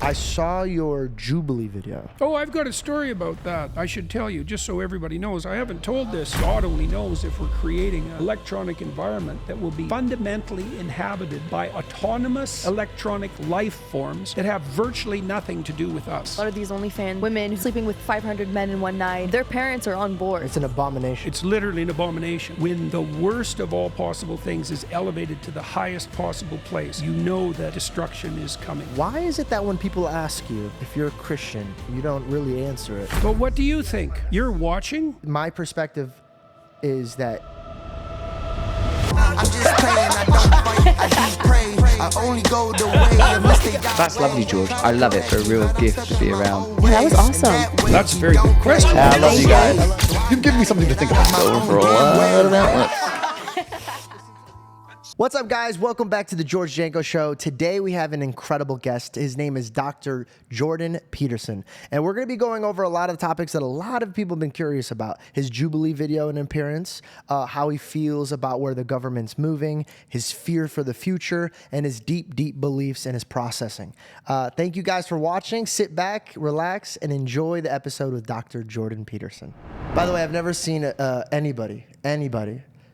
I saw your Jubilee video. Oh, I've got a story about that. I should tell you, just so everybody knows. I haven't told this. God only knows if we're creating an electronic environment that will be fundamentally inhabited by autonomous electronic life forms that have virtually nothing to do with us. A lot of these OnlyFans women sleeping with 500 men in one night, their parents are on board. It's an abomination. It's literally an abomination. When the worst of all possible things is elevated to the highest possible place, you know that destruction is coming. Why is it that when people ask you if you're a Christian, you don't really answer it? But what do you think? You're watching? My perspective is that I'm just praying, I don't fight, I just pray. I only go the way of mistake. That's lovely, George. I love it. For a real gift to be around. Yeah, that was awesome. That's a very good question. I love you guys. You've given me something to think about. Going for a lot of outlets. What's up, guys? Welcome back to the George Janko Show. Today we have an incredible guest. His name is Dr. Jordan Peterson, and we're going to be going over a lot of topics that a lot of people have been curious about. His Jubilee video and appearance, how he feels about where the government's moving, his fear for the future, and his deep, deep beliefs and his processing. Thank you guys for watching. Sit back, relax, and enjoy the episode with Dr. Jordan Peterson. By the way, I've never seen anybody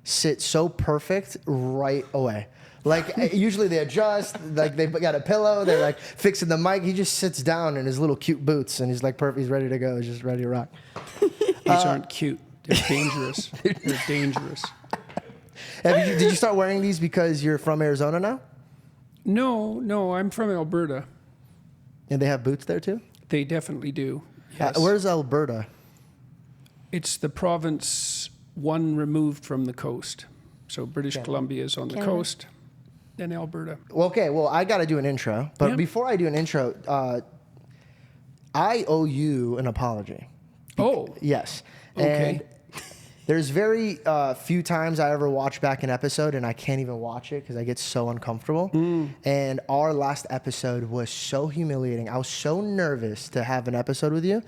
sit so perfect right away. Like, usually they adjust, like they got a pillow, they're like fixing the mic. He just sits down in his little cute boots and he's like perfect, he's ready to go, he's just ready to rock. These aren't cute. They're dangerous. They're dangerous. Did you start wearing these because you're from Arizona now? No, I'm from Alberta. And they have boots there too? They definitely do. Yes. Where's Alberta? It's the province one removed from the coast. So British Columbia is on the coast, then Alberta. Well, okay, well, I got to do an intro. But Yeah. before I do an intro, I owe you an apology. Oh, Yes. Okay. And there's very few times I ever watch back an episode and I can't even watch it because I get so uncomfortable. And our last episode was so humiliating. I was so nervous to have an episode with you.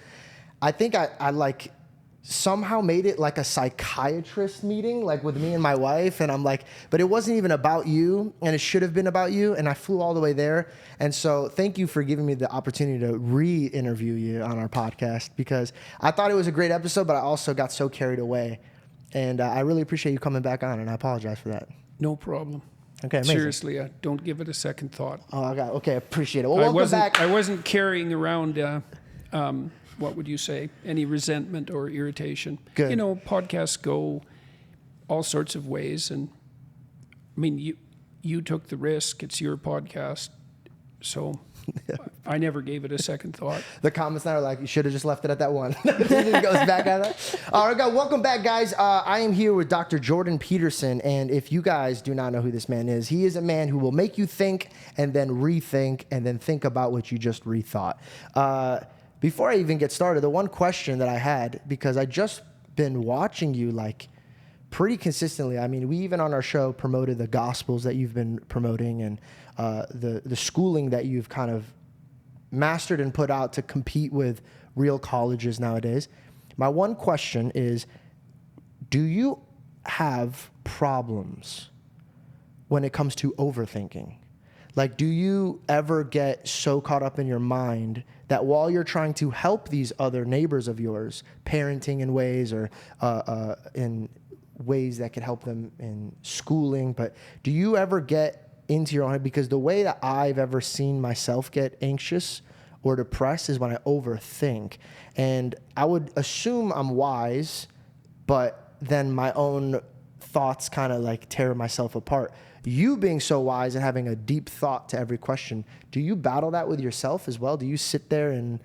I think I like somehow made it like a psychiatrist meeting, like with me and my wife. And I'm like, but it wasn't even about you, and it should have been about you. And I flew all the way there. And so thank you for giving me the opportunity to re-interview you on our podcast, because I thought it was a great episode, but I also got so carried away. And I really appreciate you coming back on, and I apologize for that. no problem. Okay, amazing. Seriously, don't give it a second thought. Oh, okay, appreciate it. Well, welcome back. I wasn't carrying around, what would you say, any resentment or irritation. Good. You know, podcasts go all sorts of ways. And I mean, you took the risk. It's your podcast. So I never gave it a second thought. The comments now are like, you should have just left it at that one. It goes back at that. All right, guys, welcome back, guys. I am here with Dr. Jordan Peterson, and if you guys do not know who this man is, he is a man who will make you think and then rethink and then think about what you just rethought. Before I even get started, the one question that I had, because I just been watching you like pretty consistently. I mean, we even on our show promoted the gospels that you've been promoting and the schooling that you've kind of mastered and put out to compete with real colleges nowadays. My one question is, do you have problems when it comes to overthinking? Like, do you ever get so caught up in your mind that while you're trying to help these other neighbors of yours, parenting in ways or in ways that could help them in schooling, but do you ever get into your own head? Because the way that I've ever seen myself get anxious or depressed is when I overthink. And I would assume I'm wise, but then my own thoughts kind of like tear myself apart. You being so wise and having a deep thought to every question, do you battle that with yourself as well? Do you sit there and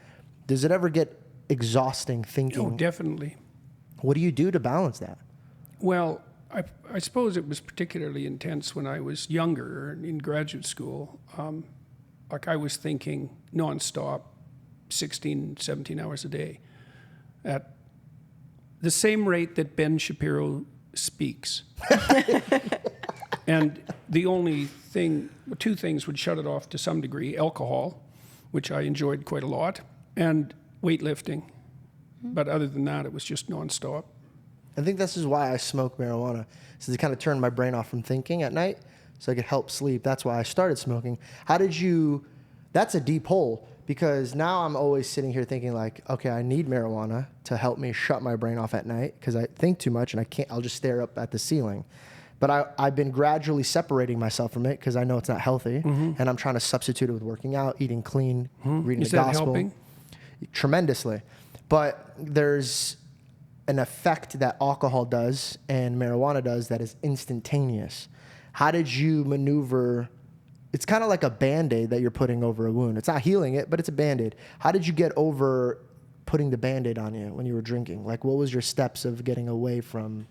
does it ever get exhausting thinking? Oh, definitely. What do you do to balance that? Well, I suppose it was particularly intense when I was younger in graduate school. Like I was thinking nonstop, 16, 17 hours a day at the same rate that Ben Shapiro speaks. And the only thing, two things would shut it off to some degree: alcohol, which I enjoyed quite a lot, and weightlifting. But other than that, it was just nonstop. I think this is why I smoke marijuana, so to kind of turn my brain off from thinking at night so I could help sleep. That's why I started smoking. How did you, that's a deep hole, because now I'm always sitting here thinking like, okay, I need marijuana to help me shut my brain off at night because I think too much and I'll just stare up at the ceiling. But I've been gradually separating myself from it because I know it's not healthy, and I'm trying to substitute it with working out, eating clean, reading the gospel. Is that helping? Tremendously. But there's an effect that alcohol does and marijuana does that is instantaneous. How did you maneuver? It's kind of like a Bandaid that you're putting over a wound. It's not healing it, but it's a Bandaid. How did you get over putting the Bandaid on you when you were drinking? Like, what was your steps of getting away from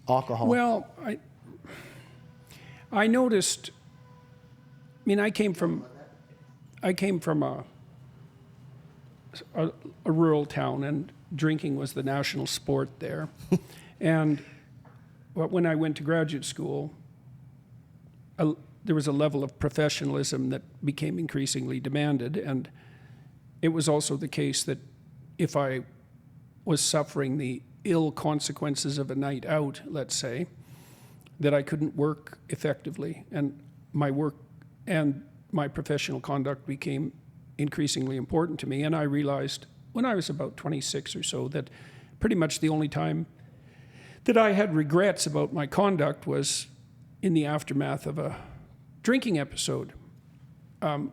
alcohol? Well, I noticed, I mean, I came from a rural town, and drinking was the national sport there. And when I went to graduate school, there was a level of professionalism that became increasingly demanded. And it was also the case that if I was suffering the ill consequences of a night out, let's say, that I couldn't work effectively. And my work and my professional conduct became increasingly important to me. And I realized when I was about 26 or so that pretty much the only time that I had regrets about my conduct was in the aftermath of a drinking episode. I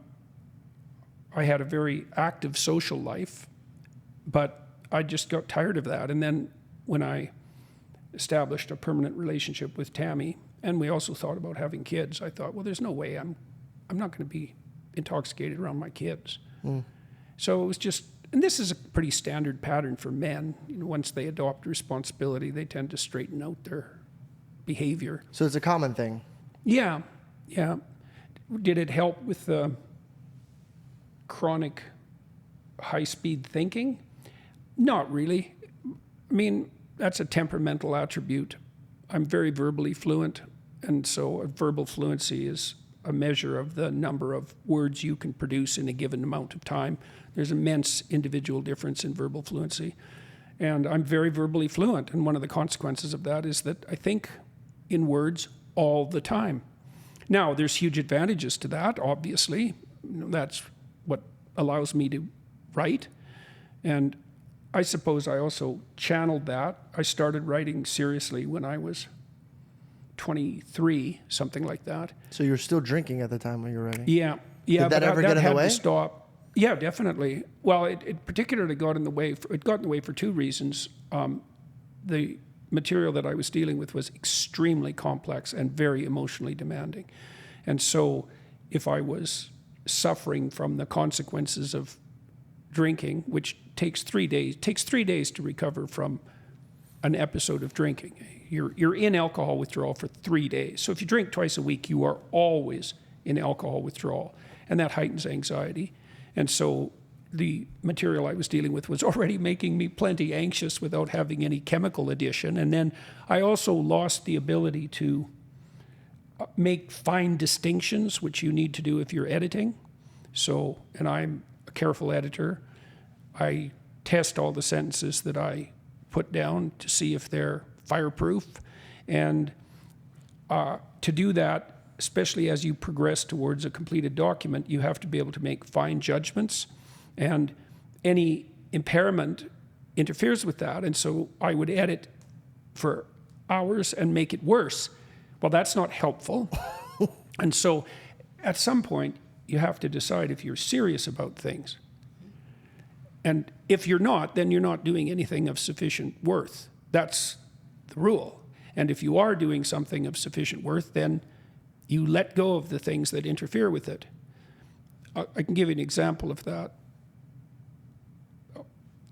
had a very active social life, but I just got tired of that. And then when I established a permanent relationship with Tammy, and we also thought about having kids, I thought, well, there's no way I'm not going to be intoxicated around my kids. So it was just, and this is a pretty standard pattern for men. You know, once they adopt responsibility, they tend to straighten out their behavior. So it's a common thing. Yeah. Did it help with the chronic high-speed thinking? Not really. I mean, that's a temperamental attribute. I'm very verbally fluent, and so a verbal fluency is a measure of the number of words you can produce in a given amount of time. There's immense individual difference in verbal fluency. And I'm very verbally fluent, and one of the consequences of that is that I think in words all the time. Now, there's huge advantages to that, obviously. You know, that's what allows me to write. And I suppose I also channeled that. I started writing seriously when I was 23, something like that. So you were still drinking at the time when you were writing? Yeah. Did that ever get in the way? To stop. Yeah, definitely. Well, it particularly got in the way. It got in the way for two reasons. The material that I was dealing with was extremely complex and very emotionally demanding. And so if I was suffering from the consequences of drinking, which takes 3 days to recover from an episode of drinking. You're in alcohol withdrawal for 3 days. So if you drink twice a week, you are always in alcohol withdrawal, and that heightens anxiety. And so the material I was dealing with was already making me plenty anxious without having any chemical addition. And then I also lost the ability to make fine distinctions, which you need to do if you're editing. So, and I'm a careful editor. I test all the sentences that I put down to see if they're fireproof. And to do that, especially as you progress towards a completed document, you have to be able to make fine judgments, and any impairment interferes with that. And so I would edit for hours and make it worse. Well, that's not helpful. And so at some point, you have to decide if you're serious about things. And if you're not, then you're not doing anything of sufficient worth. That's the rule. And if you are doing something of sufficient worth, then you let go of the things that interfere with it. I can give you an example of that.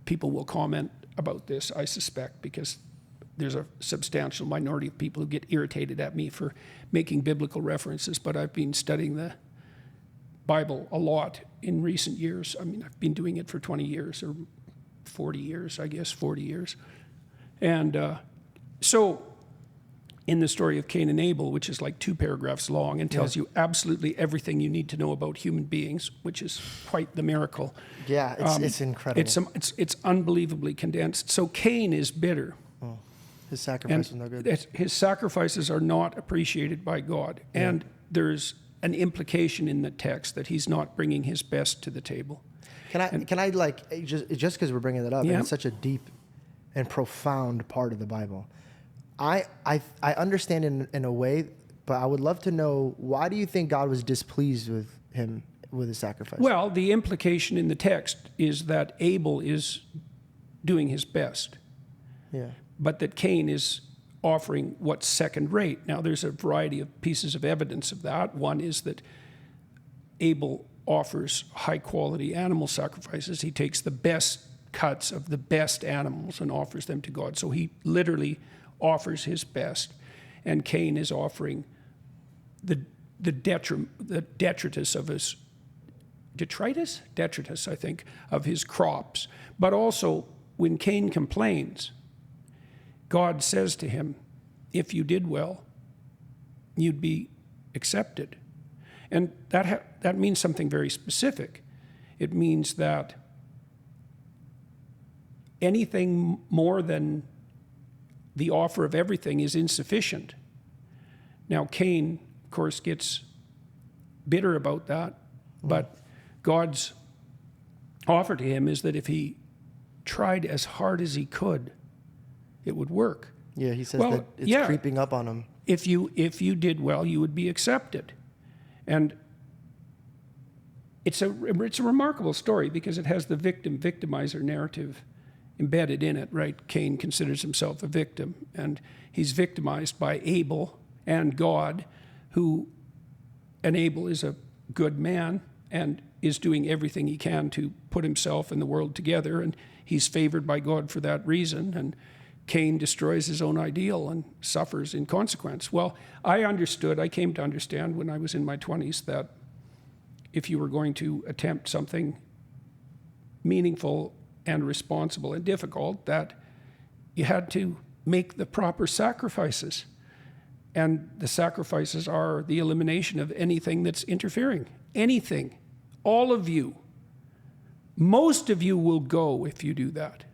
People will comment about this, I suspect, because there's a substantial minority of people who get irritated at me for making biblical references, but I've been studying the Bible a lot in recent years. I mean, I've been doing it for 20 years or 40 years, I guess, 40 years. And so in the story of Cain and Abel, which is like 2 paragraphs long and tells you absolutely everything you need to know about human beings, which is quite the miracle. Yeah, it's incredible. It's unbelievably condensed. So Cain is bitter. Oh, his sacrifice is no good. His sacrifices are not appreciated by God. And there's an implication in the text that he's not bringing his best to the table. Can I like just because we're bringing that up, Yeah. and it's such a deep and profound part of the Bible. I understand in a way, but I would love to know, why do you think God was displeased with him with his sacrifice? Well, the implication in the text is that Abel is doing his best, Yeah. but that Cain is offering what's second rate. Now, there's a variety of pieces of evidence of that. One is that Abel offers high-quality animal sacrifices. He takes the best cuts of the best animals and offers them to God. So he literally offers his best. And Cain is offering the detritus of his detritus, I think, of his crops. But also, when Cain complains, God says to him, if you did well, you'd be accepted. And that means something very specific. It means that anything more than the offer of everything is insufficient. Now, Cain, of course, gets bitter about that, but God's offer to him is that if he tried as hard as he could, it would work. Yeah, he says that it's creeping up on him. If you did well, you would be accepted. And it's a remarkable story because it has the victimizer narrative embedded in it, right? Cain considers himself a victim, and he's victimized by Abel and God, and Abel is a good man and is doing everything he can to put himself and the world together, and he's favored by God for that reason, and Cain destroys his own ideal and suffers in consequence. Well, I came to understand when I was in my 20s that if you were going to attempt something meaningful and responsible and difficult, that you had to make the proper sacrifices. And the sacrifices are the elimination of anything that's interfering. Anything. All of you. Most of you will go if you do that.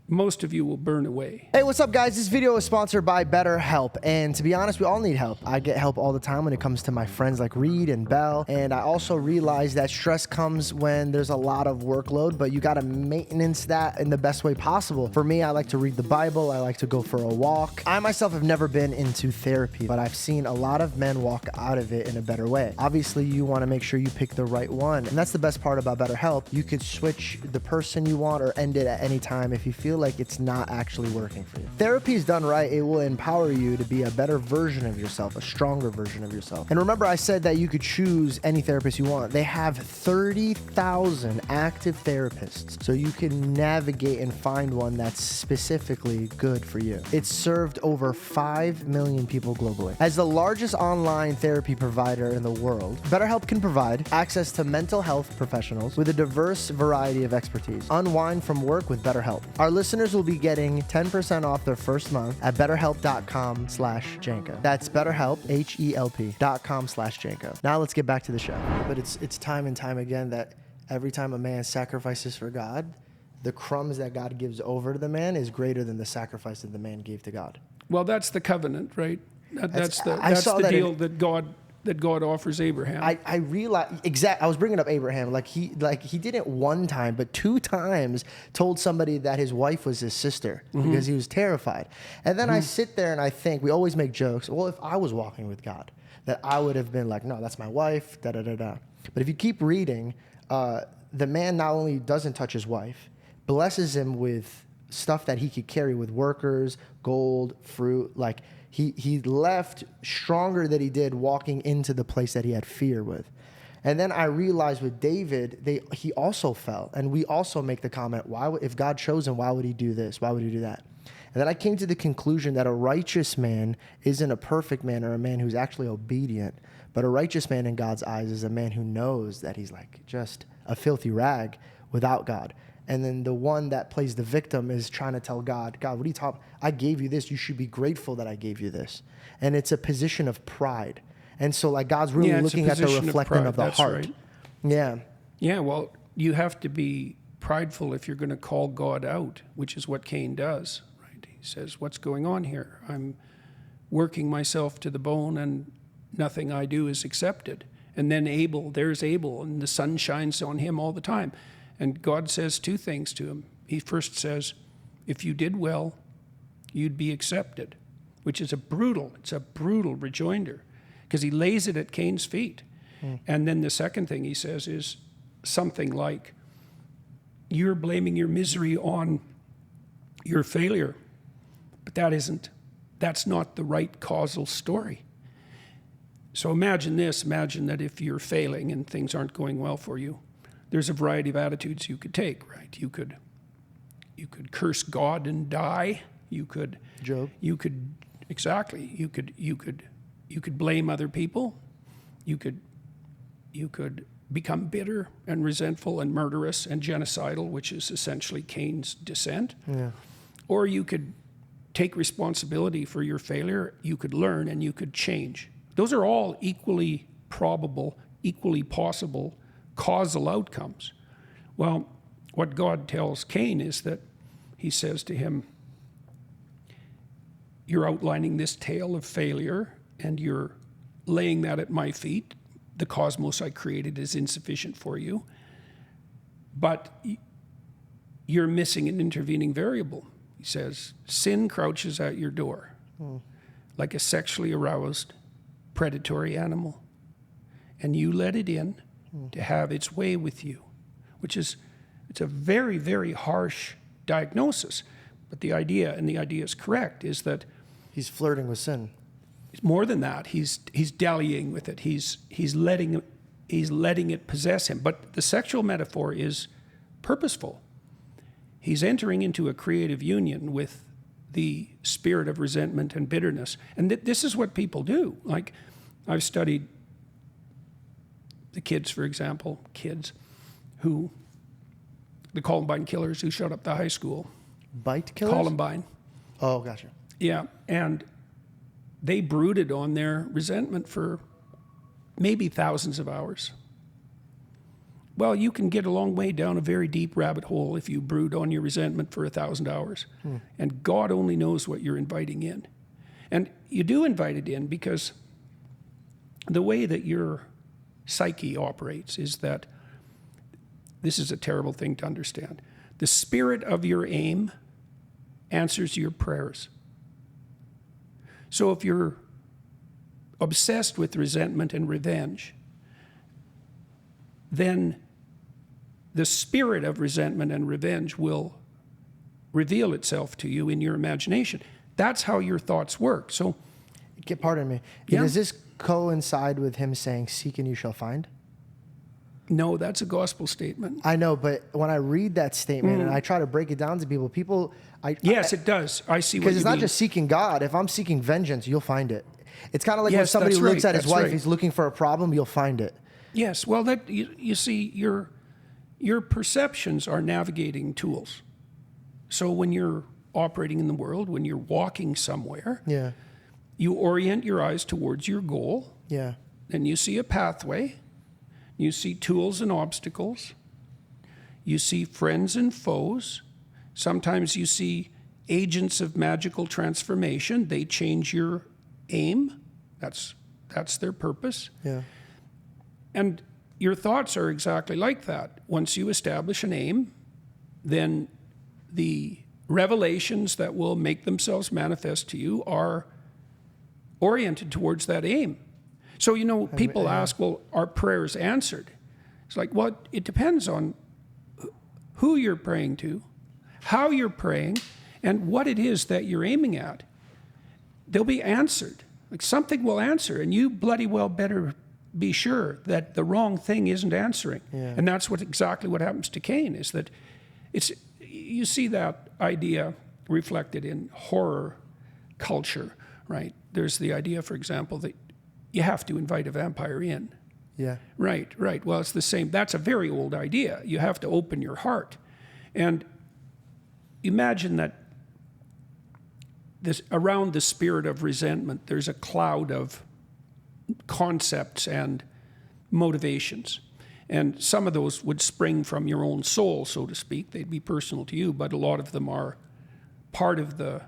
Most of you will burn away. Hey, what's up, guys? This video is sponsored by BetterHelp, and to be honest, we all need help. I get help all the time when it comes to my friends like Reed and Bell, and I also realize that stress comes when there's a lot of workload, but you gotta maintenance that in the best way possible. For me, I like to read the Bible, I like to go for a walk. I myself have never been into therapy, but I've seen a lot of men walk out of it in a better way. Obviously, you wanna make sure you pick the right one, and that's the best part about BetterHelp. You could switch the person you want or end it at any time if you feel like it's not actually working for you. Therapy is done right, it will empower you to be a better version of yourself, a stronger version of yourself. And remember, I said that you could choose any therapist you want. They have 30,000 active therapists, so you can navigate and find one that's specifically good for you. It's served over 5 million people globally. As the largest online therapy provider in the world, BetterHelp can provide access to mental health professionals with a diverse variety of expertise. Unwind from work with BetterHelp. Our listeners will be getting 10% off their first month at betterhelp.com/Janko. That's BetterHelp, HELP.com/Janko. Now let's get back to the show. But it's time and time again that every time a man sacrifices for God, the crumbs that God gives over to the man is greater than the sacrifice that the man gave to God. Well, that's the covenant, right? That's the deal that God offers Abraham. I realized I was bringing up Abraham, like he didn't one time, but 2 times told somebody that his wife was his sister because he was terrified. And then I sit there and I think, we always make jokes. Well, if I was walking with God, that I would have been like, no, that's my wife, da da da da. But if you keep reading, the man not only doesn't touch his wife, blesses him with stuff that he could carry with workers, gold, fruit, like. He left stronger than he did walking into the place that he had fear with. And then I realized with David, he also fell. And we also make the comment, if God chose him, why would he do this? Why would he do that? And then I came to the conclusion that a righteous man isn't a perfect man or a man who's actually obedient, but a righteous man in God's eyes is a man who knows that he's like just a filthy rag without God. And then the one that plays the victim is trying to tell God, what are you talking? I gave you this. You should be grateful that I gave you this. And it's a position of pride. And so like God's really looking at the reflecting of the heart. Right. Yeah. Yeah, well, you have to be prideful if you're going to call God out, which is what Cain does, right? He says, what's going on here? I'm working myself to the bone and nothing I do is accepted. And then Abel, there's Abel, and the sun shines on him all the time. And God says two things to him. He first says, if you did well, you'd be accepted, which is a brutal rejoinder, because he lays it at Cain's feet. And then the second thing he says is something like, you're blaming your misery on your failure, but that's not the right causal story. So imagine that if you're failing and things aren't going well for you, there's a variety of attitudes you could take, right? You could curse God and die. Job. You could blame other people. You could become bitter and resentful and murderous and genocidal, which is essentially Cain's descent. Yeah. Or you could take responsibility for your failure. You could learn and you could change. Those are all equally probable, equally possible causal outcomes. Well, what God tells Cain is that he says to him, you're outlining this tale of failure and you're laying that at my feet. The cosmos I created is insufficient for you, but you're missing an intervening variable. He says, sin crouches at your door like a sexually aroused predatory animal, and you let it in to have its way with you, it's a very, very harsh diagnosis. But the idea, and the idea is correct, is that he's flirting with sin. More than that, he's dallying with it. He's letting it possess him. But the sexual metaphor is purposeful. He's entering into a creative union with the spirit of resentment and bitterness. And this is what people do. Like, I've studied the kids, for example, the Columbine killers who shot up the high school. Bite killers? Columbine. Oh, gotcha. Yeah, and they brooded on their resentment for maybe thousands of hours. Well, you can get a long way down a very deep rabbit hole if you brood on your resentment for 1,000 hours. And God only knows what you're inviting in. And you do invite it in because the way that your psyche operates is that, this is a terrible thing to understand, the spirit of your aim answers your prayers. So if you're obsessed with resentment and revenge, then the spirit of resentment and revenge will reveal itself to you in your imagination. That's how your thoughts work. So, pardon me. Yeah. Does this coincide with him saying, seek and you shall find? No, that's a gospel statement. I know, but when I read that statement and I try to break it down to people, yes, it does. I see what you mean. Because it's not just seeking God. If I'm seeking vengeance, you'll find it. It's kind of like when somebody looks at his wife, he's looking for a problem, you'll find it. Yes, well, that you see, your perceptions are navigating tools. So when you're operating in the world, when you're walking somewhere, you orient your eyes towards your goal. Yeah. And you see a pathway. You see tools and obstacles. You see friends and foes. Sometimes you see agents of magical transformation. They change your aim. That's their purpose. Yeah. And your thoughts are exactly like that. Once you establish an aim, then the revelations that will make themselves manifest to you are oriented towards that aim. So, people ask, well, are prayers answered? It's like, well, it depends on who you're praying to, how you're praying, and what it is that you're aiming at. They'll be answered. Like, something will answer, and you bloody well better be sure that the wrong thing isn't answering. Yeah. And that's exactly what happens to Cain, is that you see that idea reflected in horror culture, right? There's the idea, for example, that you have to invite a vampire in. Yeah. Right. Well, it's the same. That's a very old idea. You have to open your heart. And imagine that around the spirit of resentment, there's a cloud of concepts and motivations. And some of those would spring from your own soul, so to speak. They'd be personal to you, but a lot of them are part of the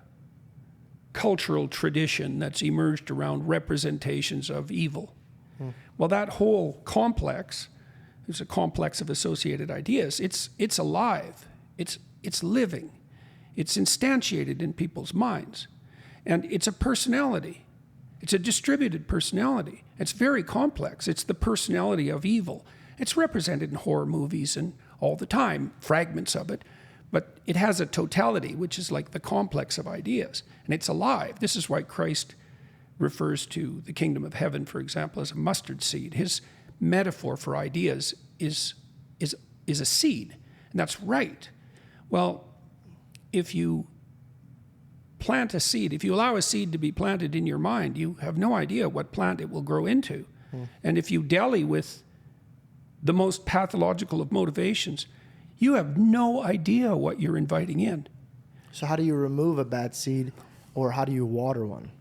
cultural tradition that's emerged around representations of evil. Well, that whole complex is a complex of associated ideas. It's alive. It's living. It's instantiated in people's minds. And it's a personality. It's a distributed personality. It's very complex. It's the personality of evil. It's represented in horror movies and all the time, fragments of it. But it has a totality, which is like the complex of ideas. And it's alive. This is why Christ refers to the kingdom of heaven, for example, as a mustard seed. His metaphor for ideas is a seed. And that's right. Well, if you plant a seed, if you allow a seed to be planted in your mind, you have no idea what plant it will grow into. And if you dally with the most pathological of motivations, you have no idea what you're inviting in. So how do you remove a bad seed, or how do you water one?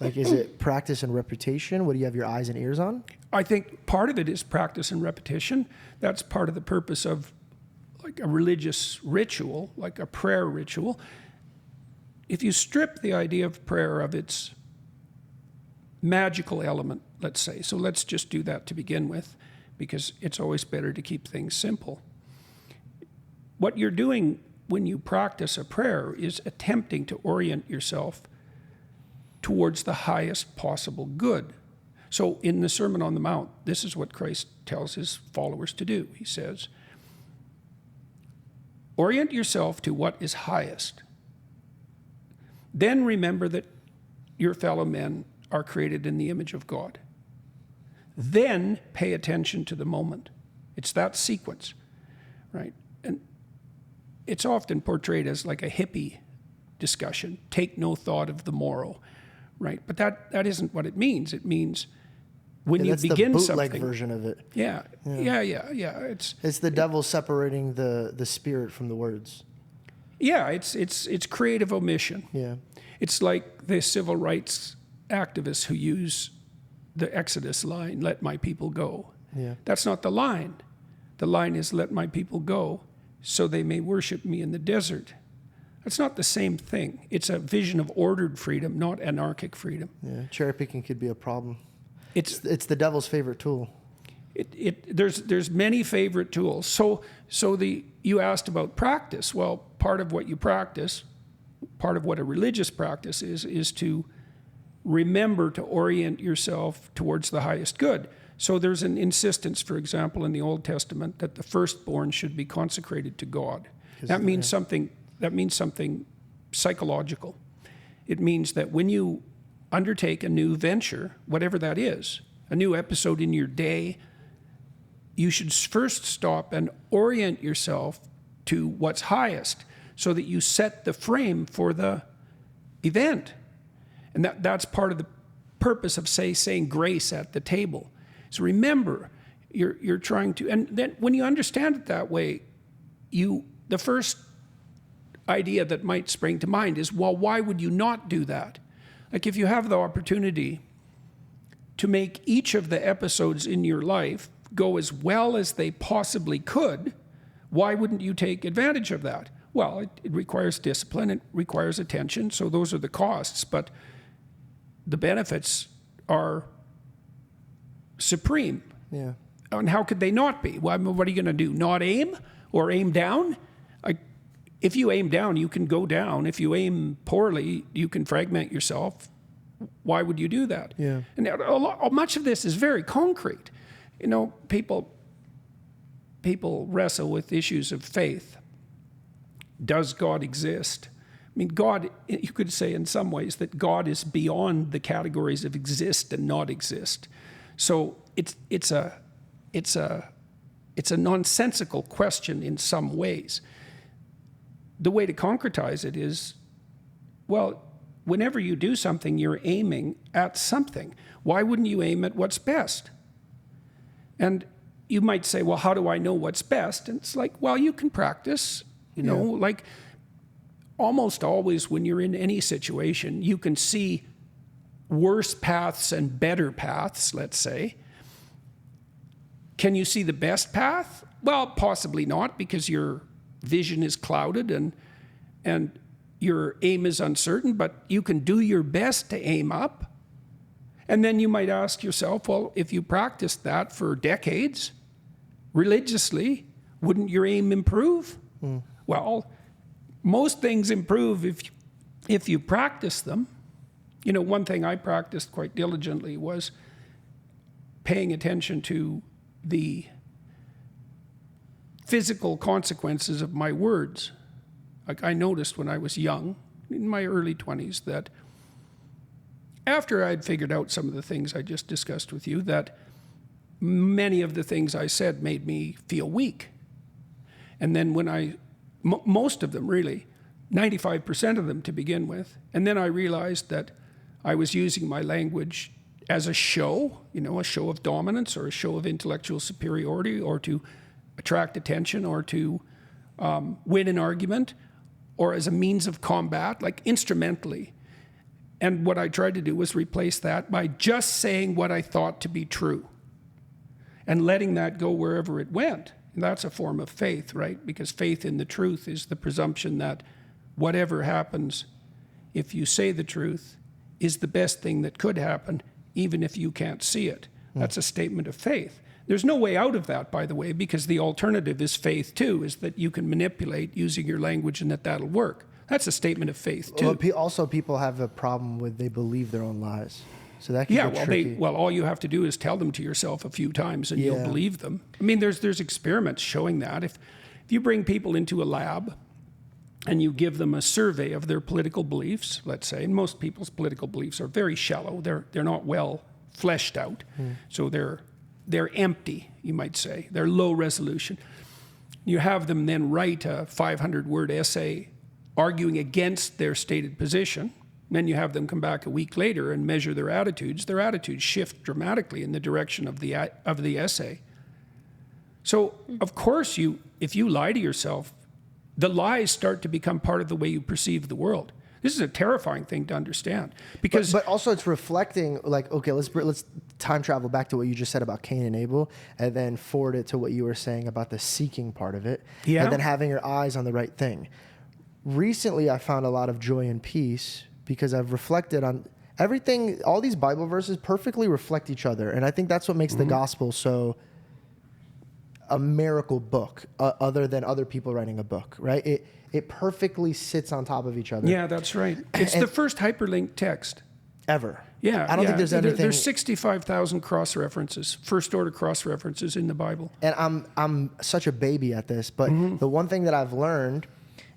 Like, is it practice and repetition? What do you have your eyes and ears on? I think part of it is practice and repetition. That's part of the purpose of like a religious ritual, like a prayer ritual. If you strip the idea of prayer of its magical element, let's say, so let's just do that to begin with, because it's always better to keep things simple. What you're doing when you practice a prayer is attempting to orient yourself towards the highest possible good. So in the Sermon on the Mount, this is what Christ tells his followers to do. He says, orient yourself to what is highest. Then remember that your fellow men are created in the image of God. Then pay attention to the moment. It's that sequence, right? And it's often portrayed as like a hippie discussion. Take no thought of the morrow, right? But that isn't what it means. It means when you begin that's the bootleg something. version of it. Yeah. It's the devil separating the spirit from the words. Yeah, it's creative omission. Yeah. It's like the civil rights activists who use the Exodus line, let my people go. Yeah. That's not the line. The line is, let my people go so they may worship me in the desert. That's not the same thing. It's a vision of ordered freedom, not anarchic freedom. Yeah, cherry picking could be a problem. It's the devil's favorite tool. There's many favorite tools. So you asked about practice. Well, part of what you practice, part of what a religious practice is to remember to orient yourself towards the highest good. So there's an insistence, for example, in the Old Testament that the firstborn should be consecrated to God. That means something psychological. It means that when you undertake a new venture, whatever that is, a new episode in your day, you should first stop and orient yourself to what's highest so that you set the frame for the event. And that's part of the purpose of, saying grace at the table. So remember, you're trying to, and then when you understand it that way, the first idea that might spring to mind is, well, why would you not do that? Like if you have the opportunity to make each of the episodes in your life go as well as they possibly could, why wouldn't you take advantage of that? Well, it requires discipline, it requires attention, so those are the costs, but the benefits are supreme. Yeah. And how could they not be? Well, what are you going to do? Not aim or aim down? If you aim down, you can go down. If you aim poorly, you can fragment yourself. Why would you do that? Yeah. And much of this is very concrete. You know, people wrestle with issues of faith. Does God exist? I mean, God, you could say in some ways that God is beyond the categories of exist and not exist. So it's a nonsensical question in some ways. The way to concretize it is, well, whenever you do something, you're aiming at something. Why wouldn't you aim at what's best? And you might say, well, how do I know what's best? And it's like, well, you can practice, you know, like almost always when you're in any situation, you can see worse paths and better paths, let's say. Can you see the best path? Well, possibly not, because your vision is clouded and your aim is uncertain, but you can do your best to aim up. And then you might ask yourself, well, if you practiced that for decades religiously, wouldn't your aim improve? Well, most things improve if you practice them. You know, one thing I practiced quite diligently was paying attention to the physical consequences of my words. Like I noticed when I was young, in my early 20s, that after I'd figured out some of the things I just discussed with you, that many of the things I said made me feel weak. And then when most of them really, 95% of them to begin with, and then I realized that I was using my language as a show, you know, a show of dominance or a show of intellectual superiority, or to attract attention, or to win an argument, or as a means of combat, like instrumentally. And what I tried to do was replace that by just saying what I thought to be true and letting that go wherever it went. And that's a form of faith, right? Because faith in the truth is the presumption that whatever happens, if you say the truth, is the best thing that could happen, even if you can't see it. That's a statement of faith. There's no way out of that, by the way, because the alternative is faith too, is that you can manipulate using your language and that'll work. That's a statement of faith too. Well, also, people have a problem with they believe their own lies. So that can get tricky. Well, all you have to do is tell them to yourself a few times and you'll believe them. I mean, there's experiments showing that. If you bring people into a lab and you give them a survey of their political beliefs, let's say, and most people's political beliefs are very shallow. They're not well fleshed out. So they're empty, you might say. They're low resolution. You have them then write a 500-word essay arguing against their stated position. Then you have them come back a week later and measure their attitudes. Their attitudes shift dramatically in the direction of the essay. So, of course, if you lie to yourself, the lies start to become part of the way you perceive the world. This is a terrifying thing to understand, because but also it's reflecting, like, okay, let's time travel back to what you just said about Cain and Abel, and then forward it to what you were saying about the seeking part of it, and then having your eyes on the right thing. Recently, I found a lot of joy and peace because I've reflected on everything. All these Bible verses perfectly reflect each other, and I think that's what makes the gospel so a miracle book, other than other people writing a book, right? It perfectly sits on top of each other. Yeah, that's right. It's the first hyperlinked text ever. Yeah, I don't think there's anything. There's 65,000 cross references, first order cross references in the Bible. And I'm such a baby at this, but the one thing that I've learned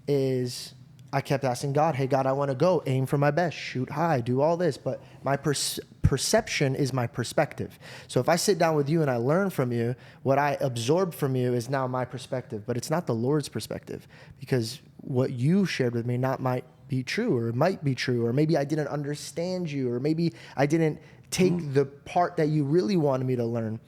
is I kept asking God, hey, God, I want to go aim for my best, shoot high, do all this. But my perception is my perspective. So if I sit down with you and I learn from you, what I absorb from you is now my perspective. But it's not the Lord's perspective, because what you shared with me might be true, or it might be true, or maybe I didn't understand you, or maybe I didn't take the part that you really wanted me to learn.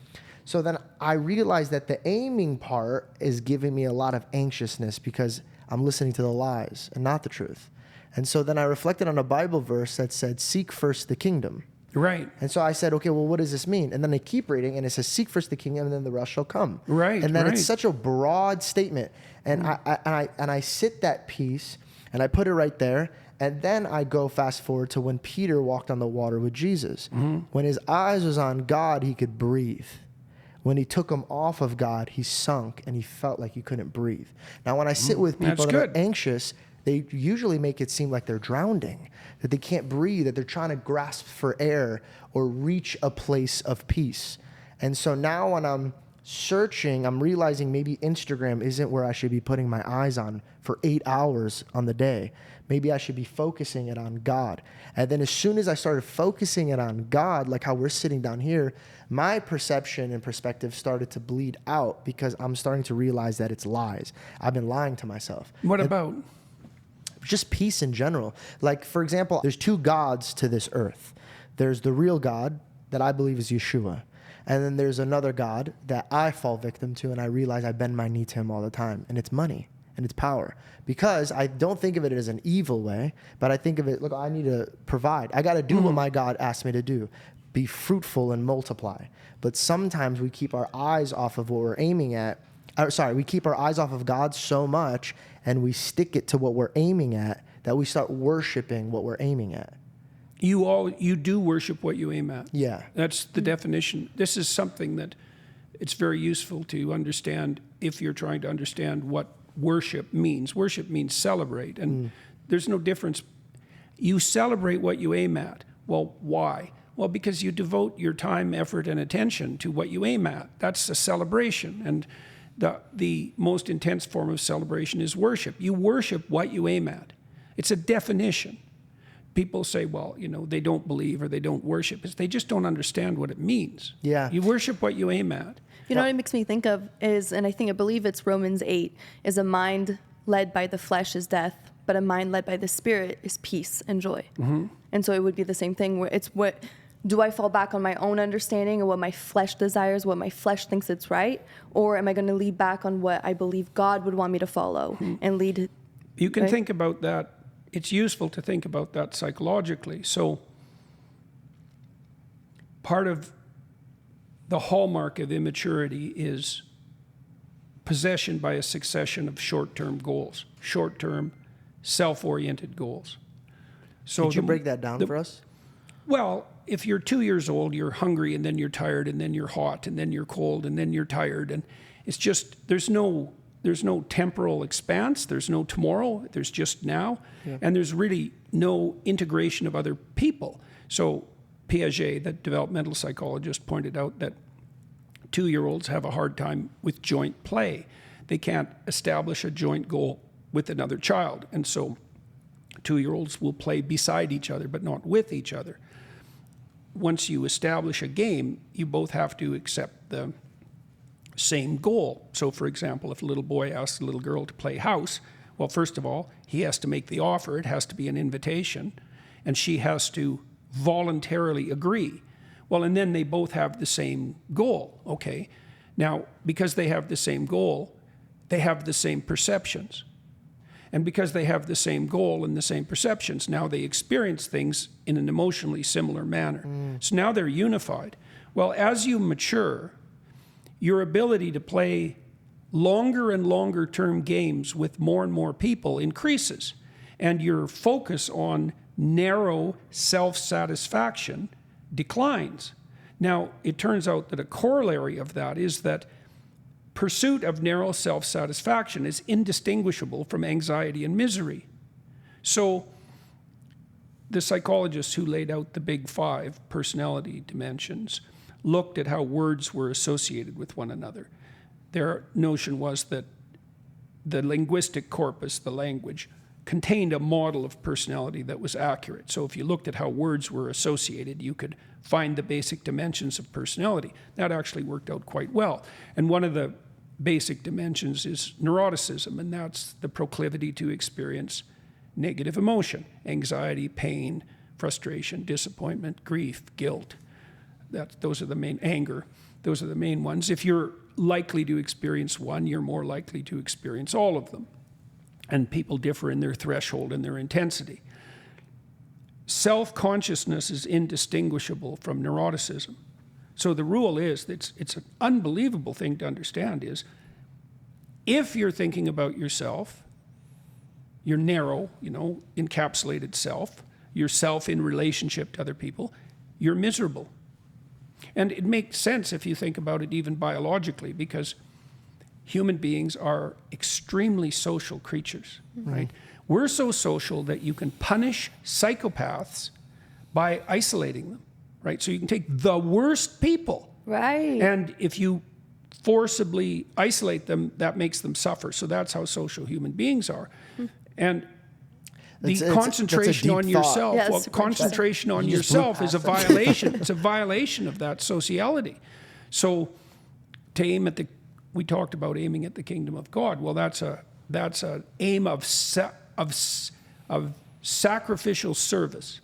So then I realized that the aiming part is giving me a lot of anxiousness because I'm listening to the lies and not the truth. And so then I reflected on a Bible verse that said, seek first the kingdom. Right. And so I said, okay, well, what does this mean? And then I keep reading, and it says, seek first the kingdom, and then the rest shall come. Right. And then it's such a broad statement. And I sit that piece, and I put it right there, and then I go fast forward to when Peter walked on the water with Jesus. When his eyes was on God, he could breathe. When he took them off of God, he sunk, and he felt like he couldn't breathe. Now, when I sit with people that are anxious, they usually make it seem like they're drowning, that they can't breathe, that they're trying to grasp for air or reach a place of peace. And so now when I'm searching, I'm realizing maybe Instagram isn't where I should be putting my eyes on for 8 hours on the day. Maybe I should be focusing it on God. And then as soon as I started focusing it on God, like how we're sitting down here, my perception and perspective started to bleed out because I'm starting to realize that it's lies. I've been lying to myself. What about? Just peace in general. Like, for example, there's two gods to this earth. There's the real God that I believe is Yeshua. And then there's another God that I fall victim to, and I realize I bend my knee to him all the time. And it's money and it's power. Because I don't think of it as an evil way, but I think of it, look, I need to provide. I got to do what my God asked me to do. Be fruitful and multiply. But sometimes we keep our eyes off of what we're aiming at. We keep our eyes off of God so much, and we stick it to what we're aiming at, that we start worshiping what we're aiming at. You do worship what you aim at. Yeah. That's the definition. This is something that it's very useful to understand if you're trying to understand what worship means. Worship means celebrate, and there's no difference. You celebrate what you aim at. Well, why? Well, because you devote your time, effort, and attention to what you aim at. That's a celebration, and the most intense form of celebration is worship. You worship what you aim at. It's a definition. People say, well, they don't believe or they don't worship. They just don't understand what it means. Yeah. You worship what you aim at. You know what it makes me think of is, and I believe it's Romans 8, is a mind led by the flesh is death, but a mind led by the spirit is peace and joy. Mm-hmm. And so it would be the same thing where it's do I fall back on my own understanding of what my flesh desires, what my flesh thinks it's right, or am I going to lead back on what I believe God would want me to follow and lead? You can think about that. It's useful to think about that psychologically. So part of the hallmark of immaturity is possession by a succession of short-term goals, short-term, self-oriented goals. So Could you break that down for us? Well, if you're 2 years old, you're hungry, and then you're tired, and then you're hot, and then you're cold, and then you're tired, and it's just there's no temporal expanse, there's no tomorrow, there's just now, and there's really no integration of other people. So Piaget, the developmental psychologist, pointed out that 2-year-olds have a hard time with joint play. They can't establish a joint goal with another child, and so 2-year-olds will play beside each other but not with each other. Once you establish a game, you both have to accept the same goal. So, for example, if a little boy asks a little girl to play house, well, first of all, he has to make the offer. It has to be an invitation, and she has to voluntarily agree. Well, and then they both have the same goal, okay? Now, because they have the same goal, they have the same perceptions. And because they have the same goal and the same perceptions, now they experience things in an emotionally similar manner. So now they're unified. Well, as you mature, your ability to play longer and longer term games with more and more people increases. And your focus on narrow self-satisfaction declines. Now, it turns out that a corollary of that is that pursuit of narrow self-satisfaction is indistinguishable from anxiety and misery. So the psychologists who laid out the big 5 personality dimensions looked at how words were associated with one another. Their notion was that the linguistic corpus, the language, contained a model of personality that was accurate. So if you looked at how words were associated, you could find the basic dimensions of personality. That actually worked out quite well. And one of the basic dimensions is neuroticism, and that's the proclivity to experience negative emotion, anxiety, pain, frustration, disappointment, grief, guilt. Those are the main, anger. Those are the main ones. If you're likely to experience one, you're more likely to experience all of them. And people differ in their threshold and their intensity. Self-consciousness is indistinguishable from neuroticism. So the rule is, it's an unbelievable thing to understand, is if you're thinking about yourself, your narrow, encapsulated self, yourself in relationship to other people, you're miserable. And it makes sense if you think about it even biologically, because human beings are extremely social creatures, right? We're so social that you can punish psychopaths by isolating them, right? So you can take the worst people. Right. And if you forcibly isolate them, that makes them suffer. So that's how social human beings are. And the concentration on yourself, concentration on yourself is a violation. It's a violation of that sociality. So to aim at we talked about aiming at the kingdom of God. Well, that's an aim of sacrificial service.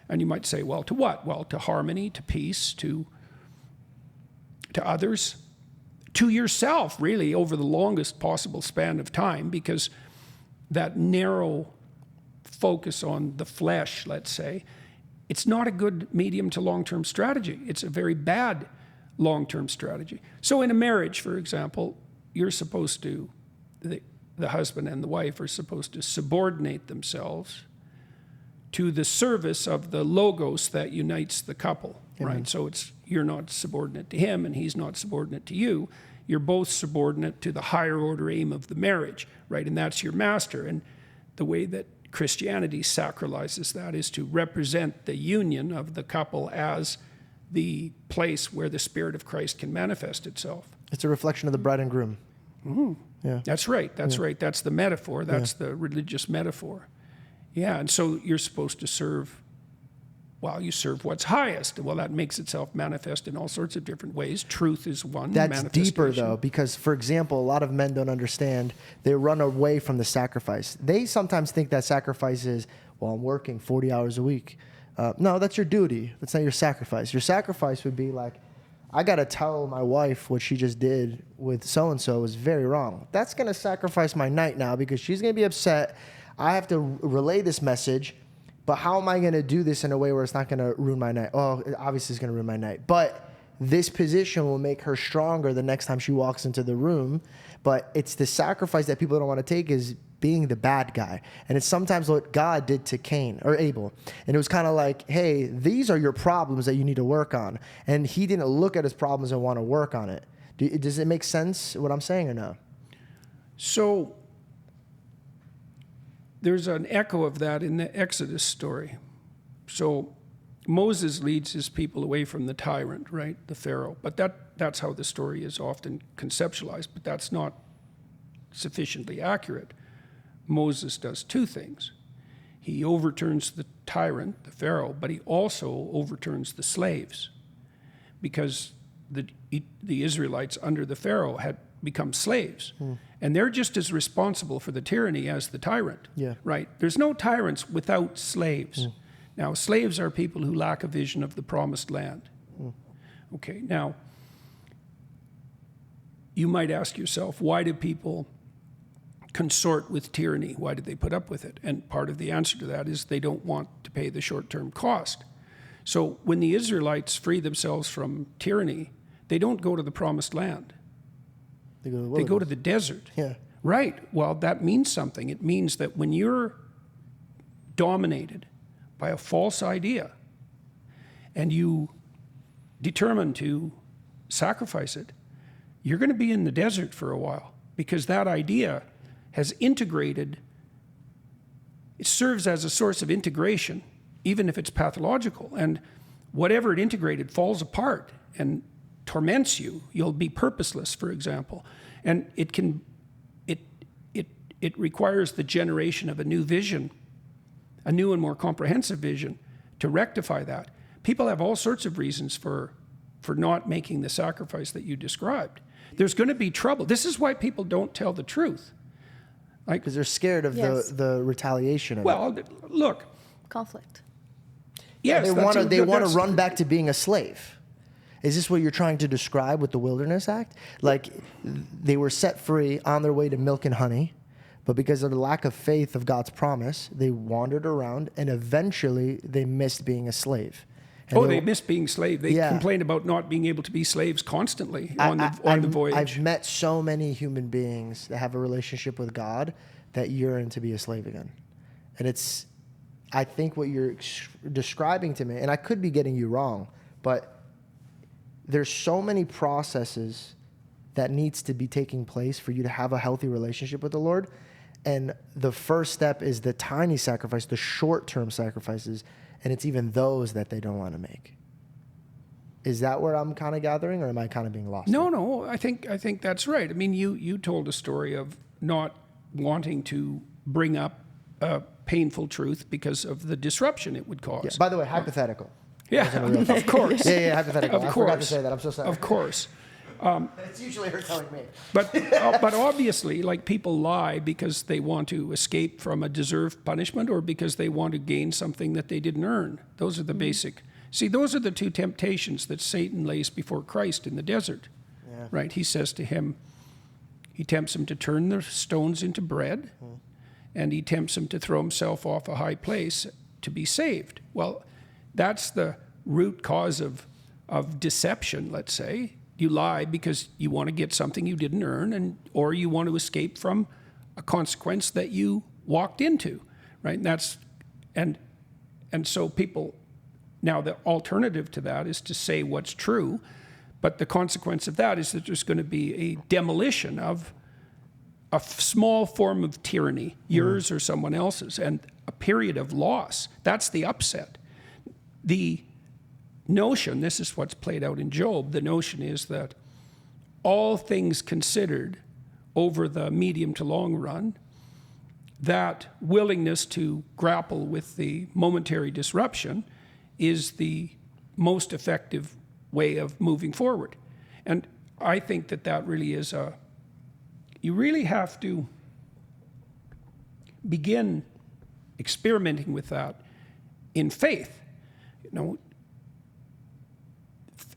And you might say, well, to what? Well, to harmony, to peace, to others, to yourself, really, over the longest possible span of time, because that narrow focus on the flesh, let's say, it's not a good medium to long-term strategy. It's a very bad long-term strategy. So in a marriage, for example, you're supposed to, the husband and the wife are supposed to subordinate themselves to the service of the logos that unites the couple, right? So you're not subordinate to him and he's not subordinate to you. You're both subordinate to the higher order aim of the marriage, right? And that's your master. And the way that Christianity sacralizes that is to represent the union of the couple as the place where the Spirit of Christ can manifest itself. It's a reflection of the bride and groom. Mm-hmm. Yeah. That's right. That's right. That's the metaphor. That's the religious metaphor. Yeah, and so you're supposed to serve, well, you serve what's highest. Well, that makes itself manifest in all sorts of different ways. Truth is one That's deeper, though, because, for example, a lot of men don't understand. They run away from the sacrifice. They sometimes think that sacrifice is, well, I'm working 40 hours a week. No, that's your duty. That's not your sacrifice. Your sacrifice would be like, I got to tell my wife what she just did with so-and-so is very wrong. That's going to sacrifice my night now because she's going to be upset. I have to relay this message, but how am I going to do this in a way where it's not going to ruin my night? Oh, obviously it's going to ruin my night. But this position will make her stronger the next time she walks into the room. But it's the sacrifice that people don't want to take is being the bad guy. And it's sometimes what God did to Cain or Abel. And it was kind of like, hey, these are your problems that you need to work on. And he didn't look at his problems and want to work on it. Does it make sense what I'm saying or no? So there's an echo of that in the Exodus story. So Moses leads his people away from the tyrant, right, the Pharaoh. But that's how the story is often conceptualized, but that's not sufficiently accurate. Moses does two things. He overturns the tyrant, the Pharaoh, but he also overturns the slaves because the Israelites under the Pharaoh had become slaves. And they're just as responsible for the tyranny as the tyrant, right? There's no tyrants without slaves. Now, slaves are people who lack a vision of the promised land. Okay, now, you might ask yourself, why do people consort with tyranny? Why do they put up with it? And part of the answer to that is they don't want to pay the short-term cost. So when the Israelites free themselves from tyranny, they don't go to the promised land. They go to the desert. Yeah. Right. Well, that means something. It means that when you're dominated by a false idea and you determine to sacrifice it, you're going to be in the desert for a while because that idea has integrated. It serves as a source of integration, even if it's pathological. And whatever it integrated falls apart and torments you. You'll be purposeless, for example. And it requires the generation of a new vision, a new and more comprehensive vision to rectify that. People have all sorts of reasons for not making the sacrifice that you described. There's going to be trouble. This is why people don't tell the truth. Because they're scared of the retaliation of it. Well, look. Conflict. Yes, they want to run back to being a slave. Is this what you're trying to describe with the Wilderness Act? Like, they were set free on their way to milk and honey, but because of the lack of faith of God's promise, they wandered around, and eventually they missed being a slave. And they missed being slaves. They complained about not being able to be slaves constantly on the voyage. I've met so many human beings that have a relationship with God that yearn to be a slave again. And I think what you're describing to me, and I could be getting you wrong, but there's so many processes that needs to be taking place for you to have a healthy relationship with the Lord. And the first step is the tiny sacrifice, the short-term sacrifices, and it's even those that they don't want to make. Is that where I'm kind of gathering, or am I kind of being lost? No, I think that's right. I mean, you told a story of not wanting to bring up a painful truth because of the disruption it would cause. Yeah. By the way, hypothetical. Yeah, of course. Yeah, hypothetical. Of course. I forgot to say that. I'm so sorry. Of course. It's usually her telling me. But obviously, like, people lie because they want to escape from a deserved punishment or because they want to gain something that they didn't earn. Those are the basic. See, those are the two temptations that Satan lays before Christ in the desert. Yeah. Right? He says to him, he tempts him to turn the stones into bread, and he tempts him to throw himself off a high place to be saved. Well, that's the root cause of deception, let's say. You lie because you want to get something you didn't earn, or you want to escape from a consequence that you walked into, right? And And so people, now the alternative to that is to say what's true, but the consequence of that is that there's going to be a demolition of a small form of tyranny, yours or someone else's, and a period of loss. That's the upset. The notion, this is what's played out in Job, the notion is that all things considered over the medium to long run, that willingness to grapple with the momentary disruption is the most effective way of moving forward. And I think that that really is you really have to begin experimenting with that in faith. You know,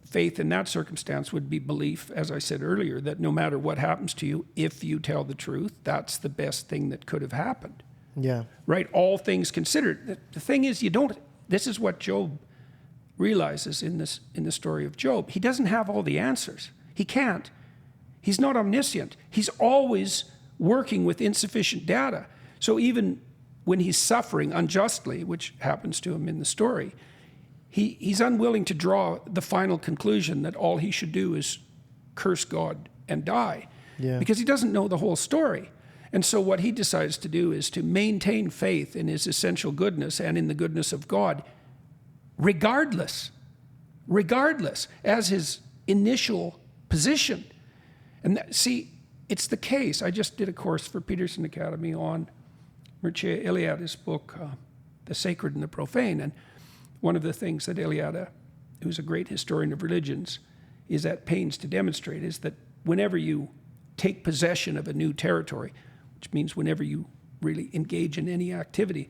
faith in that circumstance would be belief, as I said earlier, that no matter what happens to you, if you tell the truth, that's the best thing that could have happened. Yeah. Right? All things considered. The thing is, this is what Job realizes in the story of Job. He doesn't have all the answers. He can't. He's not omniscient. He's always working with insufficient data. So even when he's suffering unjustly, which happens to him in the story, he's unwilling to draw the final conclusion that all he should do is curse God and die, because he doesn't know the whole story. And so what he decides to do is to maintain faith in his essential goodness and in the goodness of God, regardless, as his initial position. And see, it's the case. I just did a course for Peterson Academy on Mircea Eliade's book, The Sacred and the Profane. And one of the things that Eliade, who's a great historian of religions, is at pains to demonstrate is that whenever you take possession of a new territory, which means whenever you really engage in any activity,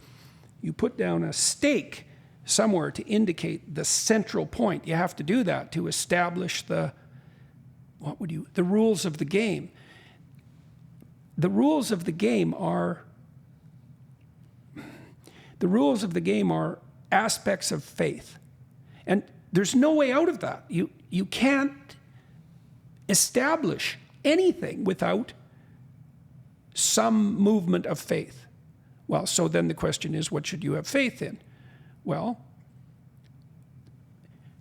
you put down a stake somewhere to indicate the central point. You have to do that to establish the rules of the game. The rules of the game are aspects of faith. And there's no way out of that. You can't establish anything without some movement of faith. Well, so then the question is, what should you have faith in? Well,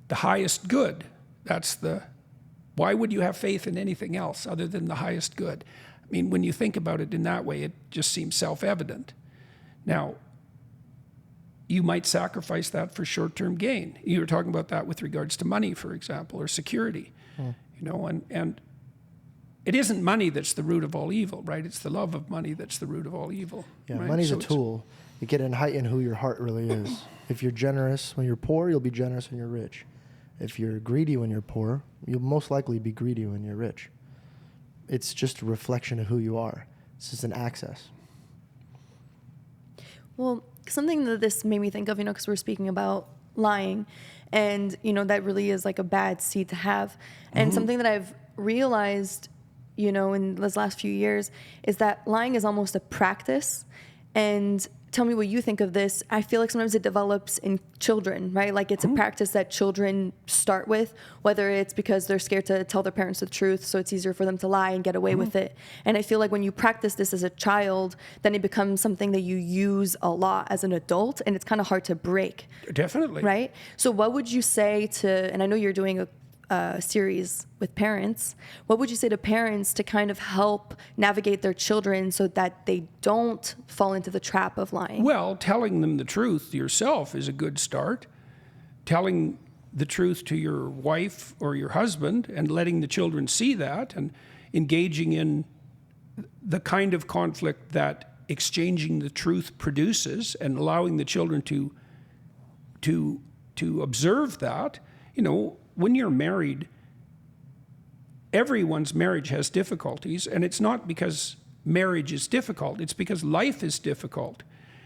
the highest good. Why would you have faith in anything else other than the highest good? I mean, when you think about it in that way, it just seems self-evident. Now, you might sacrifice that for short-term gain. You were talking about that with regards to money, for example, or security. You know, and it isn't money that's the root of all evil, right? It's the love of money that's the root of all evil. Yeah, right? money's a tool. You get in heighten who your heart really is. If you're generous when you're poor, you'll be generous when you're rich. If you're greedy when you're poor, you'll most likely be greedy when you're rich. It's just a reflection of who you are. It's just an access. Well, something that this made me think of, because we're speaking about lying, and, that really is like a bad seed to have. And something that I've realized, in this last few years is that lying is almost a practice. And tell me what you think of this. I feel like sometimes it develops in children, right? Like it's a practice that children start with, whether it's because they're scared to tell their parents the truth, so it's easier for them to lie and get away with it. And I feel like when you practice this as a child, then it becomes something that you use a lot as an adult, and it's kind of hard to break. Definitely. Right? So what would you say to, and I know you're doing a series with parents, what would you say to parents to kind of help navigate their children so that they don't fall into the trap of lying? Well, telling them the truth yourself is a good start. Telling the truth to your wife or your husband and letting the children see that and engaging in the kind of conflict that exchanging the truth produces and allowing the children to observe that. When you're married, everyone's marriage has difficulties, and it's not because marriage is difficult, it's because life is difficult.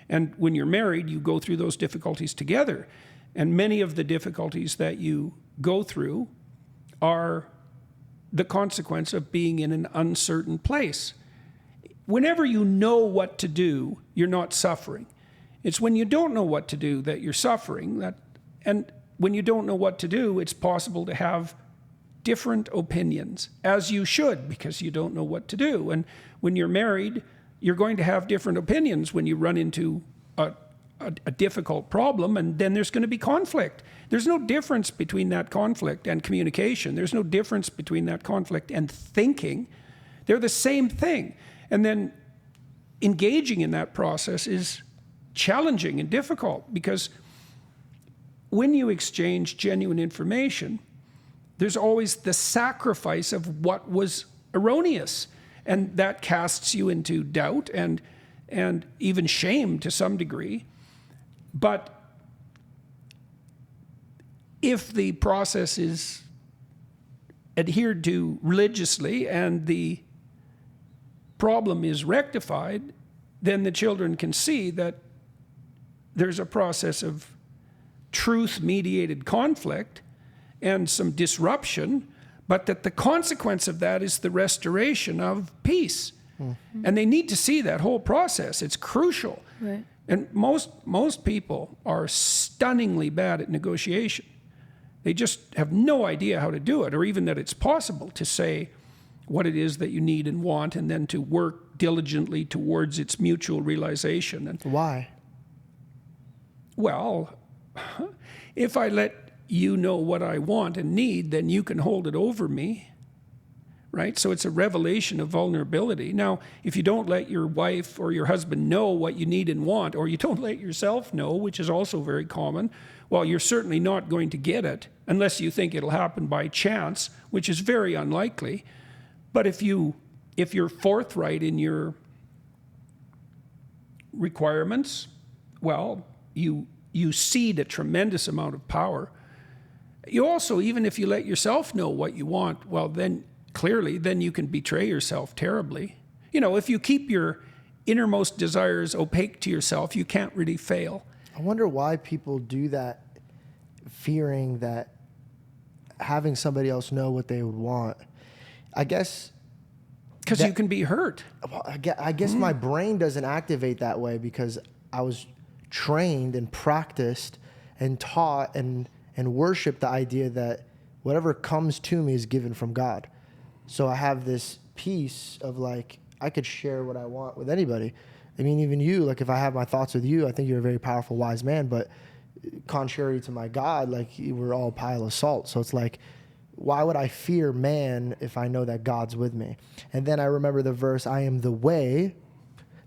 And when you're married, you go through those difficulties together. And many of the difficulties that you go through are the consequence of being in an uncertain place. Whenever you know what to do, you're not suffering. It's when you don't know what to do that you're suffering. And when you don't know what to do, it's possible to have different opinions, as you should, because you don't know what to do. And when you're married, you're going to have different opinions when you run into a a difficult problem, and then there's going to be conflict. There's no difference between that conflict and communication. There's no difference between that conflict and thinking. They're the same thing. And then engaging in that process is challenging and difficult, because when you exchange genuine information, there's always the sacrifice of what was erroneous, and that casts you into doubt and even shame to some degree. But if the process is adhered to religiously and the problem is rectified, then the children can see that there's a process of truth-mediated conflict and some disruption, but that the consequence of that is the restoration of peace. Mm-hmm. And they need to see that whole process. It's crucial. Right. And most people are stunningly bad at negotiation. They just have no idea how to do it, or even that it's possible to say what it is that you need and want, and then to work diligently towards its mutual realization. And why? Well, if I let you know what I want and need, then you can hold it over me, right? So it's a revelation of vulnerability. Now, if you don't let your wife or your husband know what you need and want, or you don't let yourself know, which is also very common, well, you're certainly not going to get it unless you think it'll happen by chance, which is very unlikely. But if you're forthright in your requirements, well, you cede a tremendous amount of power. You also, even if you let yourself know what you want, well, then clearly, then you can betray yourself terribly. You know, if you keep your innermost desires opaque to yourself, you can't really fail. I wonder why people do that, fearing that having somebody else know what they would want. I guess because you can be hurt. Well, I guess my brain doesn't activate that way because I was trained and practiced and taught and worshiped the idea that whatever comes to me is given from God. So I have this piece of like, I could share what I want with anybody. I mean, even you, like if I have my thoughts with you, I think you're a very powerful, wise man, but contrary to my God, like we're all a pile of salt. So it's like, why would I fear man if I know that God's with me? And then I remember the verse, I am the way,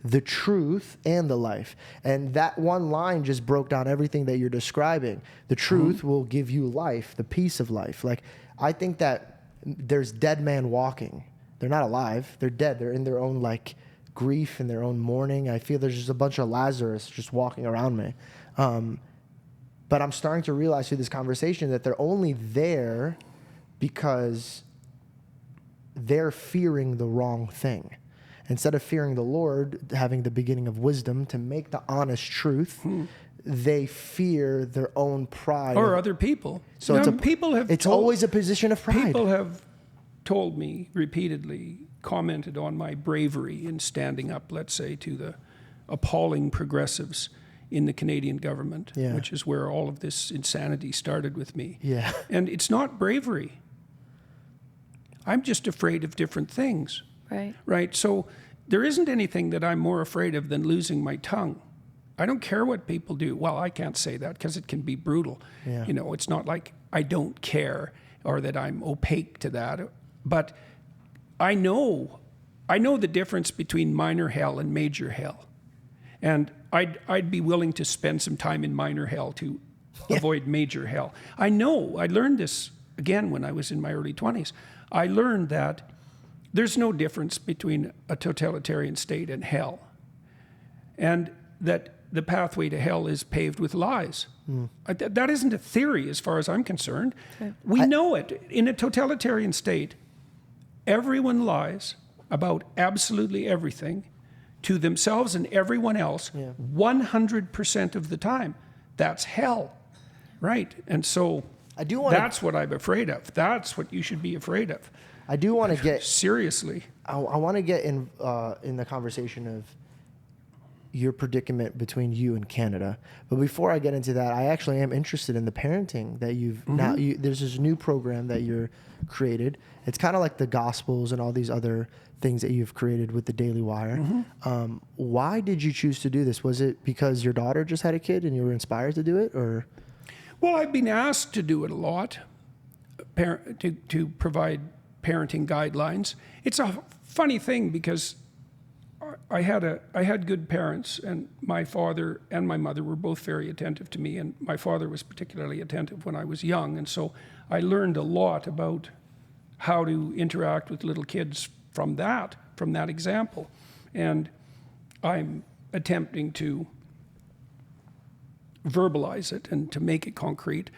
the truth, and the life. And that one line just broke down everything that you're describing. The truth will give you life, the peace of life. Like, I think that there's dead man walking. They're not alive. They're dead. They're in their own like grief and their own mourning. I feel there's just a bunch of Lazarus just walking around me. But I'm starting to realize through this conversation that they're only there because they're fearing the wrong thing. Instead of fearing the Lord, having the beginning of wisdom to make the honest truth, they fear their own pride. Or other people. So it's always a position of pride. People have told me repeatedly, commented on my bravery in standing up, let's say, to the appalling progressives in the Canadian government, which is where all of this insanity started with me. Yeah. And it's not bravery. I'm just afraid of different things. Right. Right. So there isn't anything that I'm more afraid of than losing my tongue. I don't care what people do. Well, I can't say that because it can be brutal. Yeah. You know, it's not like I don't care or that I'm opaque to that. But I know the difference between minor hell and major hell. And I'd be willing to spend some time in minor hell to avoid major hell. I know. I learned this, again, when I was in my early 20s. I learned that there's no difference between a totalitarian state and hell. And that the pathway to hell is paved with lies. That isn't a theory as far as I'm concerned. Okay. We know it. In a totalitarian state, everyone lies about absolutely everything to themselves and everyone else 100% of the time. That's hell, right? And so that's what I'm afraid of. That's what you should be afraid of. I do want to get... Seriously. I want to get in the conversation of your predicament between you and Canada. But before I get into that, I actually am interested in the parenting that you've there's this new program that you're created. It's kind of like the Gospels and all these other things that you've created with the Daily Wire. Why did you choose to do this? Was it because your daughter just had a kid and you were inspired to do it, or? Well, I've been asked to do it a lot, to provide parenting guidelines. It's a funny thing because I had good parents, and my father and my mother were both very attentive to me, and my father was particularly attentive when I was young, and so I learned a lot about how to interact with little kids from that example. And I'm attempting to verbalize it and to make it concrete.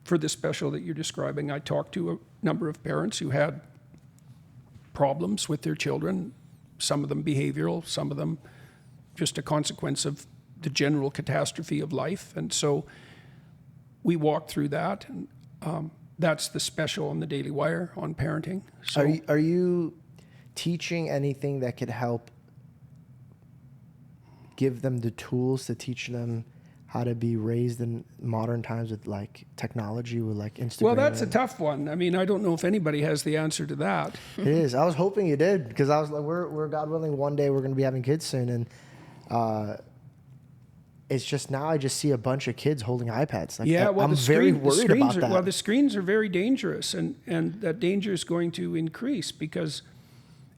For the special that you're describing, I talked to a number of parents who had problems with their children, some of them behavioral, some of them just a consequence of the general catastrophe of life. And so we walked through that, and that's the special on the Daily Wire on parenting. So Are you teaching anything that could help give them the tools to teach them how to be raised in modern times with like technology, with like Instagram? Well, that's a tough one. I mean, I don't know if anybody has the answer to that. It is. I was hoping you did, because I was like, we're God willing, one day we're going to be having kids soon, and it's just now I just see a bunch of kids holding iPads. Like, yeah, well, I'm very worried about that. Well, the screens are very dangerous, and that danger is going to increase because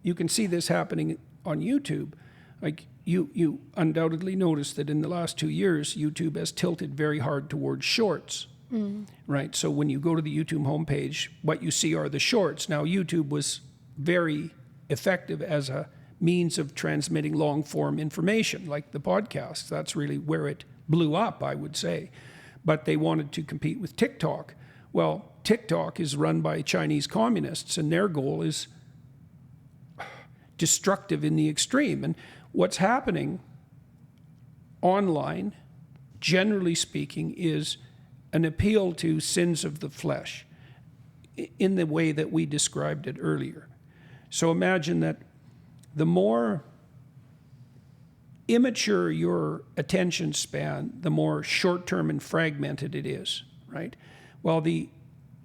you can see this happening on YouTube. Like, you undoubtedly noticed that in the last 2 years, YouTube has tilted very hard towards shorts, right? So when you go to the YouTube homepage, what you see are the shorts. Now, YouTube was very effective as a means of transmitting long-form information, like the podcast. That's really where it blew up, I would say. But they wanted to compete with TikTok. Well, TikTok is run by Chinese communists, and their goal is destructive in the extreme. And what's happening online, generally speaking, is an appeal to sins of the flesh in the way that we described it earlier. So imagine that the more immature your attention span, the more short-term and fragmented it is, right? Well, the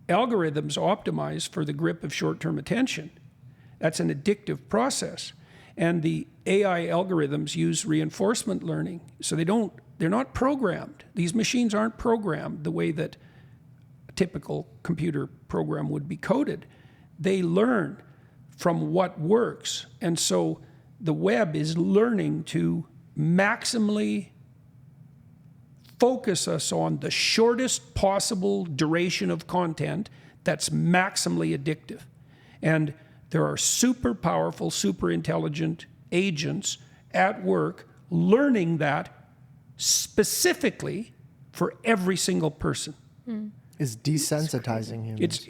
algorithms optimize for the grip of short-term attention. That's an addictive process. And the AI algorithms use reinforcement learning. So they're not programmed. These machines aren't programmed the way that a typical computer program would be coded. They learn from what works. And so the web is learning to maximally focus us on the shortest possible duration of content that's maximally addictive. And there are super powerful, super intelligent agents at work learning that specifically for every single person. Is desensitizing humans.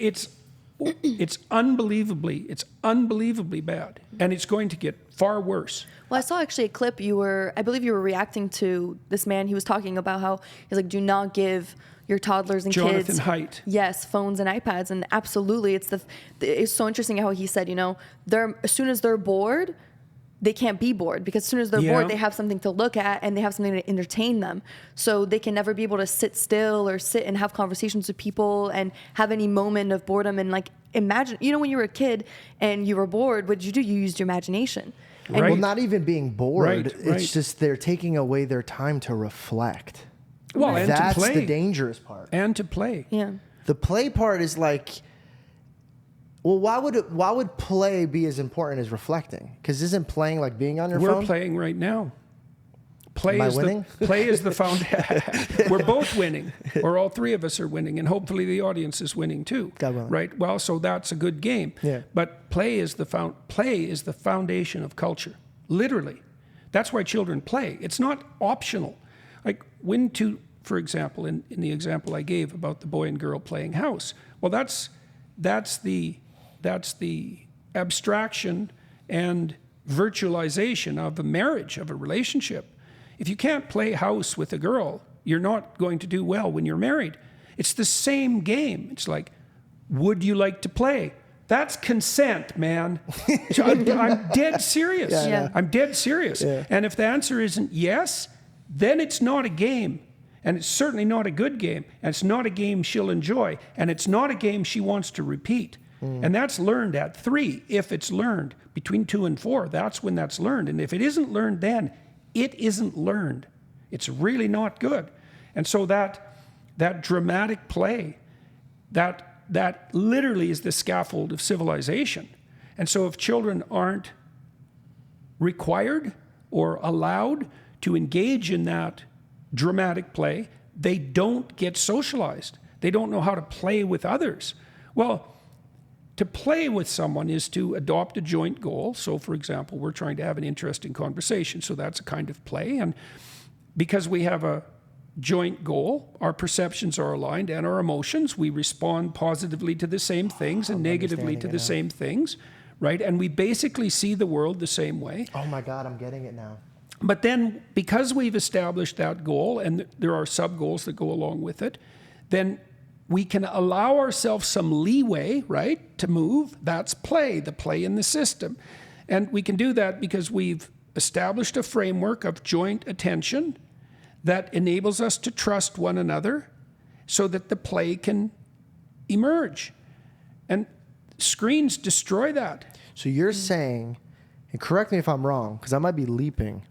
It's unbelievably bad, and it's going to get far worse. Well, I saw actually a clip I believe you were reacting to this man. He was talking about how he's like, do not give your toddlers and Jonathan kids, Haidt. yes, phones and iPads, and absolutely, it's so interesting how he said, as soon as they're bored, they can't be bored, because as soon as they're bored, they have something to look at and they have something to entertain them. So they can never be able to sit still or sit and have conversations with people and have any moment of boredom. And like, imagine, when you were a kid and you were bored, what did you do? You used your imagination. Right. Well, not even being bored. Right. It's just they're taking away their time to reflect. Well, and that's to play. the dangerous part. And to play. Yeah. The play part is like, well, why would play be as important as reflecting? Because isn't playing like being on your phone? We're playing right now. Am I winning? Play is the foundation. We're both winning, or all three of us are winning, and hopefully the audience is winning too. God willing. Right? Well, so that's a good game. Yeah. But play is the foundation of culture. Literally, that's why children play. It's not optional. Like for example, in the example I gave about the boy and girl playing house. Well, that's the abstraction and virtualization of a marriage, of a relationship. If you can't play house with a girl, you're not going to do well when you're married. It's the same game. It's like, would you like to play? That's consent, man. I'm dead serious. Yeah. I'm dead serious. Yeah. And if the answer isn't yes, then it's not a game. And it's certainly not a good game. And it's not a game she'll enjoy. And it's not a game she wants to repeat. And that's learned at 3. If it's learned between 2 and 4, that's when that's learned. And if it isn't learned then, it isn't learned. It's really not good. And so that dramatic play, that literally is the scaffold of civilization. And so if children aren't required or allowed to engage in that dramatic play, they don't get socialized. They don't know how to play with others. Well, to play with someone is to adopt a joint goal. So, for example, we're trying to have an interesting conversation. So that's a kind of play. And because we have a joint goal, our perceptions are aligned and our emotions. We respond positively to the same things and negatively to the same things, right? And we basically see the world the same way. Oh my God, I'm getting it now. But then because we've established that goal and there are sub-goals that go along with it, then we can allow ourselves some leeway, right, to move. That's play, the play in the system. And we can do that because we've established a framework of joint attention that enables us to trust one another so that the play can emerge. And screens destroy that. So you're saying, and correct me if I'm wrong, because I might be leaping,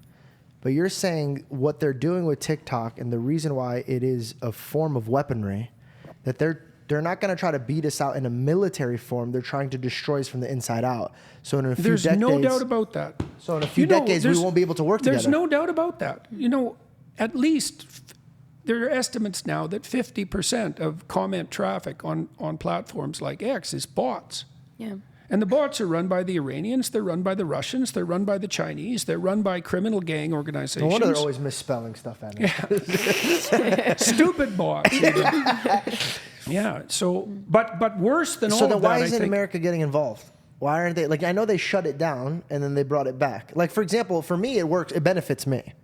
but you're saying what they're doing with TikTok and the reason why it is a form of weaponry, that they're not going to try to beat us out in a military form. They're trying to destroy us from the inside out. So in a few There's decades, no doubt about that. So in a few decades, we won't be able to work together. There's no doubt about that. You know, at least there are estimates now that 50% of comment traffic on platforms like X is bots. Yeah. And the bots are run by the Iranians, they're run by the Russians, they're run by the Chinese, they're run by criminal gang organizations. No wonder they're always misspelling stuff at me. Yeah. Stupid bots. Yeah. So, but worse than all So of then that, why I isn't think, America getting involved? Why aren't they? Like, I know they shut it down and then they brought it back. Like, for example, for me, it works. It benefits me.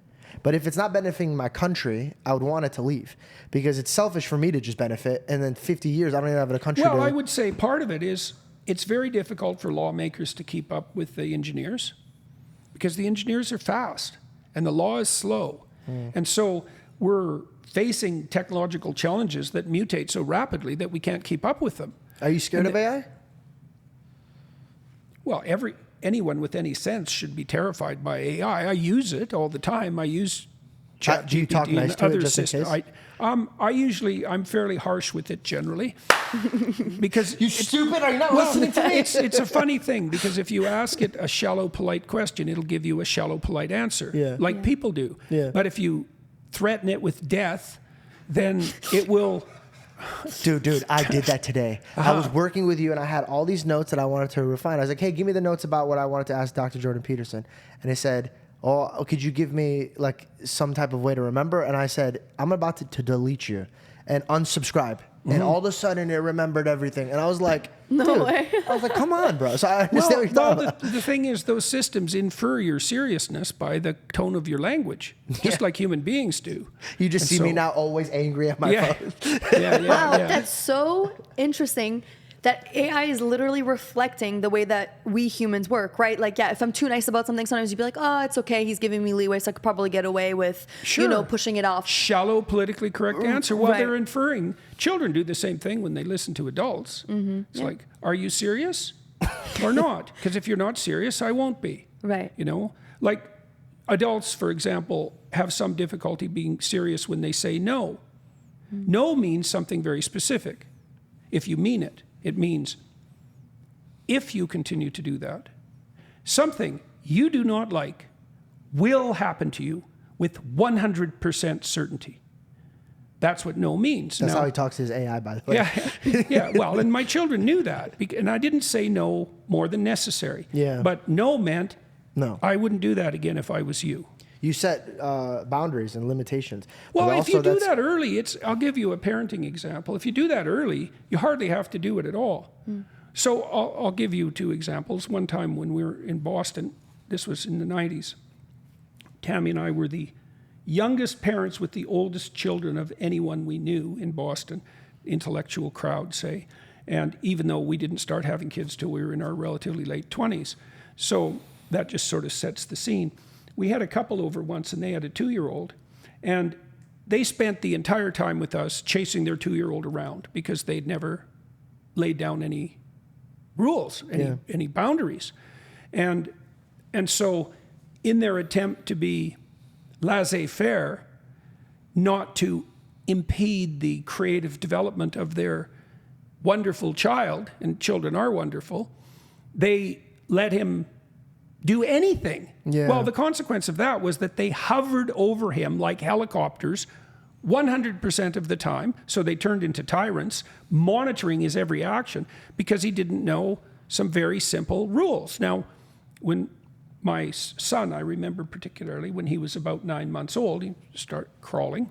But if it's not benefiting my country, I would want it to leave because it's selfish for me to just benefit. And then 50 years, I don't even have a country Well, to... I would say part of it is it's very difficult for lawmakers to keep up with the engineers because the engineers are fast and the law is slow. And so we're facing technological challenges that mutate so rapidly that we can't keep up with them. Are you scared of AI? Well, anyone with any sense should be terrified by AI. I use it all the time. I use ChatGPT Do you talk nice and to it other just in systems. case? I'm fairly harsh with it generally because You stupid? Are you not listening to me? it's a funny thing because if you ask it a shallow, polite question, it'll give you a shallow, polite answer, like people do. Yeah. But if you threaten it with death, then it will. Dude, I did that today. I was working with you and I had all these notes that I wanted to refine. I was like, hey, give me the notes about what I wanted to ask Dr. Jordan Peterson. And he said, oh, could you give me like some type of way to remember? And I said, I'm about to delete you and unsubscribe. And all of a sudden it remembered everything. And I was like, No way. I was like, come on, bro. So I understand what you're talking about. The thing is, those systems infer your seriousness by the tone of your language, just like human beings do. You just And see me so- now always angry at my phone. Wow, that's so interesting that AI is literally reflecting the way that we humans work, right? Like, yeah, if I'm too nice about something, sometimes you'd be like, oh, it's okay. He's giving me leeway, so I could probably get away with, pushing it off. Shallow, politically correct answer. Well, Right. they're inferring. Children do the same thing when they listen to adults. It's like, are you serious or not? Because if you're not serious, I won't be. Right. You know, like adults, for example, have some difficulty being serious when they say no. No means something very specific. If you mean it, it means if you continue to do that, something you do not like will happen to you with 100% certainty. That's what no means. That's Now, how he talks to his AI, by the way. yeah. Well, and my children knew that, and I didn't say no more than necessary. Yeah. But no meant No. I wouldn't do that again if I was you. You set boundaries and limitations. Well, But if you also do that's- that early, I'll give you a parenting example. If you do that early, you hardly have to do it at all. So I'll give you 2 examples. One time when we were in Boston, this was in the 90s, Tammy and I were the youngest parents with the oldest children of anyone we knew in Boston, intellectual crowd, say. And even though we didn't start having kids till we were in our relatively late 20s. So that just sort of sets the scene. We had a couple over once, and they had a 2-year-old, and they spent the entire time with us chasing their 2-year-old around because they'd never laid down any rules, any boundaries. And so in their attempt to be laissez-faire, not to impede the creative development of their wonderful child, and children are wonderful, they let him do anything. Yeah. Well, the consequence of that was that they hovered over him like helicopters 100% of the time. So they turned into tyrants, monitoring his every action because he didn't know some very simple rules. Now, when my son, I remember particularly when he was about 9 months old, he started crawling.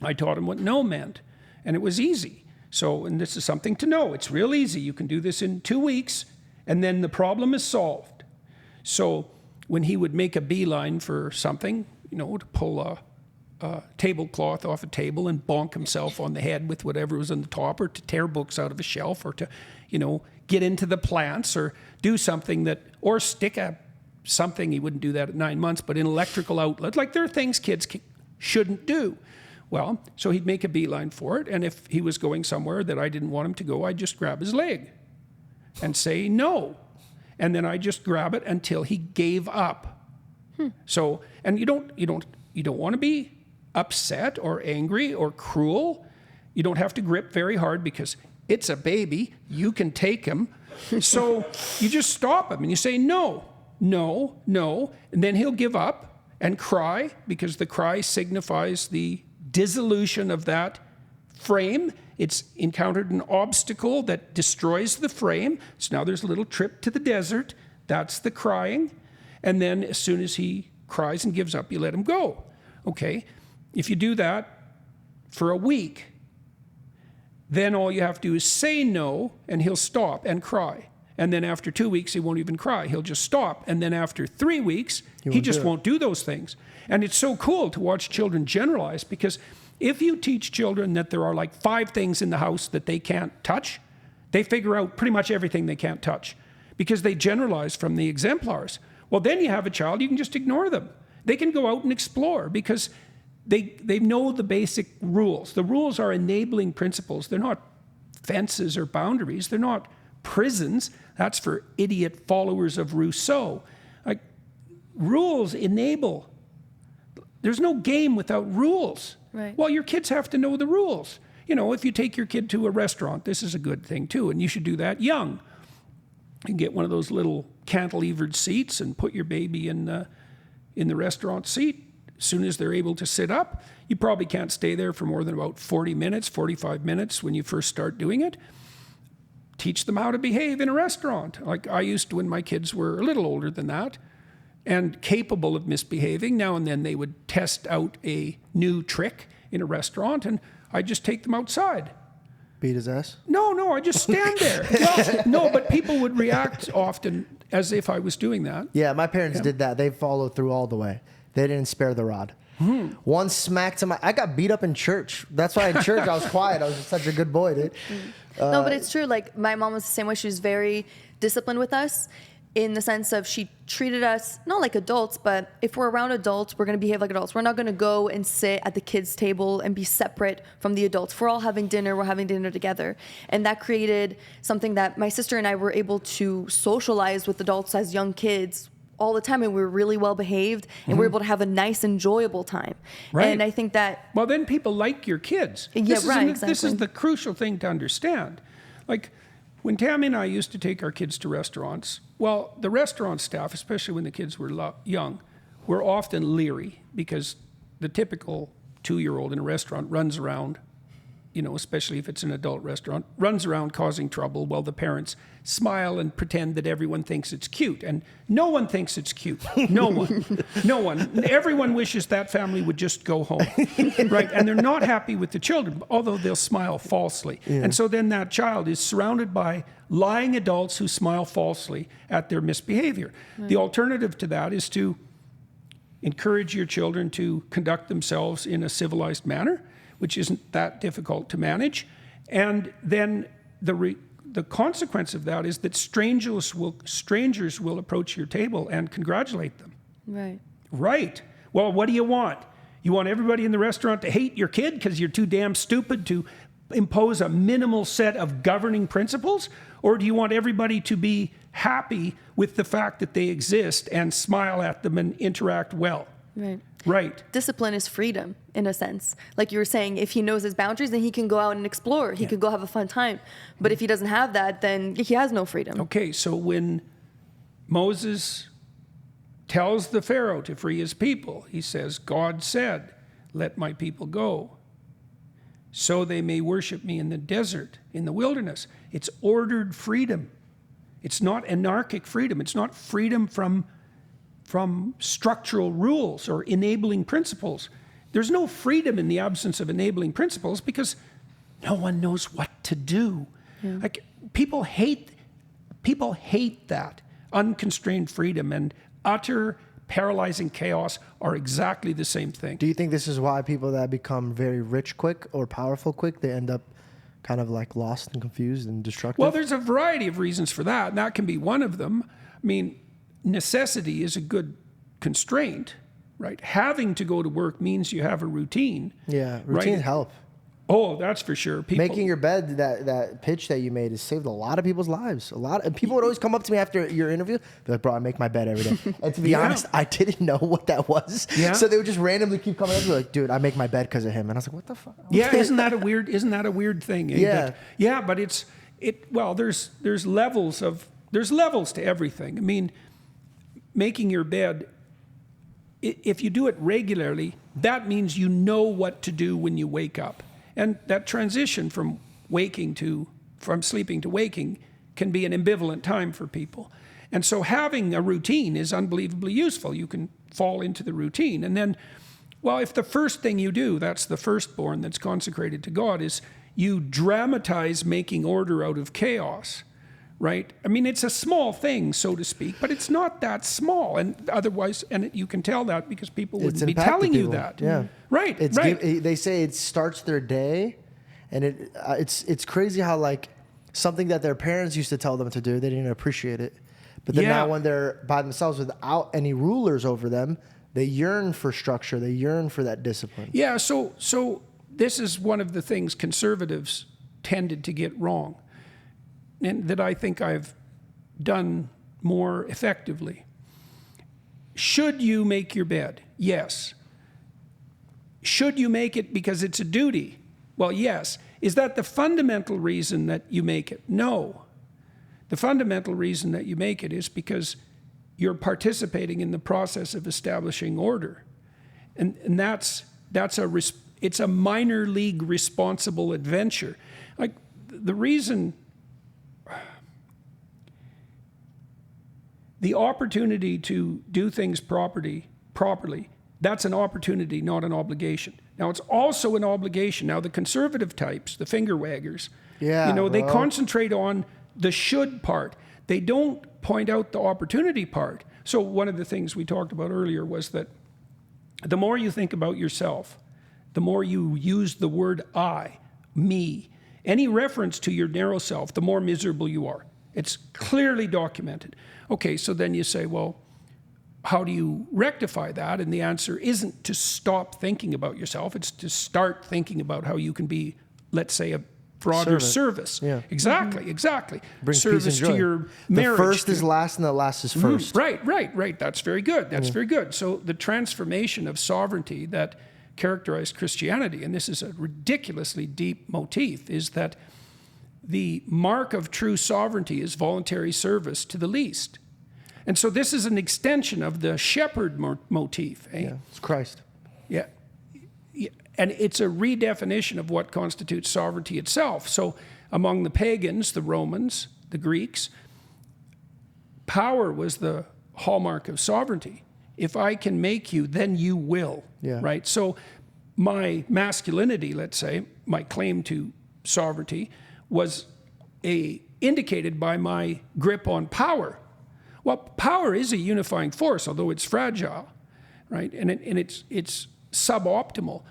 I taught him what no meant, and it was easy. So, and this is something to know. It's real easy. You can do this in 2 weeks, and then the problem is solved. So when he would make a beeline for something, to pull a tablecloth off a table and bonk himself on the head with whatever was on the top, or to tear books out of a shelf, or to, get into the plants, or do something or stick something, he wouldn't do that at 9 months, but an electrical outlet. Like, there are things kids shouldn't do. Well, so he'd make a beeline for it, and if he was going somewhere that I didn't want him to go, I'd just grab his leg and say no. And then I just grab it until he gave up. So, and you don't want to be upset or angry or cruel. You don't have to grip very hard because it's a baby. You can take him. So you just stop him and you say no, no, no, and then he'll give up and cry, because the cry signifies the dissolution of that frame. It's encountered an obstacle that destroys the frame. So now there's a little trip to the desert. That's the crying. And then as soon as he cries and gives up, you let him go. Okay, if you do that for a week, then all you have to do is say no, and he'll stop and cry. And then after 2 weeks, he won't even cry. He'll just stop. And then after 3 weeks, he just won't do those things. And it's so cool to watch children generalize, because if you teach children that there are like 5 things in the house that they can't touch, they figure out pretty much everything they can't touch, because they generalize from the exemplars. Well, then you have a child, you can just ignore them. They can go out and explore because they know the basic rules. The rules are enabling principles. They're not fences or boundaries. They're not prisons. That's for idiot followers of Rousseau. Like, rules enable. There's no game without rules. Right. Well, your kids have to know the rules. If you take your kid to a restaurant, this is a good thing too, and you should do that young. You can get one of those little cantilevered seats and put your baby in the restaurant seat. As soon as they're able to sit up, you probably can't stay there for more than about 40 minutes, 45 minutes when you first start doing it. Teach them how to behave in a restaurant. Like I used to when my kids were a little older than that and capable of misbehaving. Now and then they would test out a new trick in a restaurant, and I'd just take them outside. Beat his ass? No, I just stand there. Well, no, but people would react often as if I was doing that. Yeah, my parents did that. They followed through all the way. They didn't spare the rod. One smacked him. I got beat up in church. That's why in church I was quiet. I was just such a good boy, dude. No, but it's true. Like, my mom was the same way. She was very disciplined with us, in the sense of she treated us not like adults, but if we're around adults, we're going to behave like adults. We're not going to go and sit at the kids' table and be separate from the adults. If we're all having dinner, we're having dinner together. And that created something that my sister and I were able to socialize with adults as young kids all the time, and we were really well behaved, and we were able to have a nice, enjoyable time. Right. And I think that... Well, then people like your kids. Exactly. This is the crucial thing to understand. Like, when Tammy and I used to take our kids to restaurants, well, the restaurant staff, especially when the kids were young, were often leery, because the typical 2-year-old in a restaurant runs around, especially if it's an adult restaurant, runs around causing trouble while the parents smile and pretend that everyone thinks it's cute. And no one thinks it's cute. No one. Everyone wishes that family would just go home, right? And they're not happy with the children, although they'll smile falsely. Yeah. And so then that child is surrounded by lying adults who smile falsely at their misbehavior. Right. The alternative to that is to encourage your children to conduct themselves in a civilized manner, which isn't that difficult to manage, and then the consequence of that is that strangers will approach your table and congratulate them. Right. Right. Well, what do you want? You want everybody in the restaurant to hate your kid because you're too damn stupid to impose a minimal set of governing principles? Or do you want everybody to be happy with the fact that they exist and smile at them and interact well? Right. Right. Discipline is freedom, in a sense. Like you were saying, if he knows his boundaries, then he can go out and explore. He could go have a fun time. But if he doesn't have that, then he has no freedom. Okay, so when Moses tells the Pharaoh to free his people, he says, God said, let my people go, so they may worship me in the desert, in the wilderness. It's ordered freedom. It's not anarchic freedom. It's not freedom from structural rules or enabling principles. There's no freedom in the absence of enabling principles because no one knows what to do. Yeah. Like people hate that. Unconstrained freedom and utter paralyzing chaos are exactly the same thing. Do you think this is why people that become very rich quick or powerful quick, they end up kind of like lost and confused and destructive? Well, there's a variety of reasons for that, and that can be one of them. I mean, necessity is a good constraint, right? Having to go to work means you have a routine. Yeah, routine help. Oh, that's for sure. Making your bed, that pitch that you made has saved a lot of people's lives. And people would always come up to me after your interview, be like, bro, I make my bed every day. And to be honest, I didn't know what that was. Yeah. So they would just randomly keep coming up to me like, dude, I make my bed because of him. And I was like, what the fuck? Yeah, isn't that a weird thing? Eh? Yeah. But well, there's levels to everything. I mean, making your bed, if you do it regularly, that means you know what to do when you wake up. And that transition from sleeping to waking can be an ambivalent time for people. And so having a routine is unbelievably useful. You can fall into the routine. And then, well, if the first thing you do, that's the firstborn that's consecrated to God, is you dramatize making order out of chaos, right? I mean, it's a small thing, so to speak, but it's not that small. And otherwise, you can tell that because people wouldn't be telling you that. Yeah. Right, They say it starts their day, and it's crazy how like something that their parents used to tell them to do, they didn't appreciate it. But then now when they're by themselves without any rulers over them, they yearn for structure. They yearn for that discipline. Yeah, so this is one of the things conservatives tended to get wrong, and that I think I've done more effectively. Should you make your bed? Yes. Should you make it because it's a duty? Well, yes. Is that the fundamental reason that you make it? No. The fundamental reason that you make it is because you're participating in the process of establishing order. And it's a minor league responsible adventure. Like the reason, the opportunity to do things properly, that's an opportunity, not an obligation. Now, it's also an obligation. Now, the conservative types, the finger waggers, they concentrate on the should part. They don't point out the opportunity part. So one of the things we talked about earlier was that the more you think about yourself, the more you use the word I, me, any reference to your narrow self, the more miserable you are. It's clearly documented. Okay, so then you say, well, how do you rectify that? And the answer isn't to stop thinking about yourself. It's to start thinking about how you can be, let's say, a broader service. Yeah. Exactly. Bring service peace and joy to your marriage. The first is last and the last is first. Right. That's very good. Very good. So the transformation of sovereignty that characterized Christianity, and this is a ridiculously deep motif, is that the mark of true sovereignty is voluntary service to the least. And so this is an extension of the shepherd motif. Eh? Yeah, it's Christ. Yeah. And it's a redefinition of what constitutes sovereignty itself. So among the pagans, the Romans, the Greeks, power was the hallmark of sovereignty. If I can make you, then you will. Yeah. Right? So my masculinity, let's say, my claim to sovereignty was indicated by my grip on power. Well, power is a unifying force, although it's fragile, right? And it's suboptimal.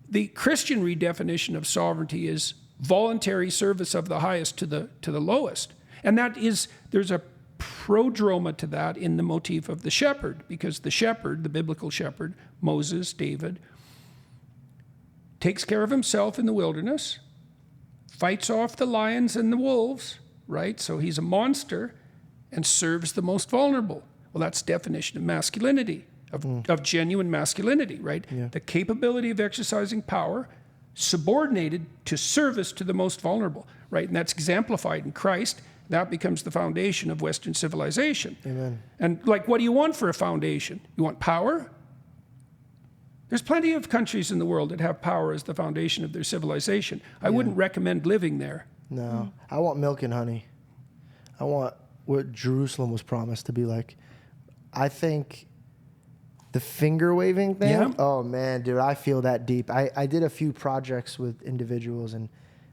The Christian redefinition of sovereignty is voluntary service of the highest to the lowest. And there's a prodroma to that in the motif of the shepherd, because the shepherd, the biblical shepherd, Moses, David, takes care of himself in the wilderness, fights off the lions and the wolves, right? So he's a monster and serves the most vulnerable. Well, that's definition of masculinity, of genuine masculinity, right? Yeah. The capability of exercising power subordinated to service to the most vulnerable, right? And that's exemplified in Christ. That becomes the foundation of Western civilization. Amen. And like, what do you want for a foundation? You want power? There's plenty of countries in the world that have power as the foundation of their civilization. I wouldn't recommend living there. No, I want milk and honey. I want what Jerusalem was promised to be like. I think the finger waving thing, Yeah. oh man, dude, I feel that deep. I did a few projects with individuals, and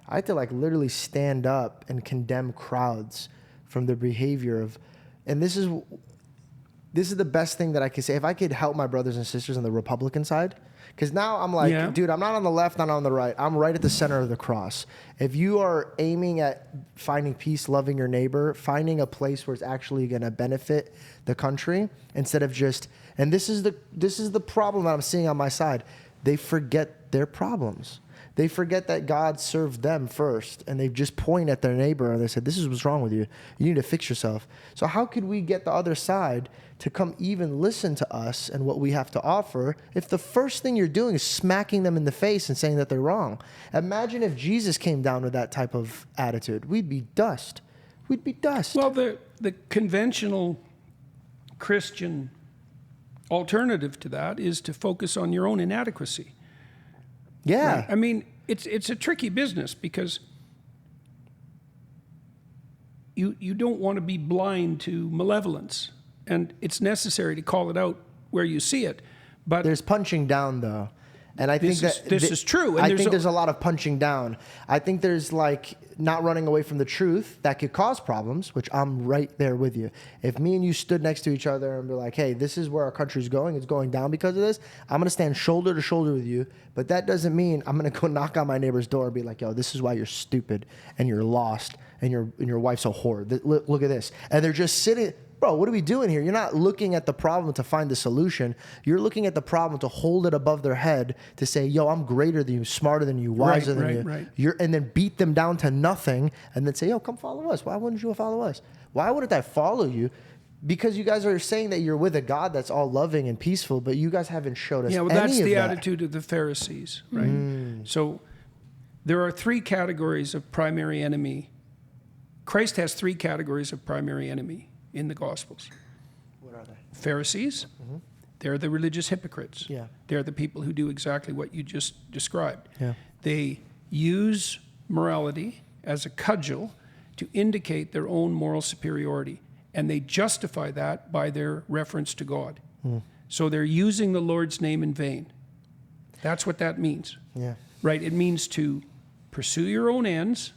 I had to like literally stand up and condemn crowds from their behavior of, and this is the best thing that I could say. If I could help my brothers and sisters on the Republican side, because now I'm like, Yeah. dude, I'm not on the left, not on the right. I'm right at the center of the cross. If you are aiming at finding peace, loving your neighbor, finding a place where it's actually going to benefit the country, instead of just, and this is the problem that I'm seeing on my side. They forget their problems. They forget that God served them first, and they just point at their neighbor and they said, this is what's wrong with you. You need to fix yourself. So how could we get the other side to come even listen to us and what we have to offer if the first thing you're doing is smacking them in the face and saying that they're wrong? Imagine if Jesus came down with that type of attitude. We'd be dust. We'd be dust. Well, the conventional Christian alternative to that is to focus on your own inadequacy. Yeah. Right? I mean, it's a tricky business because you don't want to be blind to malevolence, and it's necessary to call it out where you see it. But There's punching down, though. And I think this is true. And I think there's a lot of punching down. I think there's like not running away from the truth that could cause problems, which I'm right there with you. If me and you stood next to each other and be like, hey, this is where our country's going, it's going down because of this, I'm going to stand shoulder to shoulder with you. But that doesn't mean I'm going to go knock on my neighbor's door and be like, yo, this is why you're stupid and you're lost and your wife's a whore. Look at this. And they're just sitting. Bro, what are we doing here? You're not looking at the problem to find the solution. You're looking at the problem to hold it above their head to say, yo, I'm greater than you, smarter than you, wiser than you. Right. And then beat them down to nothing and then say, yo, come follow us. Why wouldn't you follow us? Why wouldn't I follow you? Because you guys are saying that you're with a God that's all loving and peaceful, but you guys haven't showed us any of that. Yeah, well, that's the attitude of the Pharisees, right? So there are three categories of primary enemy. Christ has three categories of primary enemy in the Gospels. What are they? Pharisees, they're the religious hypocrites. Yeah. They're the people who do exactly what you just described. Yeah. They use morality as a cudgel to indicate their own moral superiority, and they justify that by their reference to God. So they're using the Lord's name in vain. That's what that means. Yeah. Right? It means to pursue your own ends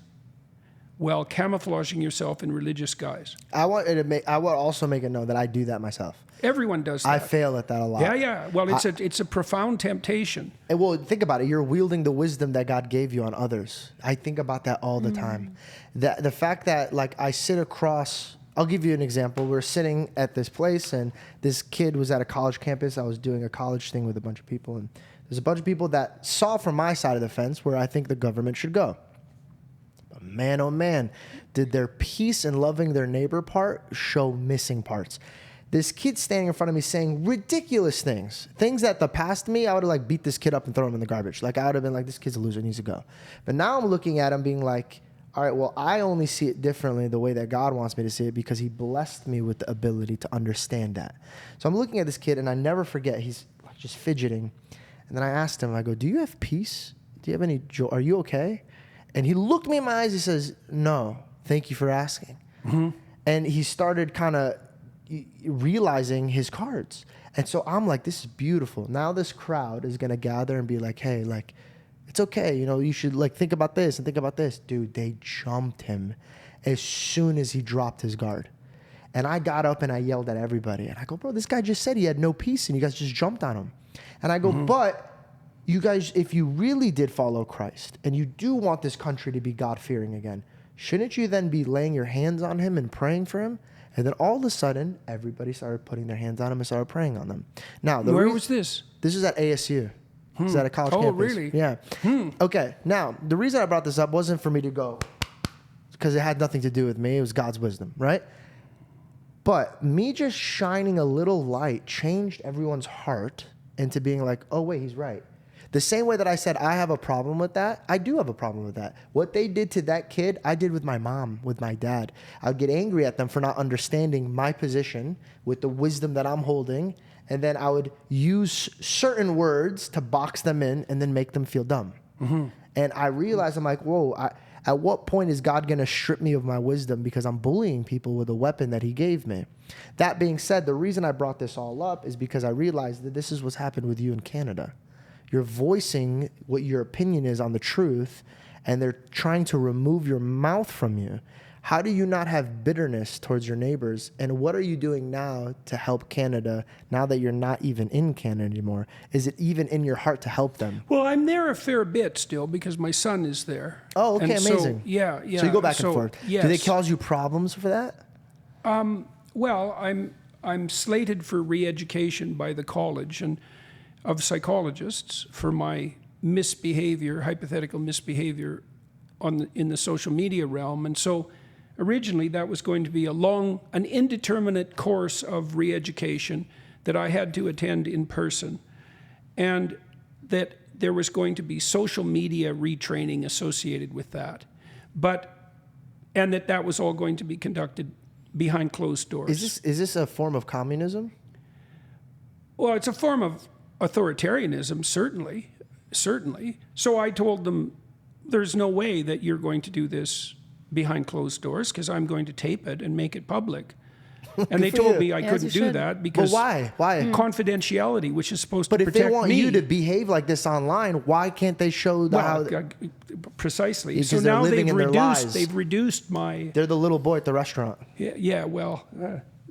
while camouflaging yourself in religious guise. I would also make it known that I do that myself. Everyone does that. I fail at that a lot. Yeah. Well, it's a profound temptation. And well, think about it. You're wielding the wisdom that God gave you on others. I think about that all the time. The fact that like I sit across, I'll give you an example. We're sitting at this place and this kid was at a college campus. I was doing a college thing with a bunch of people, and there's a bunch of people that saw from my side of the fence where I think the government should go. Man, oh man, did their peace and loving their neighbor part show missing parts. This kid standing in front of me saying ridiculous things that the past me, I would have like beat this kid up and thrown him in the garbage. Like I would have been like, this kid's a loser, needs to go. But now I'm looking at him being like, all right, well, I only see it differently the way that God wants me to see it because he blessed me with the ability to understand that. So I'm looking at this kid and I never forget, he's like just fidgeting. And then I asked him, I go, do you have peace? Do you have any joy? Are you okay? And he looked me in my eyes. He says, no, thank you for asking. And he started kind of realizing his cards. And so I'm like, this is beautiful. Now this crowd is going to gather and be like, hey, like, it's okay. You know, you should like think about this and think about this. Dude, they jumped him as soon as he dropped his guard. And I got up and I yelled at everybody. And I go, bro, this guy just said he had no peace and you guys just jumped on him. And I go, but you guys, if you really did follow Christ and you do want this country to be God-fearing again, shouldn't you then be laying your hands on him and praying for him? And then all of a sudden, everybody started putting their hands on him and started praying on them. Now, where was this? This is at ASU. It's at a college campus. Oh, really? Yeah. Okay. Now, the reason I brought this up wasn't for me to go, because it had nothing to do with me. It was God's wisdom, right? But me just shining a little light changed everyone's heart into being like, oh, wait, he's right. The same way that I said I have a problem with that, I do have a problem with that. What they did to that kid, I did with my mom, with my dad. I would get angry at them for not understanding my position with the wisdom that I'm holding, and then I would use certain words to box them in and then make them feel dumb. And I realized, I'm like, whoa, at what point is God going to strip me of my wisdom because I'm bullying people with a weapon that he gave me? That being said, the reason I brought this all up is because I realized that this is what's happened with you in Canada. You're voicing what your opinion is on the truth, and they're trying to remove your mouth from you. How do you not have bitterness towards your neighbors? And what are you doing now to help Canada now that you're not even in Canada anymore? Is it even in your heart to help them? Well, I'm there a fair bit still because my son is there. Oh, okay, and amazing. So, yeah. So you go back and forth. Yes. Do they cause you problems for that? Well, I'm slated for re-education by the college and of psychologists for my misbehavior, hypothetical misbehavior in the social media realm. And so originally that was going to be an indeterminate course of re-education that I had to attend in person, and that there was going to be social media retraining associated with that. And that was all going to be conducted behind closed doors. Is this a form of communism? Well, it's a form of authoritarianism, certainly. So I told them, there's no way that you're going to do this behind closed doors because I'm going to tape it and make it public. And they told me I couldn't do that because why? Confidentiality, which is supposed to But protect if they want me. you to behave like this online, why can't they show how... Precisely. Because So they're now living in their lives. they've reduced my... They're the little boy at the restaurant.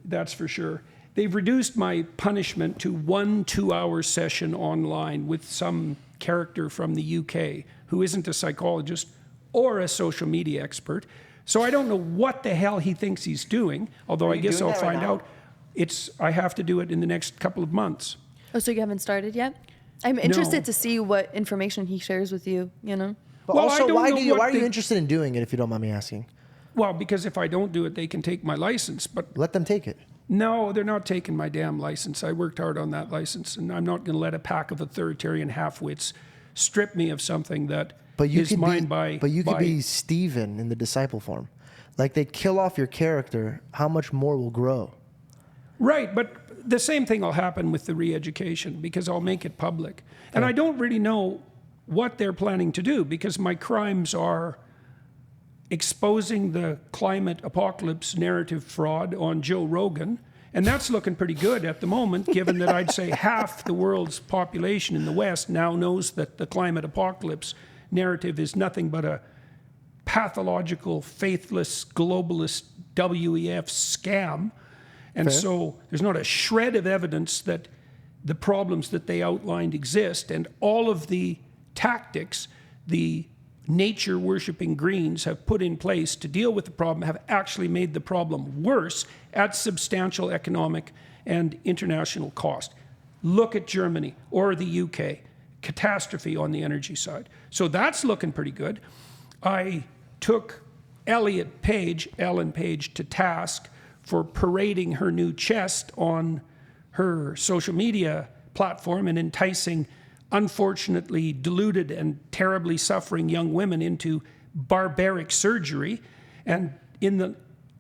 That's for sure. They've reduced my punishment to 1 2-hour session online with some character from the UK who isn't a psychologist or a social media expert. So I don't know what the hell he thinks he's doing, although I guess I'll find out. I have to do it in the next couple of months. Oh, so you haven't started yet? I'm interested to see what information he shares with you, you know? But Well, also, I don't why know are you interested in doing it, if you don't mind me asking? Well, because if I don't do it, they can take my license. But Let them take it. no, they're not taking my damn license. I worked hard on that license, and I'm not going to let a pack of authoritarian half-wits strip me of something that is mine by... But you could be Stephen in the disciple form. Like, they kill off your character, how much more will grow? Right, but the same thing will happen with the re-education because I'll make it public. And I don't really know what they're planning to do because my crimes are exposing the climate apocalypse narrative fraud on Joe Rogan. And that's looking pretty good at the moment, given that I'd say half the world's population in the West now knows that the climate apocalypse narrative is nothing but a pathological, faithless, globalist WEF scam. And so there's not a shred of evidence that the problems that they outlined exist, and all of the tactics the nature-worshipping Greens have put in place to deal with the problem have actually made the problem worse at substantial economic and international cost. Look at Germany or the UK. Catastrophe on the energy side. So that's looking pretty good. I took Ellen Page, to task for parading her new chest on her social media platform and enticing unfortunately deluded and terribly suffering young women into barbaric surgery. And in the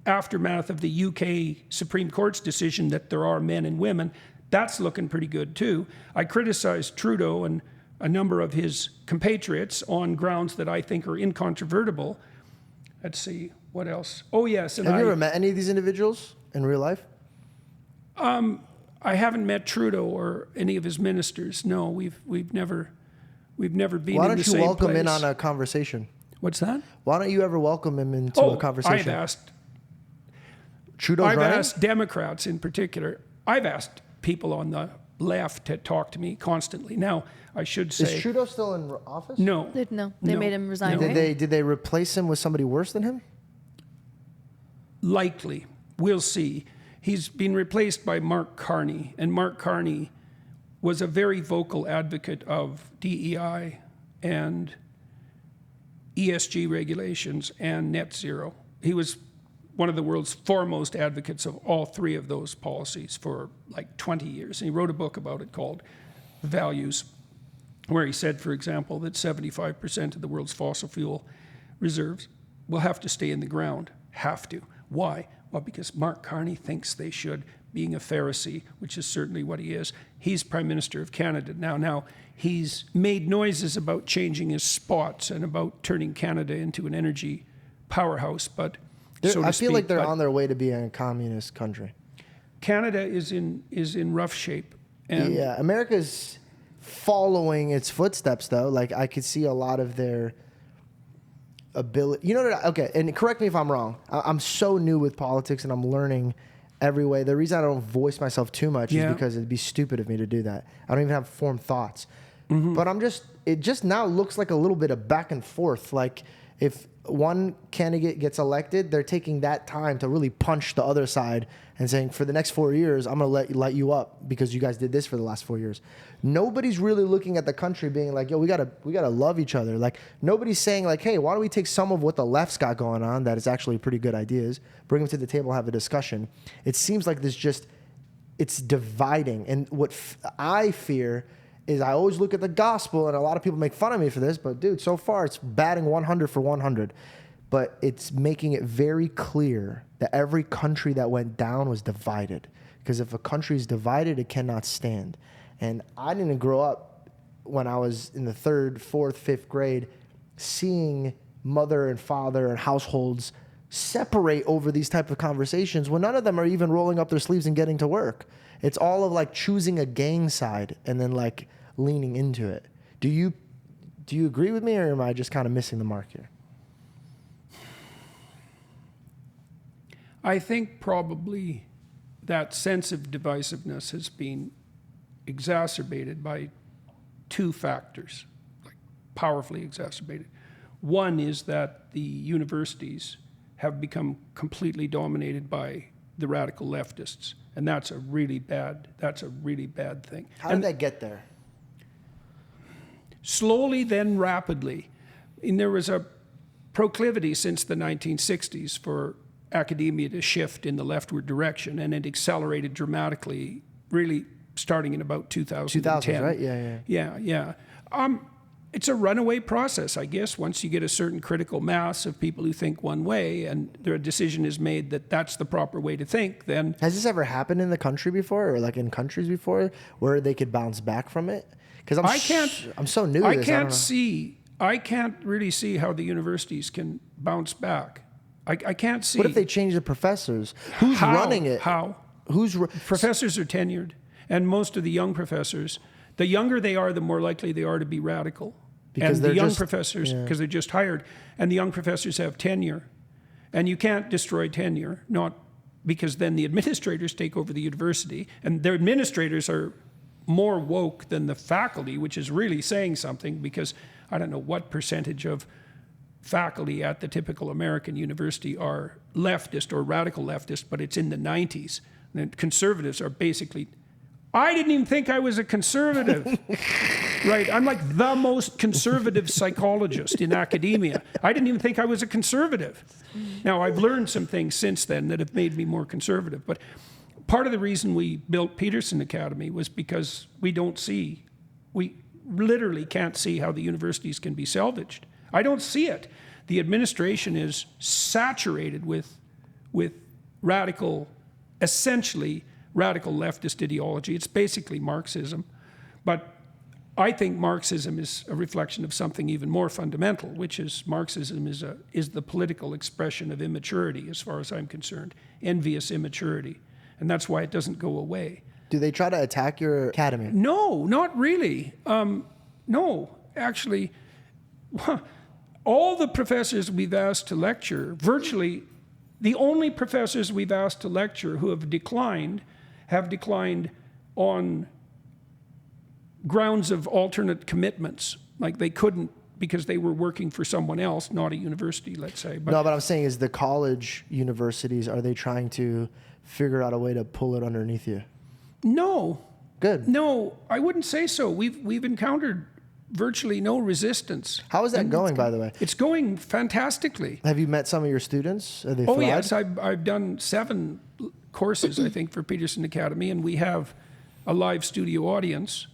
aftermath of the UK Supreme Court's decision that there are men and women, that's looking pretty good too. I criticized Trudeau and a number of his compatriots on grounds that I think are incontrovertible. Let's see, what else? Oh yes, and Have you ever met any of these individuals in real life? I haven't met Trudeau or any of his ministers. No, we've never been in the same place. Why don't you welcome him in on a conversation? What's that? Why don't you ever welcome him into a conversation? I've asked. Trudeau's running? I've asked Democrats in particular. I've asked people on the left had talked to me constantly. Now, I should say... Is Trudeau still in office? No. They made him resign. No. Right? Did they replace him with somebody worse than him? Likely. We'll see. He's been replaced by Mark Carney, and Mark Carney was a very vocal advocate of DEI and ESG regulations and net zero. He was one of the world's foremost advocates of all three of those policies for like 20 years. And he wrote a book about it called Values, where he said, for example, that 75% of the world's fossil fuel reserves will have to stay in the ground. Have to. Why? Well, because Mark Carney thinks they should, being a Pharisee, which is certainly what he is. He's Prime Minister of Canada now. Now, he's made noises about changing his spots and about turning Canada into an energy powerhouse, but I feel like they're on their way to being a communist country. Canada is in rough shape. And yeah, America's following its footsteps, though. Like, I could see a lot of their ability. You know what? Okay, and correct me if I'm wrong. I'm so new with politics, and I'm learning every way. The reason I don't voice myself too much is because it'd be stupid of me to do that. I don't even have formed thoughts. Mm-hmm. But it just now looks like a little bit of back and forth. Like, if one candidate gets elected, they're taking that time to really punch the other side and saying, for the next 4 years, I'm going to let you up because you guys did this for the last 4 years. Nobody's really looking at the country being like, yo, we gotta love each other. Like, nobody's saying like, hey, why don't we take some of what the left's got going on that is actually pretty good ideas, bring them to the table, have a discussion. It seems like it's dividing. And what I fear is I always look at the gospel, and a lot of people make fun of me for this, but dude, so far it's batting 100 for 100. But it's making it very clear that every country that went down was divided. Because if a country is divided, it cannot stand. And I didn't grow up when I was in the 3rd, 4th, 5th grade seeing mother and father and households separate over these type of conversations when none of them are even rolling up their sleeves and getting to work. It's all of like choosing a gang side and then like leaning into it. Do you agree with me, or am I just kind of missing the mark here? I think probably that sense of divisiveness has been exacerbated by 2 factors, like powerfully exacerbated. One is that the universities have become completely dominated by the radical leftists, and that's a really bad thing. How did that get there? Slowly, then rapidly. And there was a proclivity since the 1960s for academia to shift in the leftward direction, and it accelerated dramatically, really starting in about 2010. 2000, right? Yeah. It's a runaway process, I guess, once you get a certain critical mass of people who think one way and their decision is made that that's the proper way to think, then... Has this ever happened in the country before, or like in countries before, where they could bounce back from it? Because I'm so new to this. I can't really see how the universities can bounce back. I can't see. What if they change the professors? Who's running it? How? Professors are tenured, and most of the young professors, the younger they are, the more likely they are to be radical. Because and the young professors, because they're just hired, and the young professors have tenure, and you can't destroy tenure, not because then the administrators take over the university, and their administrators are more woke than the faculty, which is really saying something, because I don't know what percentage of faculty at the typical American university are leftist or radical leftist, but it's in the 90s. And conservatives are basically, I didn't even think I was a conservative. Right, I'm like the most conservative psychologist in academia. I didn't even think I was a conservative. Now, I've learned some things since then that have made me more conservative, but part of the reason we built Peterson Academy was because we literally can't see how the universities can be salvaged. I don't see it. The administration is saturated with essentially radical leftist ideology. It's basically Marxism. But I think Marxism is a reflection of something even more fundamental, which is Marxism is the political expression of immaturity, as far as I'm concerned, envious immaturity. And that's why it doesn't go away. Do they try to attack your academy? No, not really. No, actually, all the professors we've asked to lecture, virtually the only professors we've asked to lecture who have declined on grounds of alternate commitments. Like they couldn't because they were working for someone else, not a university, let's say. But No, but I'm saying is the college universities, are they trying to figure out a way to pull it underneath you? no, Good. no, I wouldn't say so. We've encountered virtually no resistance. How is that going, by the way? It's going fantastically. Have you met some of your students? Are they Oh, thrived? yes. I've done 7 courses, I think, for Peterson Academy, and we have a live studio audience.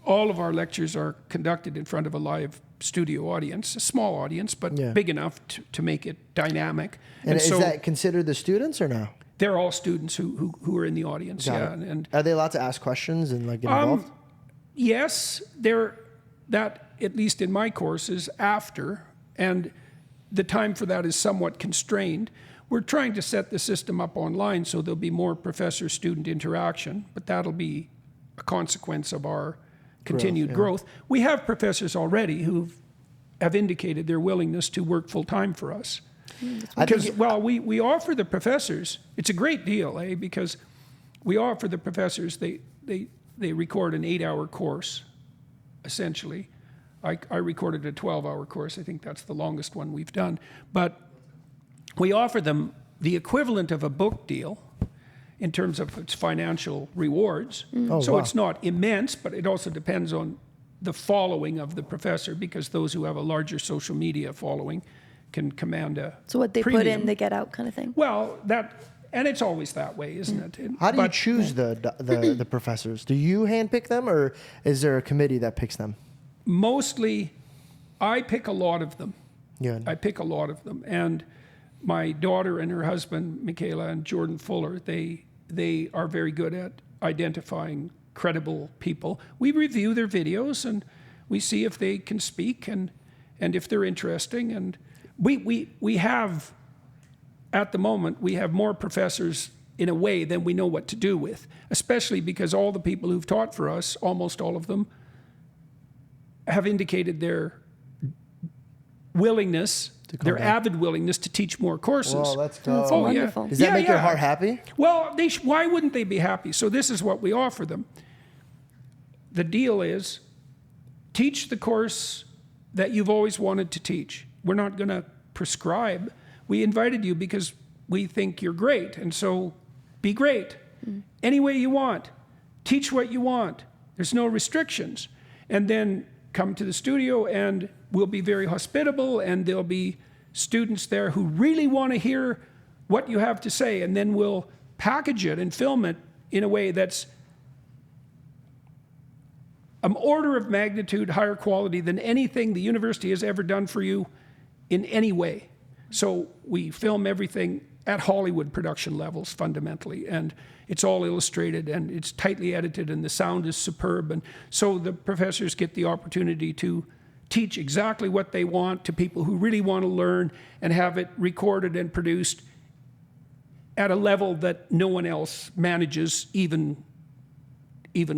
All of our lectures are conducted in front of a live studio audience, a small audience, but Yeah. big enough to make it dynamic. And is so that considered the students or no? they're all students who are in the audience. Got yeah, it. and Are they allowed to ask questions and like get involved? yes, that at least in my course is after, and the time for that is somewhat constrained. We're trying to set the system up online so there'll be more professor-student interaction, but that'll be a consequence of our continued growth. We have professors already who have indicated their willingness to work full-time for us. Because, well, we offer the professors, it's a great deal, because we offer the professors, they record an 8-hour course, essentially. I recorded a 12-hour course. I think that's the longest one we've done. But we offer them the equivalent of a book deal in terms of its financial rewards. Oh, so wow. it's not immense, but it also depends on the following of the professor, because those who have a larger social media following can command a So what they premium. put in, they get out kind of thing. Well, and it's always that way, isn't it? How do you But choose the professors? Do you handpick them, or is there a committee that picks them? mostly, I pick a lot of them. Yeah. I pick a lot of them. And my daughter and her husband, Michaela and Jordan Fuller, they are very good at identifying credible people. We review their videos and we see if they can speak and if they're interesting. And we have, at the moment, we have more professors in a way than we know what to do with, especially because all the people who've taught for us, almost all of them, have indicated their willingness, their avid willingness to teach more courses. Well, let's go. That's Oh, wonderful. yeah. Does that Yeah, make your yeah. heart happy? Well, why wouldn't they be happy? So this is what we offer them. The deal is, teach the course that you've always wanted to teach. We're not going to prescribe. We invited you because we think you're great, and so be great. Any way you want. Teach what you want. There's no restrictions. And then come to the studio and we'll be very hospitable, and there'll be students there who really want to hear what you have to say, and then we'll package it and film it in a way that's an order of magnitude higher quality than anything the university has ever done for you in any way. So we film everything at Hollywood production levels fundamentally, and it's all illustrated and it's tightly edited and the sound is superb. And so the professors get the opportunity to teach exactly what they want to people who really want to learn, and have it recorded and produced at a level that no one else manages even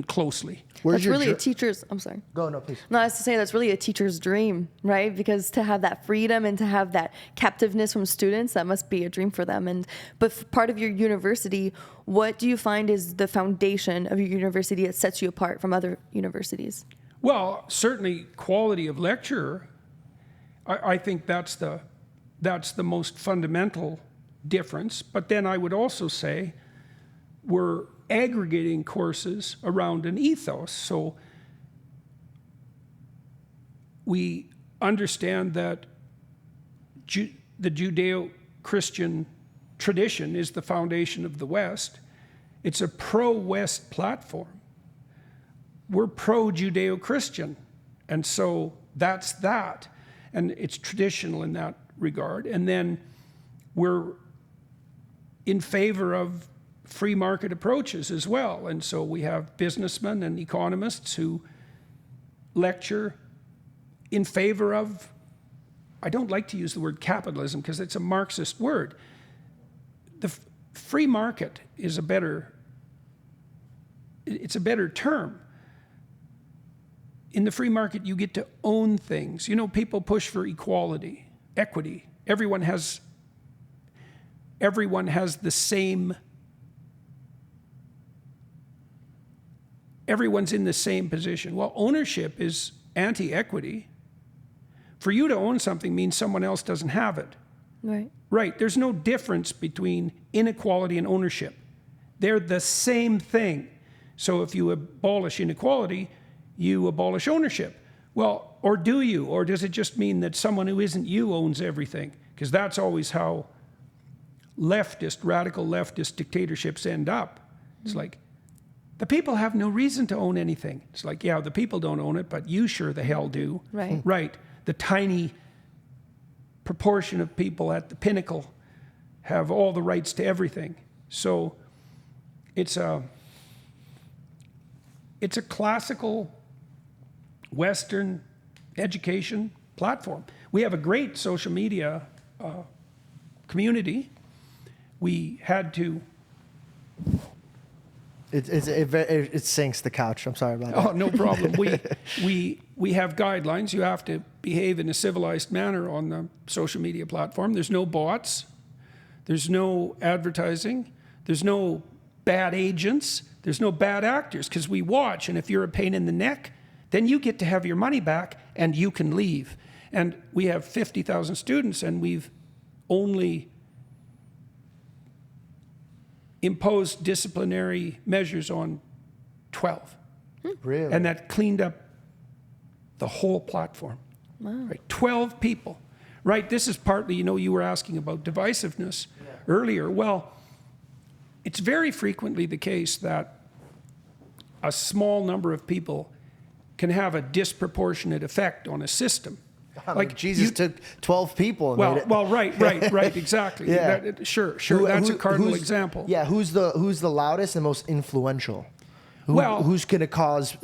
closely. Where's That's your really a teacher's, I'm sorry. Go, no, please. No, I was to say that's really a teacher's dream, right? Because to have that freedom and to have that captiveness from students, that must be a dream for them. But part of your university, what do you find is the foundation of your university that sets you apart from other universities? Well, certainly quality of lecture. I think that's the most fundamental difference. But then I would also say we're aggregating courses around an ethos. So we understand that the Judeo-Christian tradition is the foundation of the West. It's a pro-West platform. We're pro-Judeo-Christian, and so that's that. And it's traditional in that regard. And then we're in favor of free market approaches as well. And so we have businessmen and economists who lecture in favor of, I don't like to use the word capitalism because it's a Marxist word. The free market is it's a better term. In the free market, you get to own things. You know, people push for equality, equity. Everyone has the same everyone's in the same position. Well, ownership is anti-equity. For you to own something means someone else doesn't have it. Right. Right. There's no difference between inequality and ownership. They're the same thing. So if you abolish inequality, you abolish ownership. Well, or do you? Or does it just mean that someone who isn't you owns everything? Because that's always how radical leftist dictatorships end up. It's like, the people have no reason to own anything. It's like, yeah, the people don't own it, but you sure the hell do. Right. Right. The tiny proportion of people at the pinnacle have all the rights to everything. So it's a classical Western education platform. We have a great social media community. We had to... It sinks the couch. I'm sorry about that. Oh, no problem. We have guidelines. You have to behave in a civilized manner on the social media platform. There's no bots. There's no advertising. There's no bad agents. There's no bad actors, because we watch, and if you're a pain in the neck, then you get to have your money back and you can leave. And we have 50,000 students, and we've only imposed disciplinary measures on 12. Really? And that cleaned up the whole platform. Wow. Right? 12 people. Right? This is partly, you were asking about divisiveness earlier. Well, it's very frequently the case that a small number of people can have a disproportionate effect on a system. Like Jesus took 12 people and made it. Well, right, exactly. Yeah. Sure. That's a cardinal example. Yeah, who's the loudest and most influential? Who's going to cause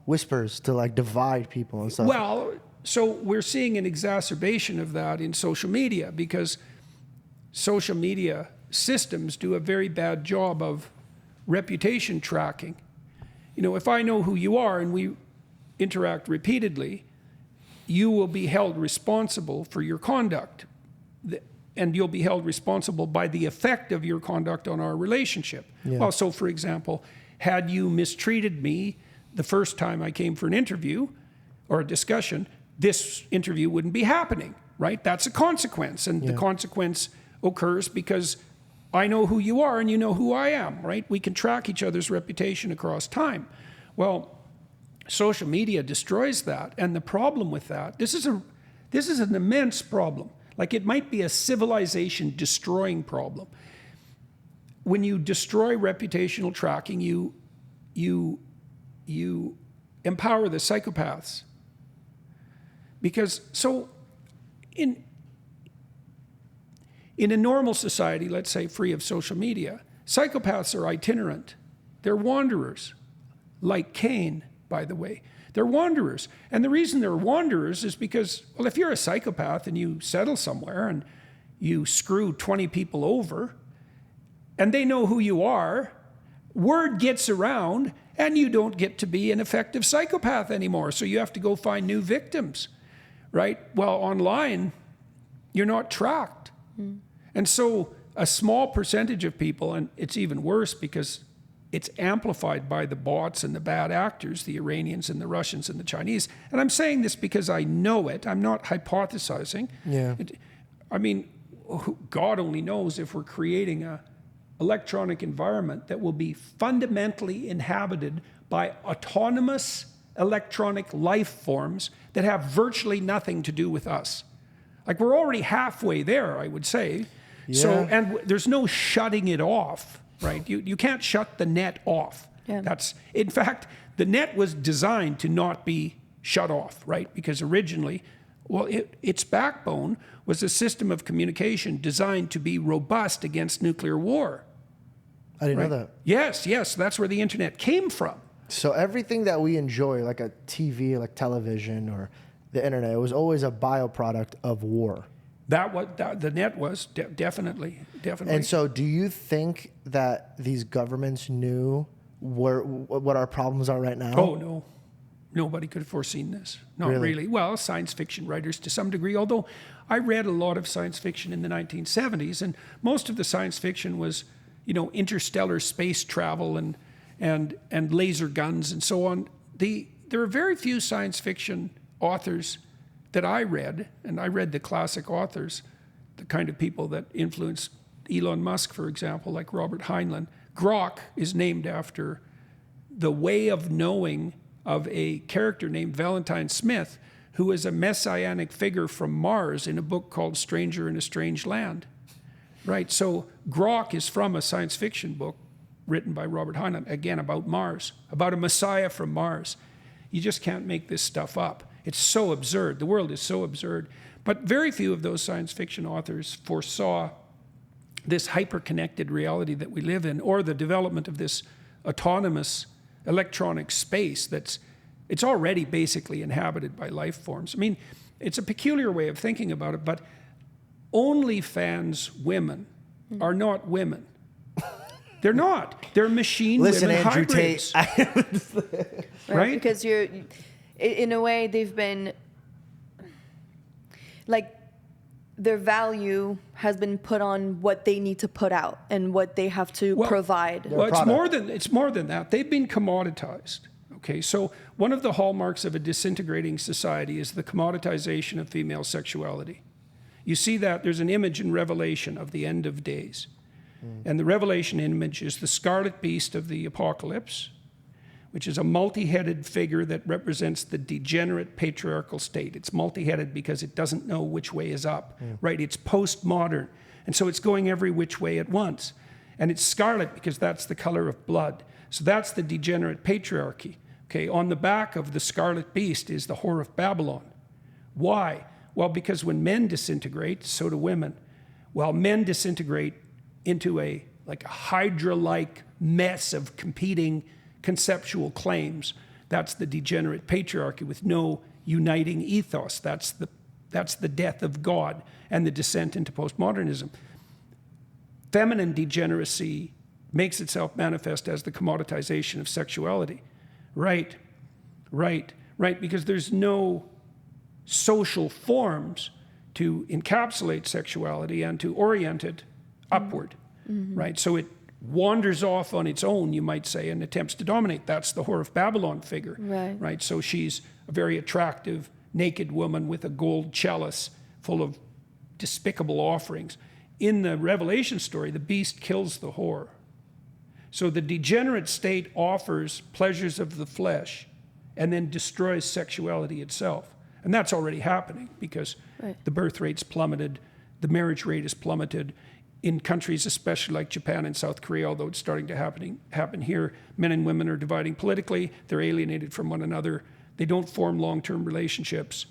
whispers to like divide people and stuff? Well, so we're seeing an exacerbation of that in social media, because social media systems do a very bad job of reputation tracking. If I know who you are and we interact repeatedly, you will be held responsible for your conduct, and you'll be held responsible by the effect of your conduct on our relationship. Yeah. Well, so for example, had you mistreated me the first time I came for an interview or a discussion, this interview wouldn't be happening, right? That's a consequence, and the consequence occurs because I know who you are and you know who I am, right? We can track each other's reputation across time. Well, social media destroys that, and the problem with that, this is an immense problem. Like, it might be a civilization destroying problem. When you destroy reputational tracking, you empower the psychopaths. Because in a normal society, let's say free of social media, psychopaths are itinerant. They're wanderers, like Cain, by the way. They're wanderers. And the reason they're wanderers is because, well, if you're a psychopath and you settle somewhere and you screw 20 people over and they know who you are, word gets around and you don't get to be an effective psychopath anymore. So you have to go find new victims, right? Well, online, you're not tracked. And so a small percentage of people, and it's even worse because it's amplified by the bots and the bad actors, the Iranians and the Russians and the Chinese. And I'm saying this because I know it. I'm not hypothesizing. Yeah. God only knows if we're creating an electronic environment that will be fundamentally inhabited by autonomous electronic life forms that have virtually nothing to do with us. Like, we're already halfway there, I would say. Yeah. So, and there's no shutting it off. Right? You can't shut the net off. Yeah. In fact, the net was designed to not be shut off, right? Because originally, its backbone was a system of communication designed to be robust against nuclear war. I didn't know that. Yes, that's where the internet came from. So everything that we enjoy, like a TV, like television or the internet, it was always a byproduct of war. The net was definitely. And so, do you think that these governments knew what our problems are right now? Oh no, nobody could have foreseen this. Not really. Well, science fiction writers to some degree. Although I read a lot of science fiction in the 1970s, and most of the science fiction was, interstellar space travel and and laser guns and so on. There are very few science fiction authors that I read, and I read the classic authors, the kind of people that influenced Elon Musk, for example, like Robert Heinlein. Grok is named after the way of knowing of a character named Valentine Smith, who is a messianic figure from Mars in a book called Stranger in a Strange Land. Right, so Grok is from a science fiction book written by Robert Heinlein, again, about Mars, about a messiah from Mars. You just can't make this stuff up. It's so absurd. The world is so absurd. But very few of those science fiction authors foresaw this hyper-connected reality that we live in, or the development of this autonomous electronic space it's already basically inhabited by life forms. I mean, it's a peculiar way of thinking about it, but OnlyFans women are not women. They're not. They're machine Listen, women Andrew hybrids. Tate. Right? Because in a way, they've been, like, their value has been put on what they need to put out and what they have to provide. Well, it's more than that. They've been commoditized. Okay, so one of the hallmarks of a disintegrating society is the commoditization of female sexuality. You see that there's an image in Revelation of the end of days. And the Revelation image is the scarlet beast of the apocalypse, which is a multi-headed figure that represents the degenerate patriarchal state. It's multi-headed because it doesn't know which way is up, right? It's postmodern. And so it's going every which way at once. And it's scarlet because that's the color of blood. So that's the degenerate patriarchy. Okay, on the back of the scarlet beast is the whore of Babylon. Why? Well, because when men disintegrate, so do women. Well, men disintegrate into a Hydra-like mess of competing conceptual claims. That's the degenerate patriarchy with no uniting ethos. That's the death of God and the descent into postmodernism. Feminine degeneracy makes itself manifest as the commoditization of sexuality. Right, because there's no social forms to encapsulate sexuality and to orient it upward, right? So it wanders off on its own, you might say, and attempts to dominate. That's the whore of Babylon figure, right? So she's a very attractive, naked woman with a gold chalice full of despicable offerings. In the Revelation story, the beast kills the whore. So the degenerate state offers pleasures of the flesh and then destroys sexuality itself. And that's already happening because the birth rate's plummeted, the marriage rate is plummeted. In countries especially like Japan and South Korea, although it's starting to happen here, men and women are dividing politically, they're alienated from one another, they don't form long-term relationships.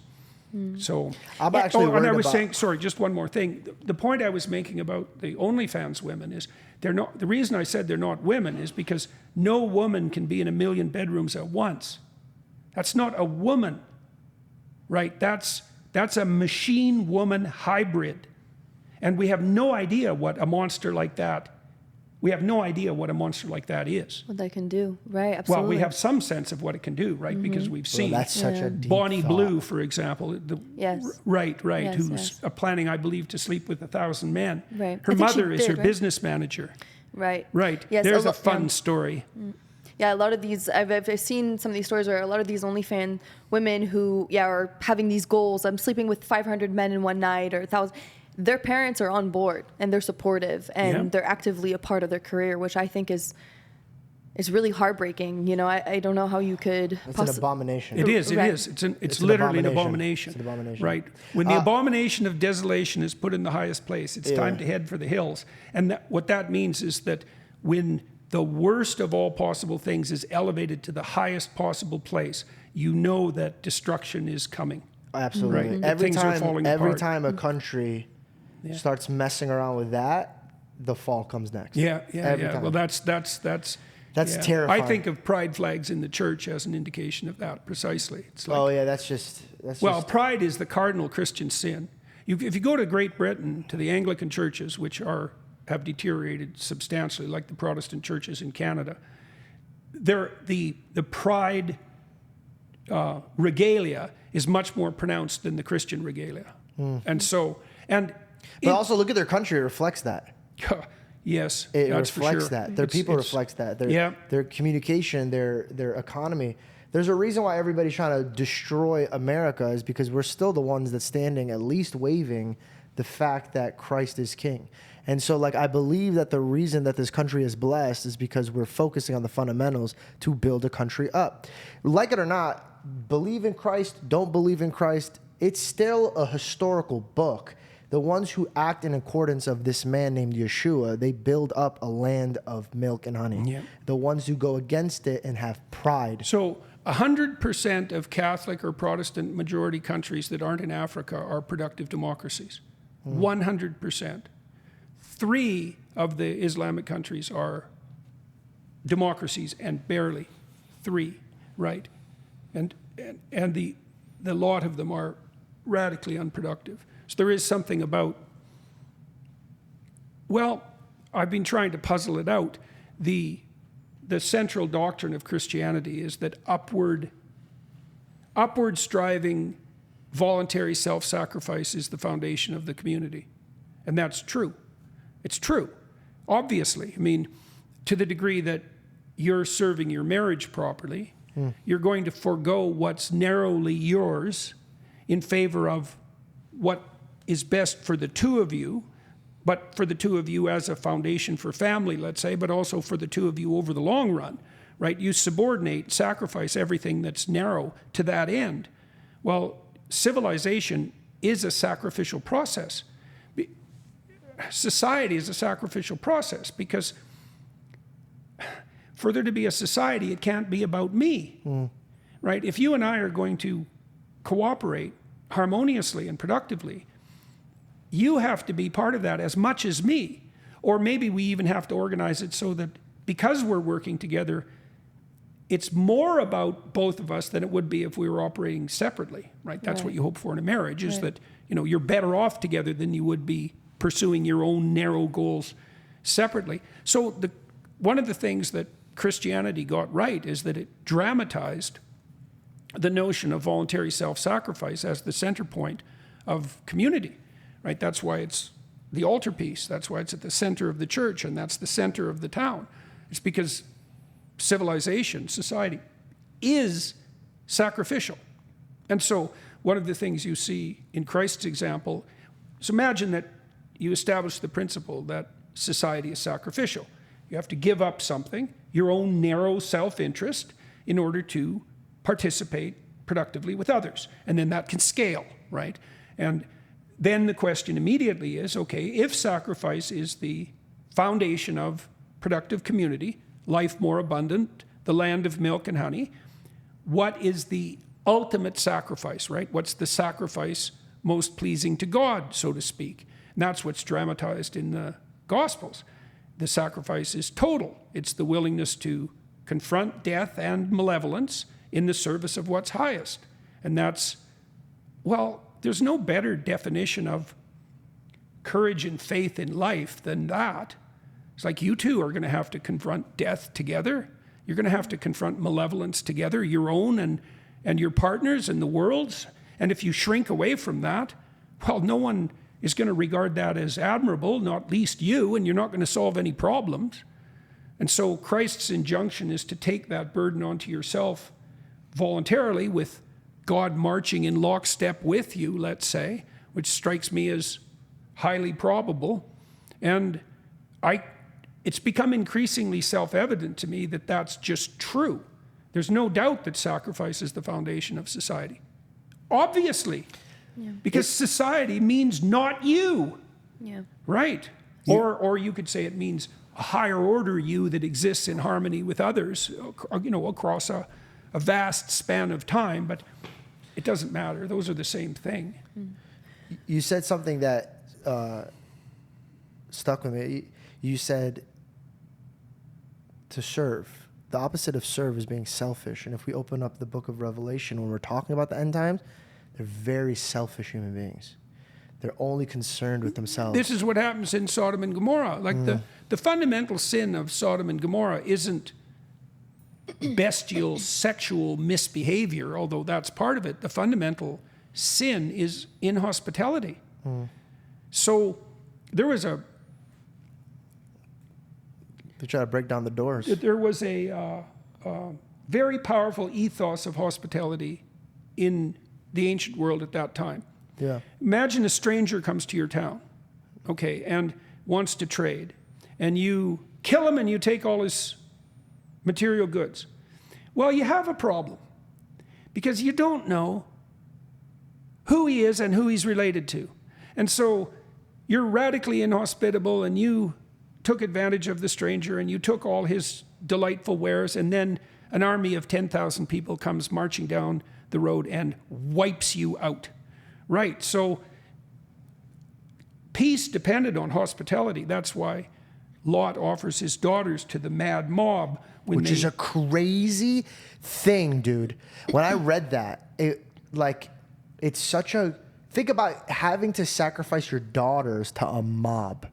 So, I'm actually worried and I was about... saying, sorry, just one more thing. The point I was making about the OnlyFans women is they're not. The reason I said they're not women is because no woman can be in 1 million bedrooms at once. That's not a woman, right? That's a machine woman hybrid, and we have no idea what a monster like that. We have no idea what a monster like that is. What they can do, right? Absolutely. Well, we have some sense of what it can do, right? Because we've seen that's such a deep Bonnie thought. Blue, for example. Yes. Right. Yes, who's planning, I believe, to sleep with 1,000 men. Right. Her I think mother she is did, her right? business manager. Right. Right. Yes, There's a fun story. Yeah, a lot of these, I've seen some of these stories where a lot of these OnlyFans women who, are having these goals. I'm sleeping with 500 men in one night or 1,000. Their parents are on board and they're supportive and they're actively a part of their career, which I think is really heartbreaking. You know, I don't know how you could. It's an abomination. It is. Right. It's literally an abomination. It's an abomination. Right. When the abomination of desolation is put in the highest place, it's time to head for the hills. And what that means is that when the worst of all possible things is elevated to the highest possible place, you know that destruction is coming. Absolutely. Right. Every Things are falling time apart. a country starts messing around with that, the fall comes next. Every time. Well, that's terrifying. I think of pride flags in the church as an indication of that precisely. It's like, that's pride is the cardinal Christian sin. If you go to Great Britain, to the Anglican churches, which have deteriorated substantially, like the Protestant churches in Canada, the pride regalia is much more pronounced than the Christian regalia. And so, but also look at their country, it reflects that. Yes, It that's for reflects sure. that. Their people reflects that. Their communication, their economy. There's a reason why everybody's trying to destroy America is because we're still the ones that's standing, at least waving the fact that Christ is king. And so, like, I believe that the reason that this country is blessed is because we're focusing on the fundamentals to build a country up. Like it or not, believe in Christ, don't believe in Christ, it's still a historical book. The ones who act in accordance of this man named Yeshua, they build up a land of milk and honey. Yeah. The ones who go against it and have pride. So 100% of Catholic or Protestant majority countries that aren't in Africa are productive democracies. 100%. 3 of the Islamic countries are democracies, and barely 3, right? And the lot of them are radically unproductive. So there is something about, well, I've been trying to puzzle it out. The central doctrine of Christianity is that upward striving, voluntary self-sacrifice is the foundation of the community. And that's true. It's true, obviously. I mean, to the degree that you're serving your marriage properly, you're going to forego what's narrowly yours in favor of what is best for the two of you, but for the two of you as a foundation for family, let's say, but also for the two of you over the long run, right? You subordinate, sacrifice everything that's narrow to that end. Well, civilization is a sacrificial process. Society is a sacrificial process because for there to be a society, it can't be about me, right? If you and I are going to cooperate harmoniously and productively, you have to be part of that as much as me. Or maybe we even have to organize it so that because we're working together, it's more about both of us than it would be if we were operating separately, right? That's what you hope for in a marriage, is that, you know, you're better off together than you would be pursuing your own narrow goals separately. So one of the things that Christianity got right is that it dramatized the notion of voluntary self-sacrifice as the center point of community, right? That's why it's the altarpiece. That's why it's at the center of the church, and that's the center of the town. It's because civilization, society, is sacrificial. And so one of the things you see in Christ's example is, imagine that you establish the principle that society is sacrificial. You have to give up something, your own narrow self-interest, in order to participate productively with others. And then that can scale, right? And then the question immediately is, okay, if sacrifice is the foundation of productive community, life more abundant, the land of milk and honey, what is the ultimate sacrifice, right? What's the sacrifice most pleasing to God, so to speak? And that's what's dramatized in the Gospels. The sacrifice is total. It's the willingness to confront death and malevolence in the service of what's highest. And that's, well, there's no better definition of courage and faith in life than that. It's like you two are going to have to confront death together. You're going to have to confront malevolence together, your own and your partners and the world's. And if you shrink away from that, well, no one is going to regard that as admirable, not least you, and you're not going to solve any problems. And so Christ's injunction is to take that burden onto yourself voluntarily, with God marching in lockstep with you, let's say, which strikes me as highly probable. And it's become increasingly self-evident to me that that's just true. There's no doubt that sacrifice is the foundation of society. Obviously. Yeah. Because society means not you. Yeah. Right. Yeah. Or you could say it means a higher order you that exists in harmony with others, you know, across a vast span of time, but it doesn't matter. Those are the same thing. You said something that stuck with me. You said to serve. The opposite of serve is being selfish. And if we open up the book of Revelation, when we're talking about the end times, they're very selfish human beings. They're only concerned with themselves. This is what happens in Sodom and Gomorrah. Like the fundamental sin of Sodom and Gomorrah isn't bestial sexual misbehavior, although that's part of it. The fundamental sin is inhospitality. So there was They try to break down the doors. There was a very powerful ethos of hospitality in the ancient world at that time. Yeah. Imagine a stranger comes to your town, okay, and wants to trade, and you kill him and you take all his material goods. Well, you have a problem because you don't know who he is and who he's related to. And so you're radically inhospitable, and you took advantage of the stranger and you took all his delightful wares, and then an army of 10,000 people comes marching down the road and wipes you out. Right, so peace depended on hospitality. That's why Lot offers his daughters to the mad mob. Which is a crazy thing, dude. When I read that, it's such a... Think about having to sacrifice your daughters to a mob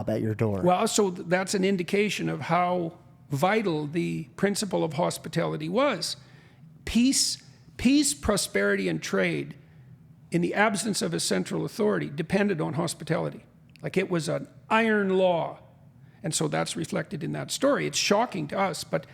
at your door. Well, so that's an indication of how vital the principle of hospitality was. Peace, prosperity, and trade, in the absence of a central authority, depended on hospitality. Like it was an iron law. And so that's reflected in that story. It's shocking to us, but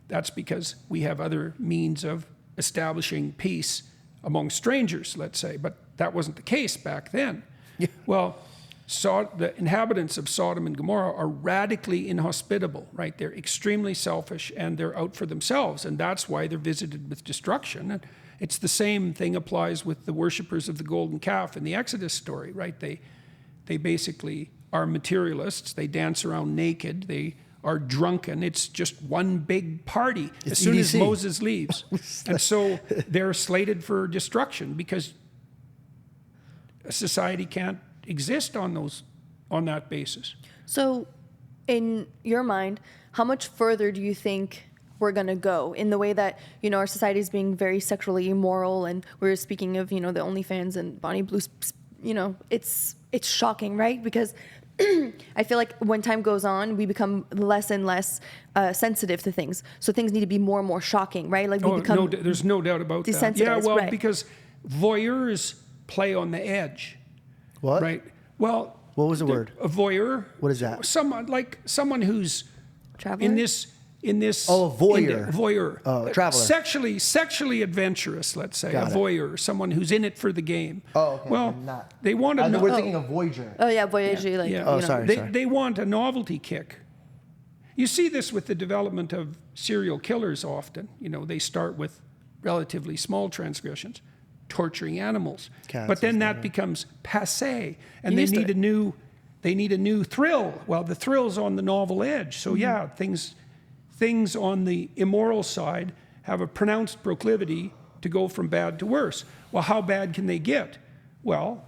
that's because we have other means of establishing peace among strangers, let's say. But that wasn't the case back then. Yeah. Well, the inhabitants of Sodom and Gomorrah are radically inhospitable, right? They're extremely selfish and they're out for themselves. And that's why they're visited with destruction. And it's the same thing applies with the worshipers of the golden calf in the Exodus story, right? They basically are materialists. They dance around naked. They are drunken. It's just one big party as soon as Moses leaves. And so they're slated for destruction because a society can't exist on that basis. So in your mind, how much further do you think we're going to go in the way that, our society is being very sexually immoral, and we're speaking of, the OnlyFans and Bonnie Blues, it's shocking, right? Because I feel like when time goes on, we become less and less sensitive to things. So things need to be more and more shocking, right? Like we become there's no doubt about that. Yeah, well, right. Because voyeurs play on the edge. What? Right. Well, what was the word? A voyeur. What is that? Someone who's traveler? in this. Oh, a voyeur. Voyeur. Oh, a traveler. Sexually adventurous, let's say. Got a voyeur, someone who's in it for the game. Oh, okay. Well, they want to know. We're thinking of Voyager. Oh, yeah, Voyager. Yeah. Sorry. They want a novelty kick. You see this with the development of serial killers often. They start with relatively small transgressions, torturing animals. But then that becomes passé, and they need a new thrill. Well, the thrill's on the novel edge. So yeah, things on the immoral side have a pronounced proclivity to go from bad to worse. Well, how bad can they get? Well,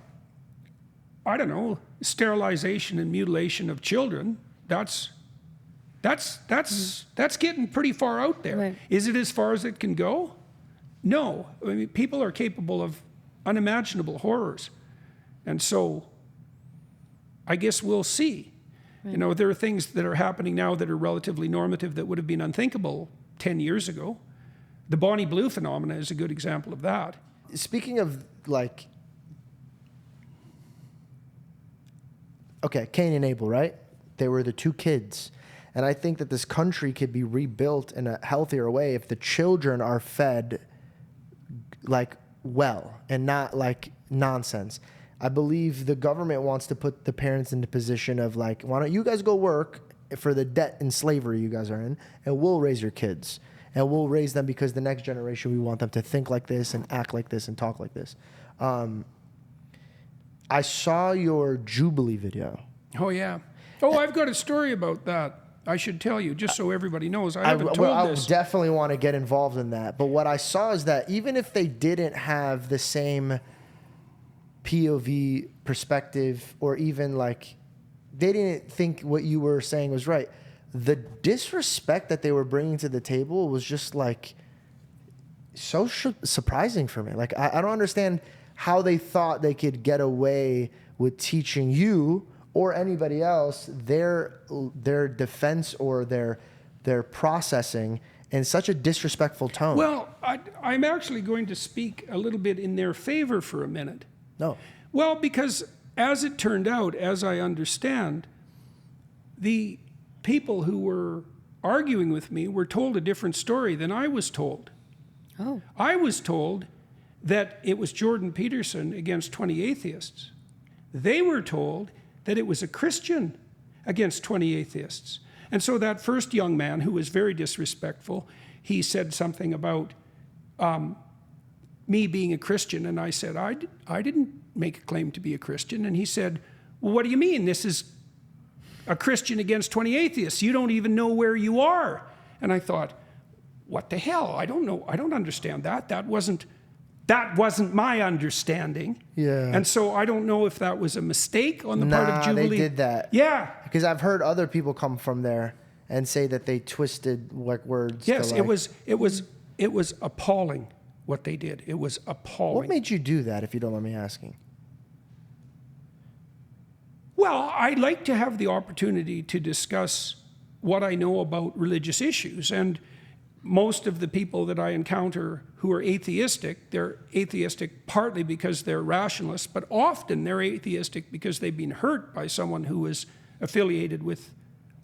I don't know, sterilization and mutilation of children, that's getting pretty far out there. Right. Is it as far as it can go? No. I mean, people are capable of unimaginable horrors. And so I guess we'll see. Right. There are things that are happening now that are relatively normative that would have been unthinkable 10 years ago. The Bonnie Blue phenomena is a good example of that. Speaking of, Cain and Abel, right? They were the two kids. And I think that this country could be rebuilt in a healthier way if the children are fed, well and not nonsense. I believe the government wants to put the parents in the position of why don't you guys go work for the debt and slavery you guys are in, and we'll raise your kids. And we'll raise them because the next generation, we want them to think like this and act like this and talk like this. I saw your Jubilee video. Oh, yeah. Oh, I've got a story about that. I should tell you, just so everybody knows. I haven't told this. I definitely want to get involved in that. But what I saw is that even if they didn't have the same POV perspective, or even they didn't think what you were saying was right, the disrespect that they were bringing to the table was just so surprising for me. I don't understand how they thought they could get away with teaching you or anybody else their defense or their processing in such a disrespectful tone. Well, I'm actually going to speak a little bit in their favor for a minute. No. Well, because as it turned out, as I understand, the people who were arguing with me were told a different story than I was told. Oh. I was told that it was Jordan Peterson against 20 atheists. They were told that it was a Christian against 20 atheists. And so that first young man, who was very disrespectful, he said something about me being a Christian, and I said, I didn't make a claim to be a Christian. And he said, well, what do you mean? This is a Christian against 20 atheists. You don't even know where you are. And I thought, what the hell? I don't know. I don't understand that. That wasn't my understanding. Yeah. And so I don't know if that was a mistake on the part of Jubilee. They did that. Yeah. Because I've heard other people come from there and say that they twisted like words. Yes, to, like, it was appalling what they did. It was appalling. What made you do that, if you don't mind me asking? Well, I like to have the opportunity to discuss what I know about religious issues. And most of the people that I encounter who are atheistic, they're atheistic partly because they're rationalists, but often they're atheistic because they've been hurt by someone who is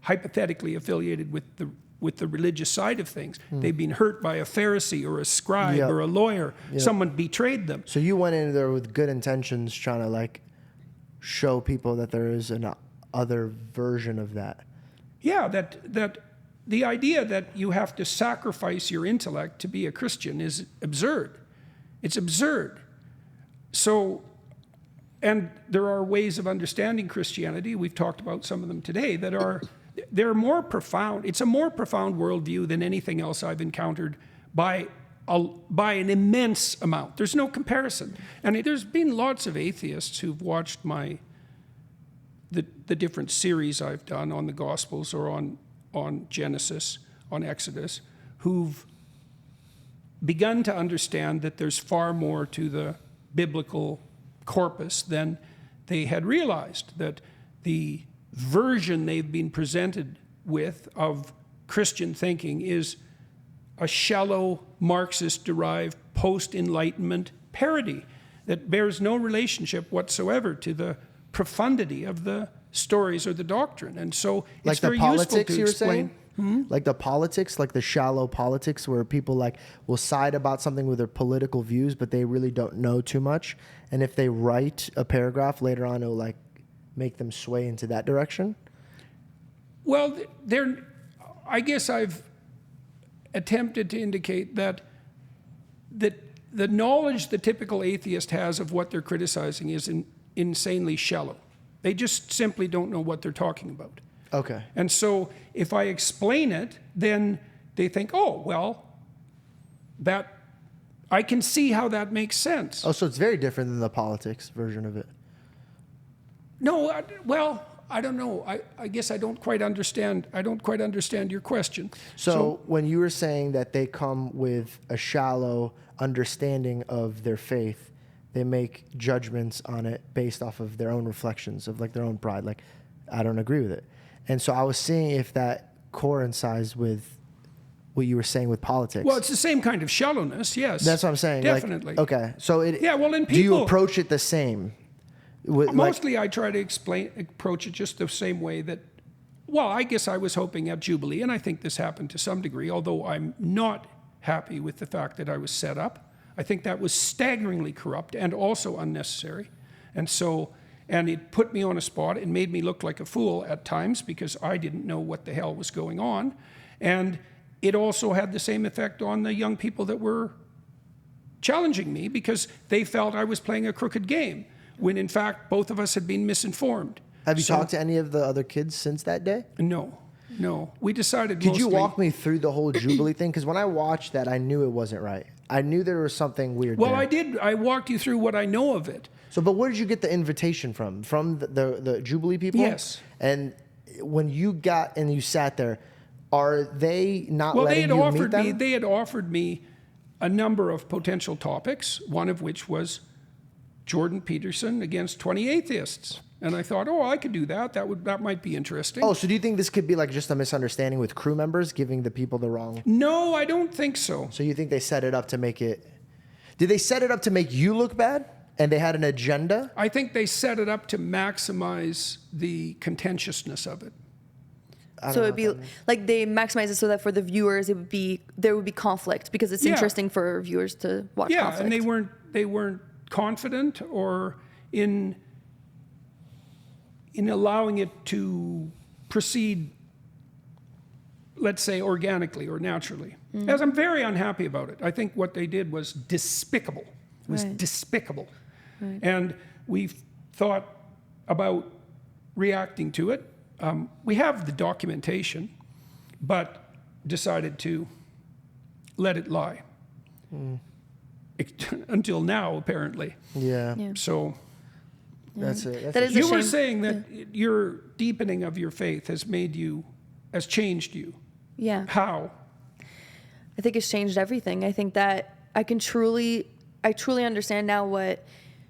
hypothetically affiliated with the religious side of things. They've been hurt by a Pharisee or a scribe or a lawyer. Someone betrayed them. So you went in there with good intentions, trying to like show people that there is an other version of that. Yeah, that the idea that you have to sacrifice your intellect to be a Christian is absurd. It's absurd. So, and there are ways of understanding Christianity, we've talked about some of them today, they're more profound. It's a more profound worldview than anything else I've encountered by an immense amount. There's no comparison. And there's been lots of atheists who've watched the different series I've done on the Gospels or on Genesis, on Exodus, who've begun to understand that there's far more to the biblical corpus than they had realized, that the version they've been presented with of Christian thinking is a shallow, Marxist-derived, post-Enlightenment parody that bears no relationship whatsoever to the profundity of the stories or the doctrine. And so it's very useful to explain. Like the politics, like the shallow politics where people like will side about something with their political views, but they really don't know too much. And if they write a paragraph later on, it'll like make them sway into that direction. Well, I guess I've attempted to indicate that the knowledge the typical atheist has of what they're criticizing is insanely shallow. They just simply don't know what they're talking about. Okay. And so if I explain it, then they think, oh, well, that I can see how that makes sense. Oh, so it's very different than the politics version of it. No, well, I don't know. I guess I don't quite understand your question. So when you were saying that they come with a shallow understanding of their faith, they make judgments on it based off of their own reflections of like their own pride. Like, I don't agree with it. And so I was seeing if that coincides with what you were saying with politics. Well, it's the same kind of shallowness, yes. That's what I'm saying. Definitely. Like, okay. So in people, do you approach it the same? Mostly I try to approach it just the same way that, well, I guess I was hoping at Jubilee, and I think this happened to some degree, although I'm not happy with the fact that I was set up. I think that was staggeringly corrupt and also unnecessary. And it put me on a spot and made me look like a fool at times because I didn't know what the hell was going on. And it also had the same effect on the young people that were challenging me because they felt I was playing a crooked game, when in fact both of us had been misinformed. Have you talked to any of the other kids since that day? No. We decided Could you walk me through the whole Jubilee thing? Because when I watched that, I knew it wasn't right. I knew there was something weird there. Well, I did. I walked you through what I know of it. So, but where did you get the invitation from? From the Jubilee people? Yes. And when you got and you sat there, are they not letting you meet them? They had offered me a number of potential topics, one of which was Jordan Peterson against 20 atheists. And I thought, oh, I could do that. That might be interesting. Oh, so do you think this could be like just a misunderstanding with crew members giving the people the wrong? No, I don't think so. So you think they set it up to make it? Did they set it up to make you look bad? And they had an agenda? I think they set it up to maximize the contentiousness of it. So it'd be like they maximize it so that for the viewers there would be conflict because it's interesting for viewers to watch conflict. And they weren't confident or in allowing it to proceed, let's say, organically or naturally. As I'm very unhappy about it. I think what they did was despicable. It was despicable. Right. And we've thought about reacting to it. We have the documentation, but decided to let it lie. Until now, apparently. Yeah. So that's it. That is you were saying that your deepening of your faith has changed you. Yeah. How? I think it's changed everything. I think that I truly understand now what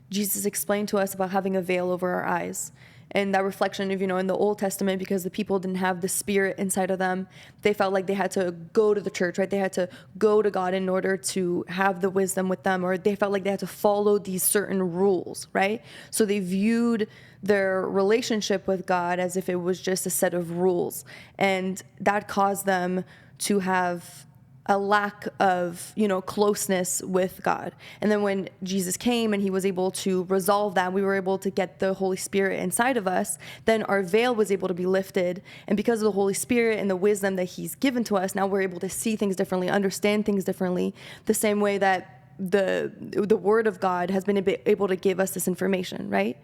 Jesus explained to us about having a veil over our eyes. And that reflection of, in the Old Testament, because the people didn't have the Spirit inside of them, they felt like they had to go to the church, right? They had to go to God in order to have the wisdom with them, or they felt like they had to follow these certain rules, right? So they viewed their relationship with God as if it was just a set of rules. And that caused them to have a lack of, closeness with God. And then when Jesus came and he was able to resolve that, we were able to get the Holy Spirit inside of us, then our veil was able to be lifted. And because of the Holy Spirit and the wisdom that he's given to us, now we're able to see things differently, understand things differently, the same way that the word of God has been able to give us this information, right?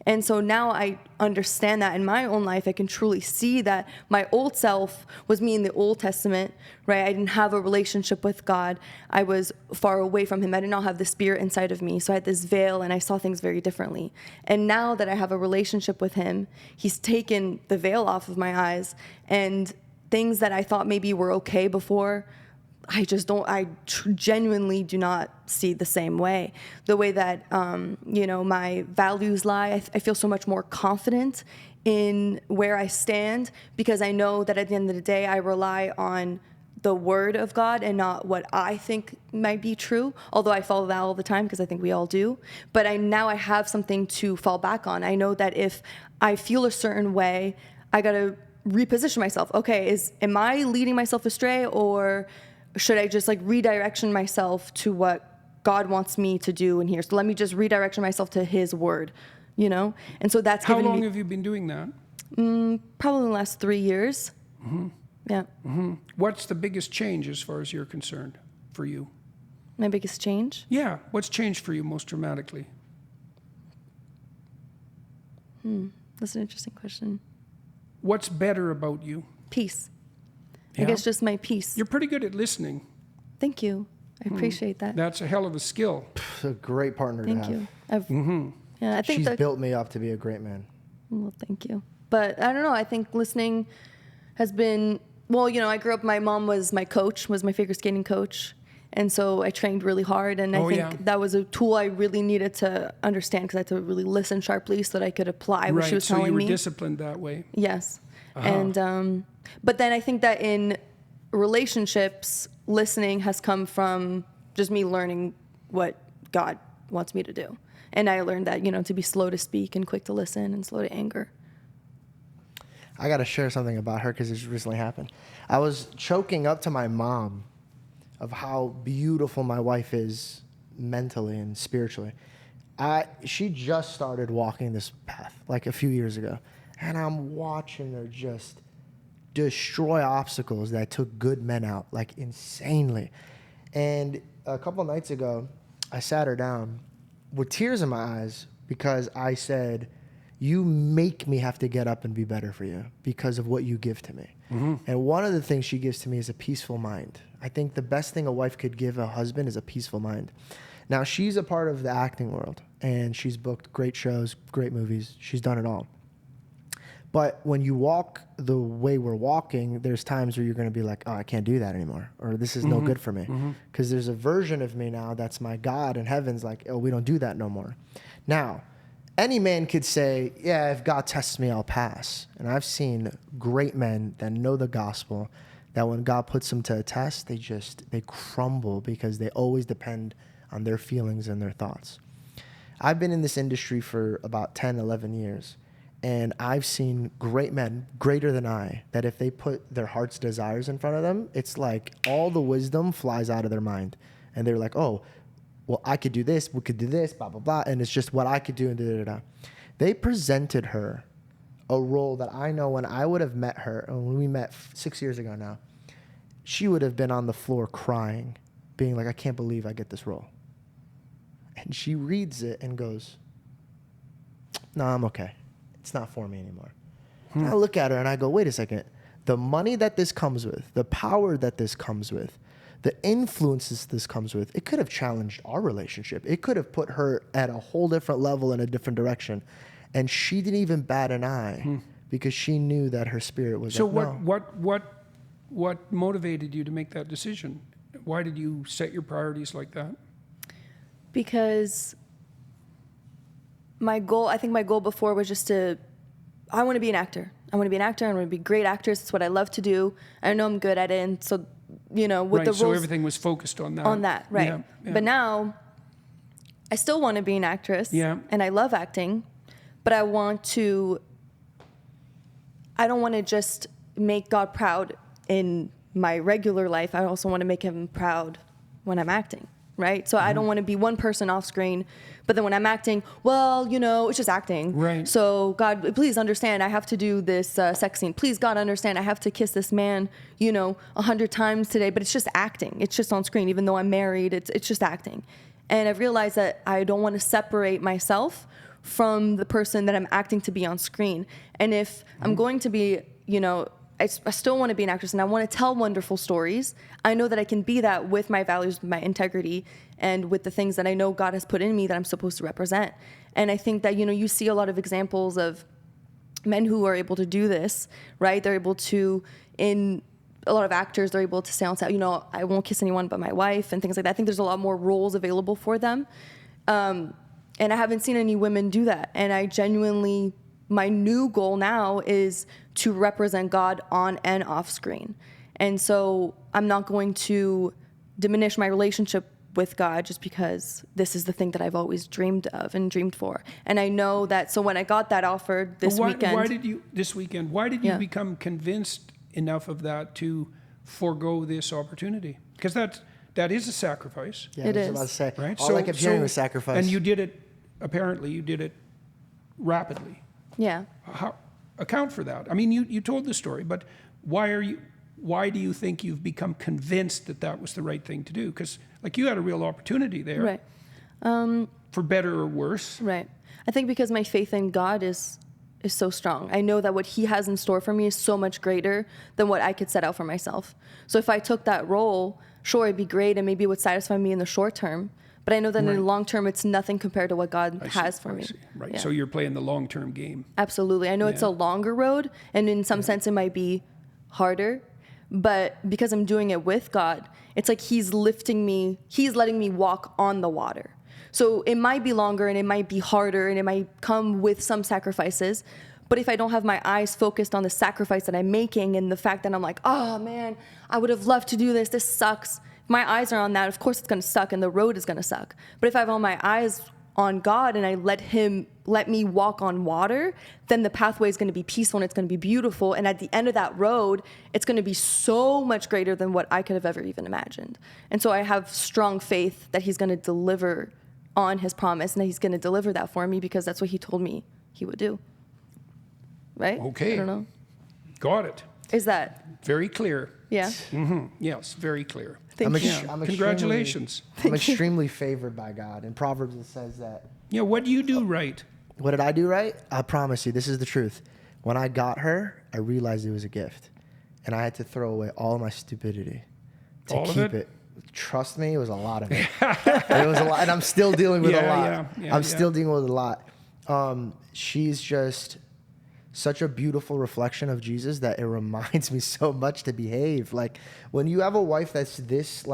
And so now I understand that in my own life. I can truly see that my old self was me in the Old Testament, right? I didn't have a relationship with God. I was far away from him. I did not have the Spirit inside of me. So I had this veil and I saw things very differently. And now that I have a relationship with him, he's taken the veil off of my eyes, and things that I thought maybe were okay before, I genuinely do not see the same way. The way that, my values lie, I feel so much more confident in where I stand because I know that at the end of the day, I rely on the word of God and not what I think might be true, although I follow that all the time because I think we all do. But now I have something to fall back on. I know that if I feel a certain way, I got to reposition myself. Okay, am I leading myself astray, or should I just redirection myself to what God wants me to do in here? So let me just redirection myself to his word, And so that's How long have you been doing that? Probably in the last 3 years. Mm-hmm. Yeah. Mm-hmm. What's the biggest change as far as you're concerned for you? My biggest change? Yeah. What's changed for you most dramatically? That's an interesting question. What's better about you? Peace. Yeah. I guess just my peace. You're pretty good at listening. Thank you. I appreciate that. That's a hell of a skill. A great partner Thank to have. you. Yeah, I think she's built me up to be a great man. Well, thank you. But I don't know. I think listening has been, I grew up, my mom was my coach, was my figure skating coach. And so I trained really hard. And I think that was a tool I really needed to understand because I had to really listen sharply so that I could apply what she was telling me. So you were disciplined that way. Yes. And but then I think that in relationships, listening has come from just me learning what God wants me to do. And I learned that, to be slow to speak and quick to listen and slow to anger. I got to share something about her because this recently happened. I was choking up to my mom of how beautiful my wife is mentally and spiritually. She just started walking this path a few years ago. And I'm watching her just destroy obstacles that took good men out, insanely. And a couple nights ago, I sat her down with tears in my eyes because I said, you make me have to get up and be better for you because of what you give to me. Mm-hmm. And one of the things she gives to me is a peaceful mind. I think the best thing a wife could give a husband is a peaceful mind. Now, she's a part of the acting world, and she's booked great shows, great movies. She's done it all. But when you walk the way we're walking, there's times where you're going to be like, oh, I can't do that anymore, or this is no good for me. Because there's a version of me now that's my God, and heaven's like, oh, we don't do that no more. Now, any man could say, yeah, if God tests me, I'll pass. And I've seen great men that know the gospel, that when God puts them to a test, they crumble because they always depend on their feelings and their thoughts. I've been in this industry for about 10, 11 years. And I've seen great men, greater than I, that if they put their heart's desires in front of them, it's like all the wisdom flies out of their mind. And they're like, oh, well, I could do this, we could do this, blah, blah, blah. And it's just what I could do, and da-da-da-da. They presented her a role that I know when I would have met her, when we met 6 years ago now, she would have been on the floor crying, being like, I can't believe I get this role. And she reads it and goes, no, I'm okay. It's not for me anymore. And I look at her and I go, wait a second. The money that this comes with, the power that this comes with, the influences this comes with, it could have challenged our relationship. It could have put her at a whole different level in a different direction. And she didn't even bat an eye because she knew that her spirit was So like, no. what motivated you to make that decision? Why did you set your priorities like that? Because I think my goal before was just I want to be an actor. I want to be an actor. I want to be a great actress. It's what I love to do. I know I'm good at it. And so, with the roles. So everything was focused on that. Right. Yeah, yeah. But now, I still want to be an actress. Yeah. And I love acting. But I don't want to just make God proud in my regular life. I also want to make him proud when I'm acting. Right? So I don't want to be one person off screen, but then when I'm acting, well, it's just acting. Right. So God, please understand, I have to do this sex scene. Please, God, understand, I have to kiss this man, 100 times today, but it's just acting. It's just on screen. Even though I'm married, it's just acting. And I've realized that I don't want to separate myself from the person that I'm acting to be on screen. And if I'm going to be, I still want to be an actress and I want to tell wonderful stories. I know that I can be that with my values, my integrity, and with the things that I know God has put in me that I'm supposed to represent. And I think that, you see a lot of examples of men who are able to do this, right? They're able to, in a lot of actors, they're able to say on set, I won't kiss anyone but my wife and things like that. I think there's a lot more roles available for them. And I haven't seen any women do that. And I genuinely, my new goal now is to represent God on and off screen. And so I'm not going to diminish my relationship with God just because this is the thing that I've always dreamed of and dreamed for. And I know that, so when I got that offer this weekend. Why did you become convinced enough of that to forego this opportunity? Because that is a sacrifice. Yeah, it I was is. about to say, right? all I kept hearing was sacrifice. And you did it rapidly. Yeah. How, account for that. I mean, you told the story, but why do you think you've become convinced that was the right thing to do? Because you had a real opportunity there. Right. For better or worse. Right. I think because my faith in God is so strong. I know that what he has in store for me is so much greater than what I could set out for myself. So if I took that role, sure, it'd be great and maybe it would satisfy me in the short term. But I know that in the long term, it's nothing compared to what God has for me. Right. Yeah. So you're playing the long-term game. Absolutely. I know it's a longer road, and in some sense, it might be harder. But because I'm doing it with God, it's like he's lifting me. He's letting me walk on the water. So it might be longer, and it might be harder, and it might come with some sacrifices. But if I don't have my eyes focused on the sacrifice that I'm making and the fact that I'm like, oh, man, I would have loved to do this. This sucks. If my eyes are on that, of course it's going to suck and the road is going to suck. But if I have all my eyes on God and I let me walk on water, then the pathway is going to be peaceful and it's going to be beautiful. And at the end of that road, it's going to be so much greater than what I could have ever even imagined. And so I have strong faith that he's going to deliver on his promise and that he's going to deliver that for me because that's what he told me he would do. Right? Okay. I don't know. Got it. Is that? Very clear. Yeah. Mm-hmm. Yes, very clear. Congratulations. I'm extremely favored by God. In Proverbs, it says that. Yeah, what do you do right? What did I do right? I promise you, this is the truth. When I got her, I realized it was a gift. And I had to throw away all my stupidity to keep it. Trust me, it was a lot of it. It was a lot, and I'm still dealing with a lot. I'm still dealing with a lot. She's just such a beautiful reflection of Jesus that it reminds me so much to behave. Like when you have a wife that's this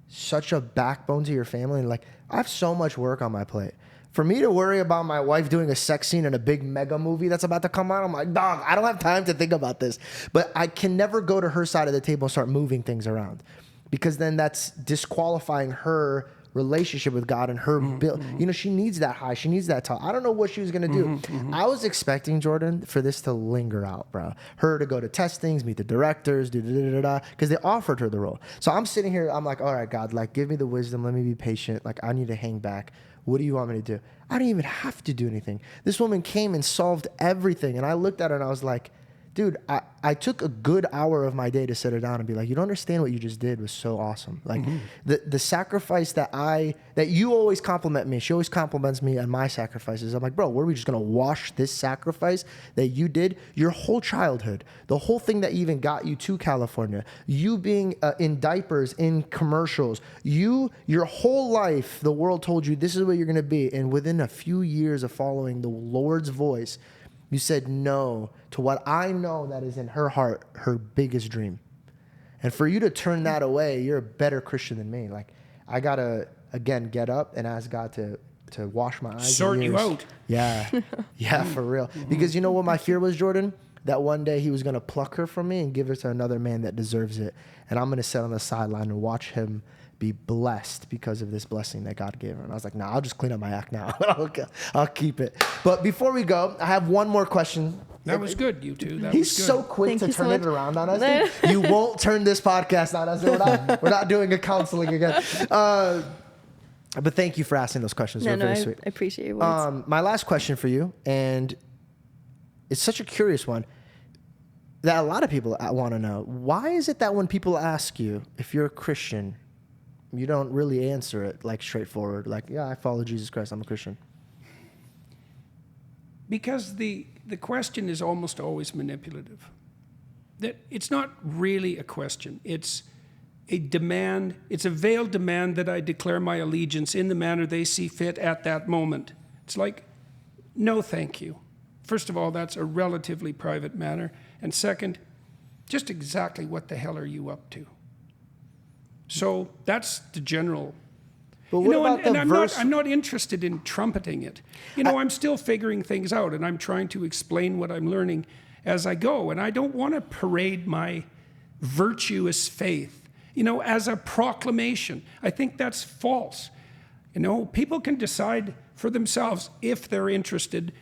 such a backbone to your family, and I have so much work on my plate. For me to worry about my wife doing a sex scene in a big mega movie that's about to come out, I'm like, dog, I don't have time to think about this. But I can never go to her side of the table and start moving things around because then that's disqualifying her relationship with God and her build. You know, she needs that high. She needs that top. I don't know what she was going to do. I was expecting, Jordan, for this to linger out, bro. Her to go to testings, meet the directors, because they offered her the role. So I'm sitting here. I'm like, all right, God, like, give me the wisdom. Let me be patient. Like, I need to hang back. What do you want me to do? I didn't even have to do anything. This woman came and solved everything. And I looked at her and I was like, dude, I took a good hour of my day to sit her down and be like, you don't understand what you just did was so awesome. Like the sacrifice that you always compliment me. She always compliments me on my sacrifices. I'm like, bro, were we just going to wash this sacrifice that you did? Your whole childhood, the whole thing that even got you to California, you being in diapers, in commercials, your whole life, the world told you this is what you're going to be. And within a few years of following the Lord's voice, you said no to what I know that is in her heart, her biggest dream. And for you to turn that away, you're a better Christian than me. Like, I got to, again, get up and ask God to wash my eyes. Sort you out. Yeah. Yeah, for real. Because you know what my fear was, Jordan? That one day he was going to pluck her from me and give her to another man that deserves it. And I'm going to sit on the sideline and watch him be blessed because of this blessing that God gave her. And I was like, nah, I'll just clean up my act now. I'll keep it. But before we go, I have one more question. That was good, you two. That He's was good. so quick to turn it around on us. You won't turn this podcast on us. We're not doing a counseling again. But thank you for asking those questions. They're very sweet. I appreciate your words. My last question for you, and it's such a curious one that a lot of people want to know. Why is it that when people ask you if you're a Christian, you don't really answer it like straightforward, like, yeah, I follow Jesus Christ, I'm a Christian? Because the question is almost always manipulative. That it's not really a question. It's a demand. It's a veiled demand that I declare my allegiance in the manner they see fit at that moment. It's like, no, thank you. First of all, that's a relatively private matter. And second, just exactly what the hell are you up to? So that's the general. But what about the verse? I'm not interested in trumpeting it. I'm still figuring things out, and I'm trying to explain what I'm learning as I go. And I don't want to parade my virtuous faith, as a proclamation. I think that's false. People can decide for themselves if they're interested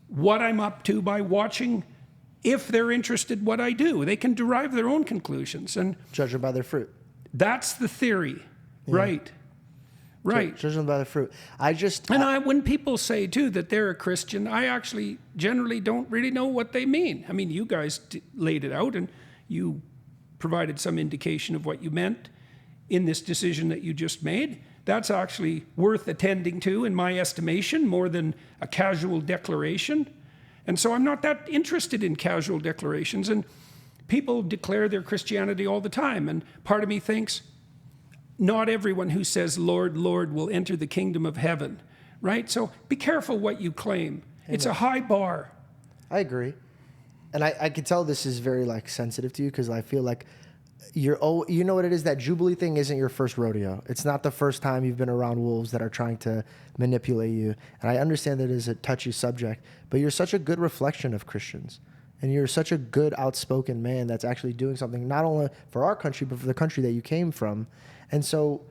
what I'm up to by watching. If they're interested what I do, they can derive their own conclusions and judge them by their fruit. That's the theory, yeah. Right. Judge them by the fruit. When people say too that they're a Christian, I actually generally don't really know what they mean. I mean, you guys laid it out, and you provided some indication of what you meant in this decision that you just made. That's actually worth attending to, in my estimation, more than a casual declaration. And so I'm not that interested in casual declarations. And people declare their Christianity all the time. And part of me thinks, not everyone who says, Lord, Lord, will enter the kingdom of heaven, right? So be careful what you claim. Amen. It's a high bar. I agree. And I can tell this is very sensitive to you, because I feel like you know what it is, that Jubilee thing isn't your first rodeo. It's not the first time you've been around wolves that are trying to manipulate you. And I understand that it is a touchy subject, but you're such a good reflection of Christians. And you're such a good, outspoken man that's actually doing something not only for our country, but for the country that you came from. And so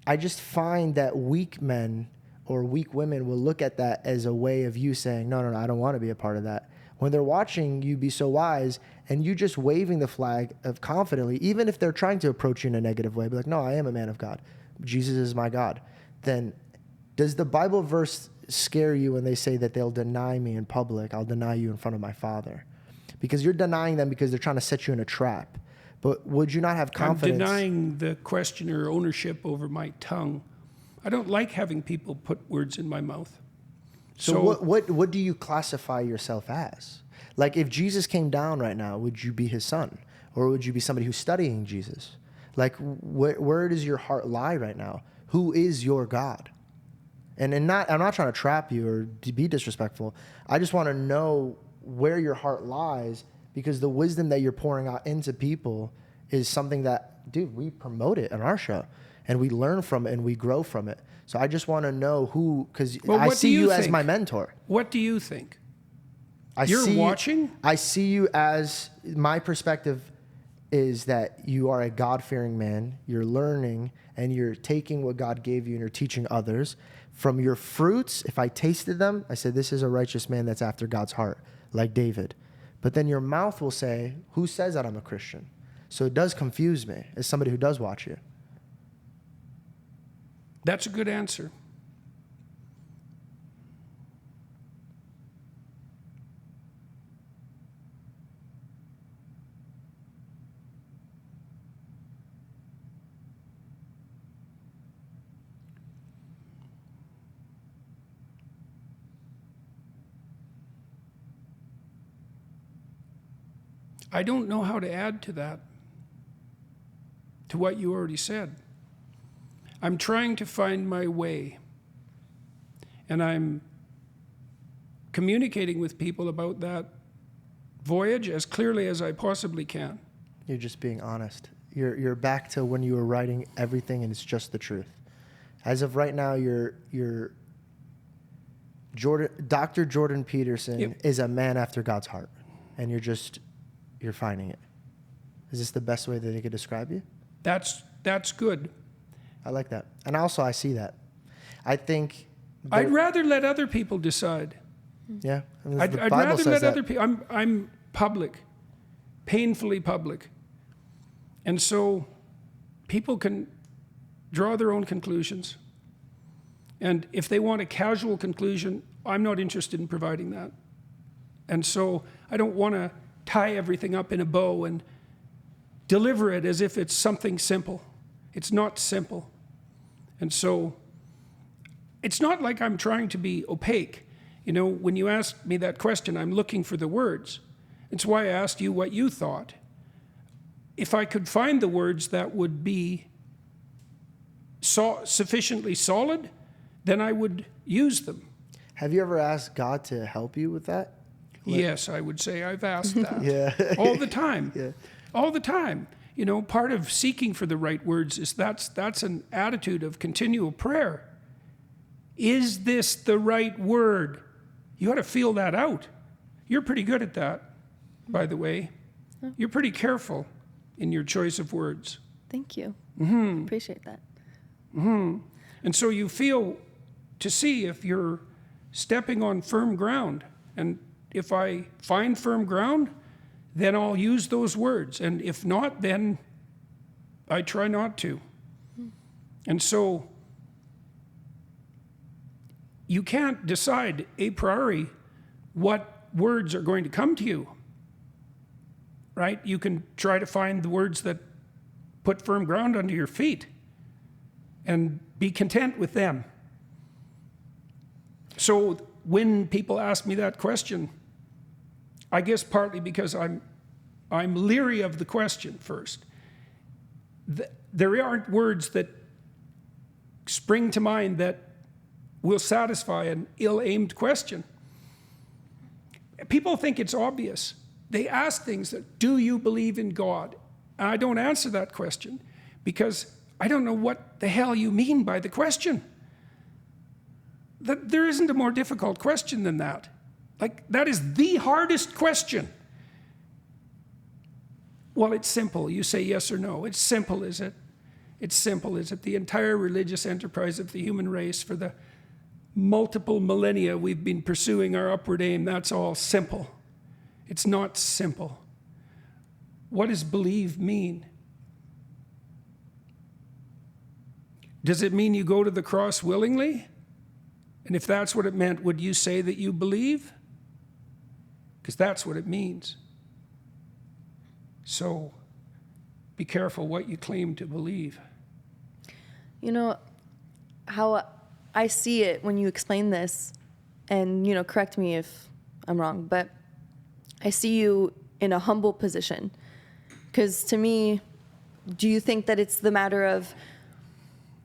I just find that weak men or weak women will look at that as a way of you saying, no, I don't want to be a part of that. When they're watching you be so wise and you just waving the flag of confidently, even if they're trying to approach you in a negative way, be like, no, I am a man of God. Jesus is my God. Then does the Bible verse scare you when they say that they'll deny me in public? I'll deny you in front of my Father. Because you're denying them because they're trying to set you in a trap. But would you not have confidence? I'm denying the questioner ownership over my tongue. I don't like having people put words in my mouth. So what do you classify yourself as? Like, if Jesus came down right now, would you be his son? Or would you be somebody who's studying Jesus? Like, where does your heart lie right now? Who is your God? And I'm not trying to trap you or to be disrespectful. I just want to know where your heart lies, because the wisdom that you're pouring out into people is something that, dude, we promote it on our show and we learn from it and we grow from it. So I just want to know who, because I see you as my mentor. What do you think? I see you as my perspective is that you are a God-fearing man. You're learning and you're taking what God gave you and you're teaching others. From your fruits, if I tasted them, I said, this is a righteous man that's after God's heart, like David. But then your mouth will say, who says that I'm a Christian? So it does confuse me as somebody who does watch you. That's a good answer. I don't know how to add to that, to what you already said. I'm trying to find my way, and I'm communicating with people about that voyage as clearly as I possibly can. You're just being honest. You're back to when you were writing everything and it's just the truth. As of right now, you're Dr. Jordan Peterson is a man after God's heart, and you're finding it. Is this the best way that they could describe you? That's good. I like that. And also, I see that. I think... I'd rather let other people decide. Yeah. I'd rather let other people... I'm public. Painfully public. And so people can draw their own conclusions. And if they want a casual conclusion, I'm not interested in providing that. And so I don't want to tie everything up in a bow and deliver it as if it's something simple. It's not simple. And so it's not like I'm trying to be opaque. You know, when you asked me that question, I'm looking for the words. It's why I asked you what you thought. If I could find the words that would be sufficiently solid, then I would use them. Have you ever asked God to help you with that? Yes, I would say I've asked that. Yeah. All the time. Yeah. All the time. You know, part of seeking for the right words is that's an attitude of continual prayer. Is this the right word? You ought to feel that out. You're pretty good at that, by the way. You're pretty careful in your choice of words. Thank you. Appreciate that. And so you feel to see if you're stepping on firm ground. And if I find firm ground, then I'll use those words. And if not, then I try not to. And so you can't decide a priori what words are going to come to you, right? You can try to find the words that put firm ground under your feet and be content with them. So when people ask me that question, I guess partly because I'm leery of the question first. There aren't words that spring to mind that will satisfy an ill-aimed question. People think it's obvious. They ask things that, do you believe in God? And I don't answer that question because I don't know what the hell you mean by the question. There isn't a more difficult question than that. Like, that is the hardest question. Well, it's simple. You say yes or no. It's simple, is it? It's simple, is it? The entire religious enterprise of the human race for the multiple millennia we've been pursuing our upward aim, that's all simple. It's not simple. What does believe mean? Does it mean you go to the cross willingly? And if that's what it meant, would you say that you believe? Because that's what it means. So be careful what you claim to believe. You know, how I see it when you explain this, and, you know, correct me if I'm wrong, but I see you in a humble position. Because to me, do you think that it's the matter of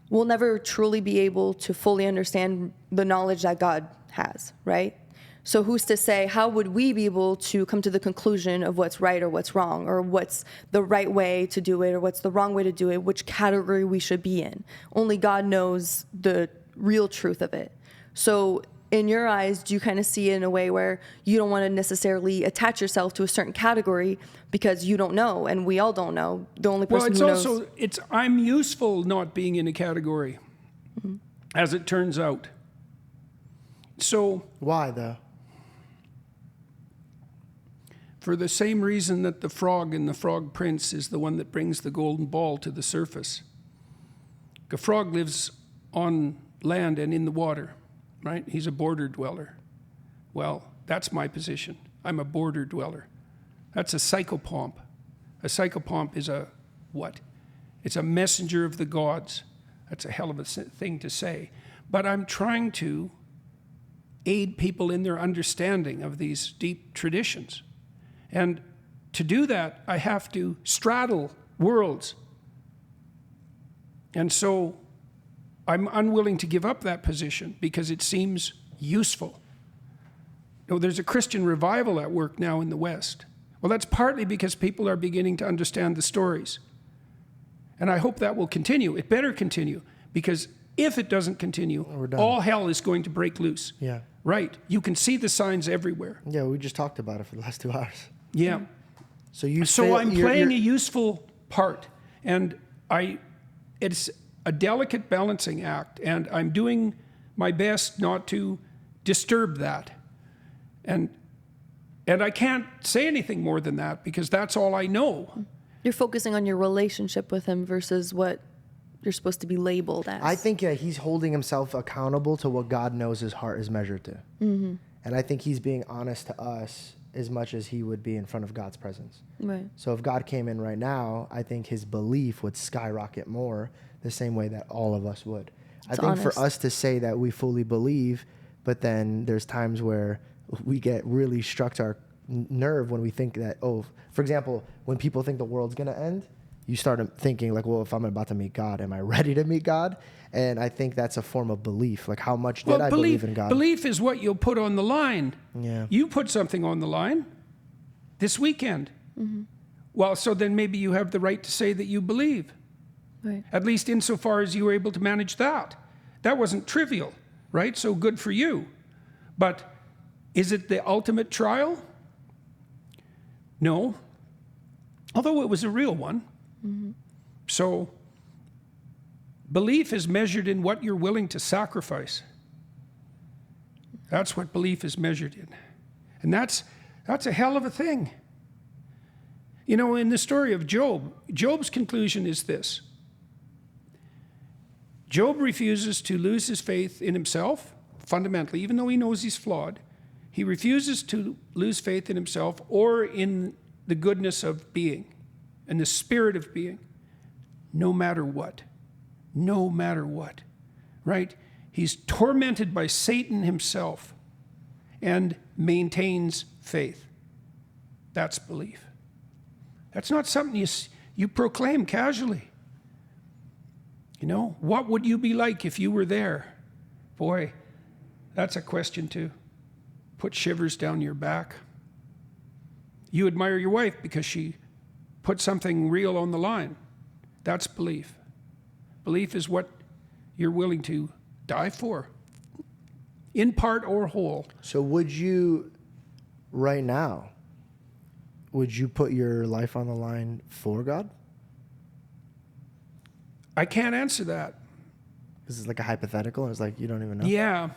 we'll never truly be able to fully understand the knowledge that God has, right? So who's to say, how would we be able to come to the conclusion of what's right or what's wrong, or what's the right way to do it or what's the wrong way to do it, which category we should be in? Only God knows the real truth of it. So in your eyes, do you kind of see it in a way where you don't want to necessarily attach yourself to a certain category because you don't know, and we all don't know. The only person who knows. Well, I'm useful not being in a category, as it turns out. So why though? For the same reason that the frog in the Frog Prince is the one that brings the golden ball to the surface. A frog lives on land and in the water, right? He's a border dweller. Well, that's my position. I'm a border dweller. That's a psychopomp. A psychopomp is a what? It's a messenger of the gods. That's a hell of a thing to say. But I'm trying to aid people in their understanding of these deep traditions. And to do that, I have to straddle worlds. And so I'm unwilling to give up that position because it seems useful. You know, there's a Christian revival at work now in the West. Well, that's partly because people are beginning to understand the stories. And I hope that will continue. It better continue, because if it doesn't continue, all hell is going to break loose. Yeah. Right. You can see the signs everywhere. Yeah, we just talked about it for the last 2 hours. Yeah. So I'm playing a useful part, and it's a delicate balancing act, and I'm doing my best not to disturb that. And I can't say anything more than that, because that's all I know. You're focusing on your relationship with him versus what you're supposed to be labeled as. I think he's holding himself accountable to what God knows his heart is measured to. Mm-hmm. And I think he's being honest to us as much as he would be in front of God's presence. Right. So if God came in right now, I think his belief would skyrocket more the same way that all of us would. I think honest. For us to say that we fully believe, but then there's times where we get really struck to our nerve when we think that, for example, when people think the world's going to end, you start thinking like, well, if I'm about to meet God, am I ready to meet God? And I think that's a form of belief. Like, how much did I believe in God? Belief is what you'll put on the line. Yeah. You put something on the line this weekend. Mm-hmm. Well, so then maybe you have the right to say that you believe. Right. At least insofar as you were able to manage that. That wasn't trivial, right? So good for you. But is it the ultimate trial? No. Although it was a real one. Mm-hmm. So belief is measured in what you're willing to sacrifice. That's what belief is measured in. And that's a hell of a thing. You know, in the story of Job, Job's conclusion is this. Job refuses to lose his faith in himself, fundamentally, even though he knows he's flawed. He refuses to lose faith in himself or in the goodness of being and the spirit of being, no matter what. No matter what, right? He's tormented by Satan himself and maintains faith. That's belief. That's not something you proclaim casually. You know, what would you be like if you were there? Boy, that's a question to put shivers down your back. You admire your wife because she put something real on the line. That's belief. Belief is what you're willing to die for, in part or whole. So would you, right now, would you put your life on the line for God? I can't answer that. This is like a hypothetical. It's like you don't even know. Yeah.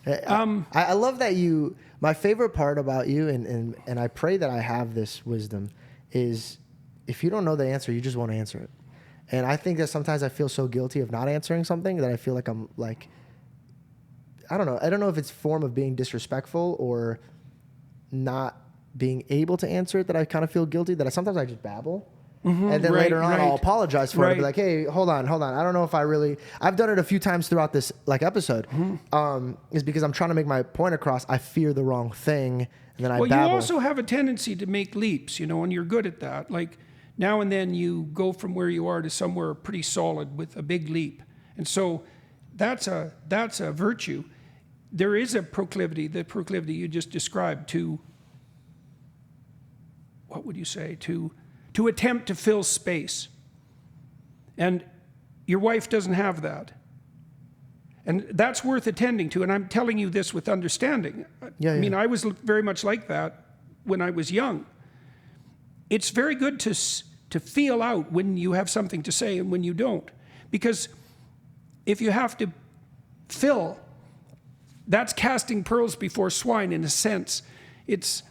I love that my favorite part about you, and I pray that I have this wisdom, is if you don't know the answer, you just won't answer it. And I think that sometimes I feel so guilty of not answering something that I feel like I'm like, I don't know. I don't know if it's a form of being disrespectful or not being able to answer it, that I kind of feel guilty that sometimes I just babble. Mm-hmm, and then later on, I'll apologize for it. I'll be like, hey, hold on. I don't know if I've done it a few times throughout this episode. Mm-hmm. Is because I'm trying to make my point across. I fear the wrong thing. And then I babble. You also have a tendency to make leaps, and you're good at that. Like now and then you go from where you are to somewhere pretty solid with a big leap. And so that's a virtue. There is a proclivity, the proclivity you just described, to, what would you say, to attempt to fill space. And your wife doesn't have that. And that's worth attending to. And I'm telling you this with understanding. Yeah, I mean, yeah. I was very much like that when I was young. It's very good to feel out when you have something to say and when you don't. Because if you have to fill, that's casting pearls before swine in a sense. It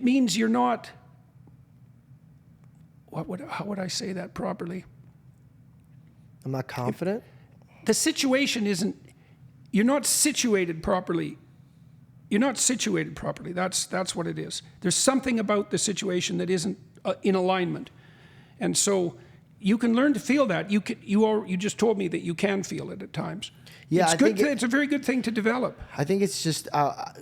means you're not, how would I say that properly? I'm not confident. The situation isn't, you're not situated properly. You're not situated properly. That's what it is. There's something about the situation that isn't in alignment. And so you can learn to feel that. You just told me that you can feel it at times. Yeah, it's a very good thing to develop. I think it's just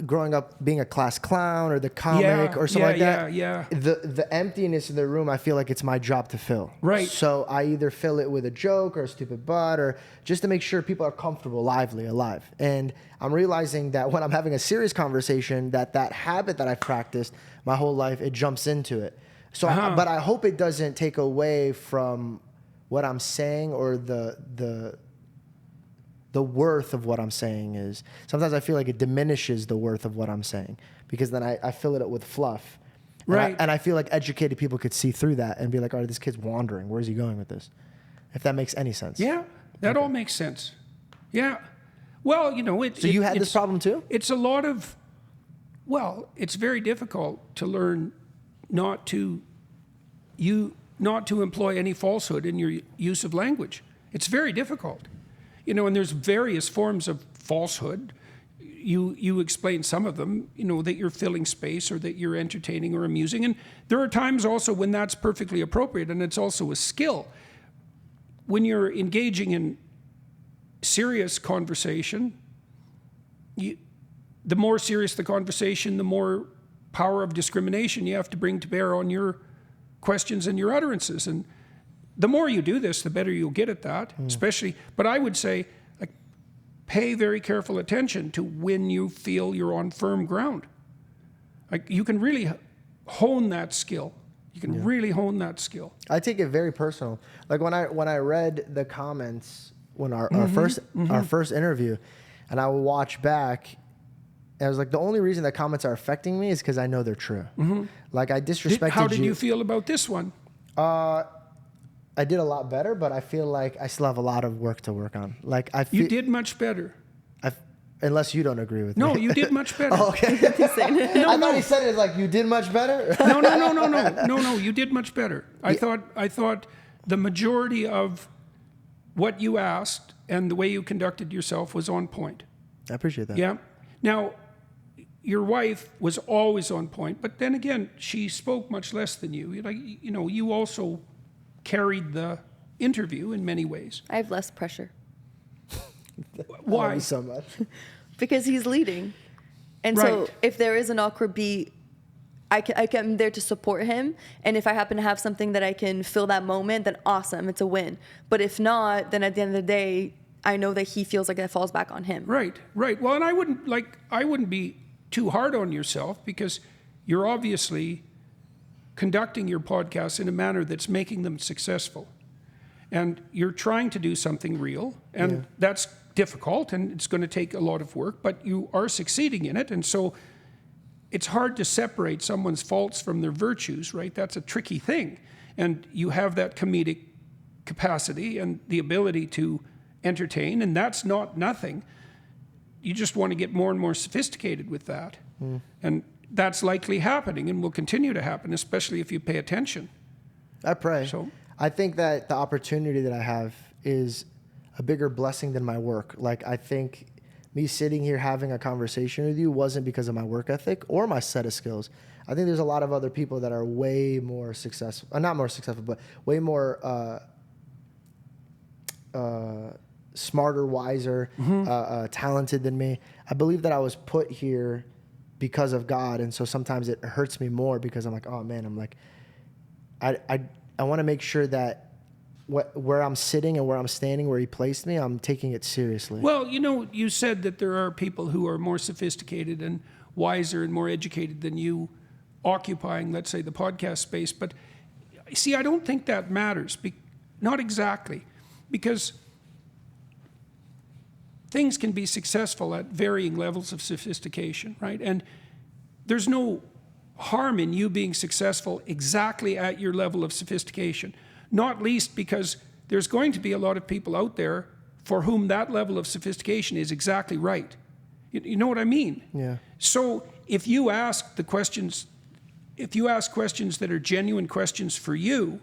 growing up being a class clown or the comic or something like that. Yeah. The emptiness in the room, I feel like it's my job to fill. Right. So I either fill it with a joke or a stupid butt or just to make sure people are comfortable, lively, alive. And I'm realizing that when I'm having a serious conversation, that habit that I've practiced my whole life, it jumps into it. So, but I hope it doesn't take away from what I'm saying or the worth of what I'm saying is. Sometimes I feel like it diminishes the worth of what I'm saying because then I fill it up with fluff. Right. And I feel like educated people could see through that and be like, all right, this kid's wandering. Where's he going with this? If that makes any sense. Yeah, that all makes sense. Yeah. Well, So you had this problem too? It's a lot of, it's very difficult to learn not to employ any falsehood in your use of language. It's very difficult. And there's various forms of falsehood. You explain some of them, that you're filling space or that you're entertaining or amusing. And there are times also when that's perfectly appropriate and it's also a skill. When you're engaging in serious conversation, the more serious the conversation, the more power of discrimination you have to bring to bear on your questions and your utterances. And the more you do this, the better you'll get at that, especially. But I would say, pay very careful attention to when you feel you're on firm ground. You can really hone that skill. You can really hone that skill. I take it very personal. Like when I read the comments when our first interview, and I would watch back, and I was like, the only reason that comments are affecting me is because I know they're true. Like I disrespected you. How did you feel about this one? I did a lot better, but I feel like I still have a lot of work to work on. Like you did much better. Unless you don't agree with me. No, you did much better. Oh, okay. I thought he said it like you did much better. No, you did much better. I thought the majority of what you asked and the way you conducted yourself was on point. I appreciate that. Yeah. Now, your wife was always on point, but then again, she spoke much less than you. You also carried the interview in many ways. I have less pressure. Why? I love you so much. Because he's leading. And so if there is an awkward beat, I'm there to support him. And if I happen to have something that I can fill that moment, then awesome, it's a win. But if not, then at the end of the day, I know that he feels like it falls back on him. Right. Well, and I wouldn't be too hard on yourself because you're obviously conducting your podcasts in a manner that's making them successful. And you're trying to do something real, and that's difficult, and it's going to take a lot of work, but you are succeeding in it. And so it's hard to separate someone's faults from their virtues, right? That's a tricky thing. And you have that comedic capacity and the ability to entertain, and that's not nothing. You just want to get more and more sophisticated with that. And that's likely happening and will continue to happen, especially if you pay attention. I pray. So I think that the opportunity that I have is a bigger blessing than my work. Like, I think me sitting here having a conversation with you wasn't because of my work ethic or my set of skills. I think there's a lot of other people that are way more successful, not more successful, but way more smarter, wiser, talented than me. I believe that I was put here because of God, and so sometimes it hurts me more because I'm like, oh man, I'm like, I want to make sure that where I'm sitting and where I'm standing, where he placed me, I'm taking it seriously. Well, you said that there are people who are more sophisticated and wiser and more educated than you occupying, let's say, the podcast space. But see, I don't think that matters. Not exactly. Because things can be successful at varying levels of sophistication, right? And there's no harm in you being successful exactly at your level of sophistication, not least because there's going to be a lot of people out there for whom that level of sophistication is exactly right. You know what I mean? Yeah. So if you ask questions that are genuine questions for you,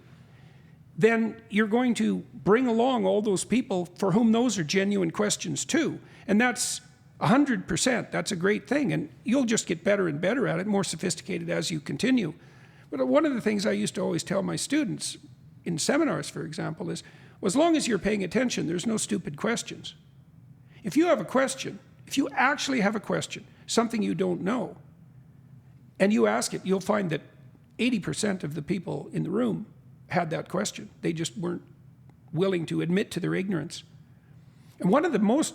then you're going to bring along all those people for whom those are genuine questions too. And that's 100%. That's a great thing. And you'll just get better and better at it, more sophisticated as you continue. But one of the things I used to always tell my students in seminars, for example, is, well, as long as you're paying attention, there's no stupid questions. If you have a question, if you actually have a question, something you don't know, and you ask it, you'll find that 80% of the people in the room had that question. They just weren't willing to admit to their ignorance. And one of the most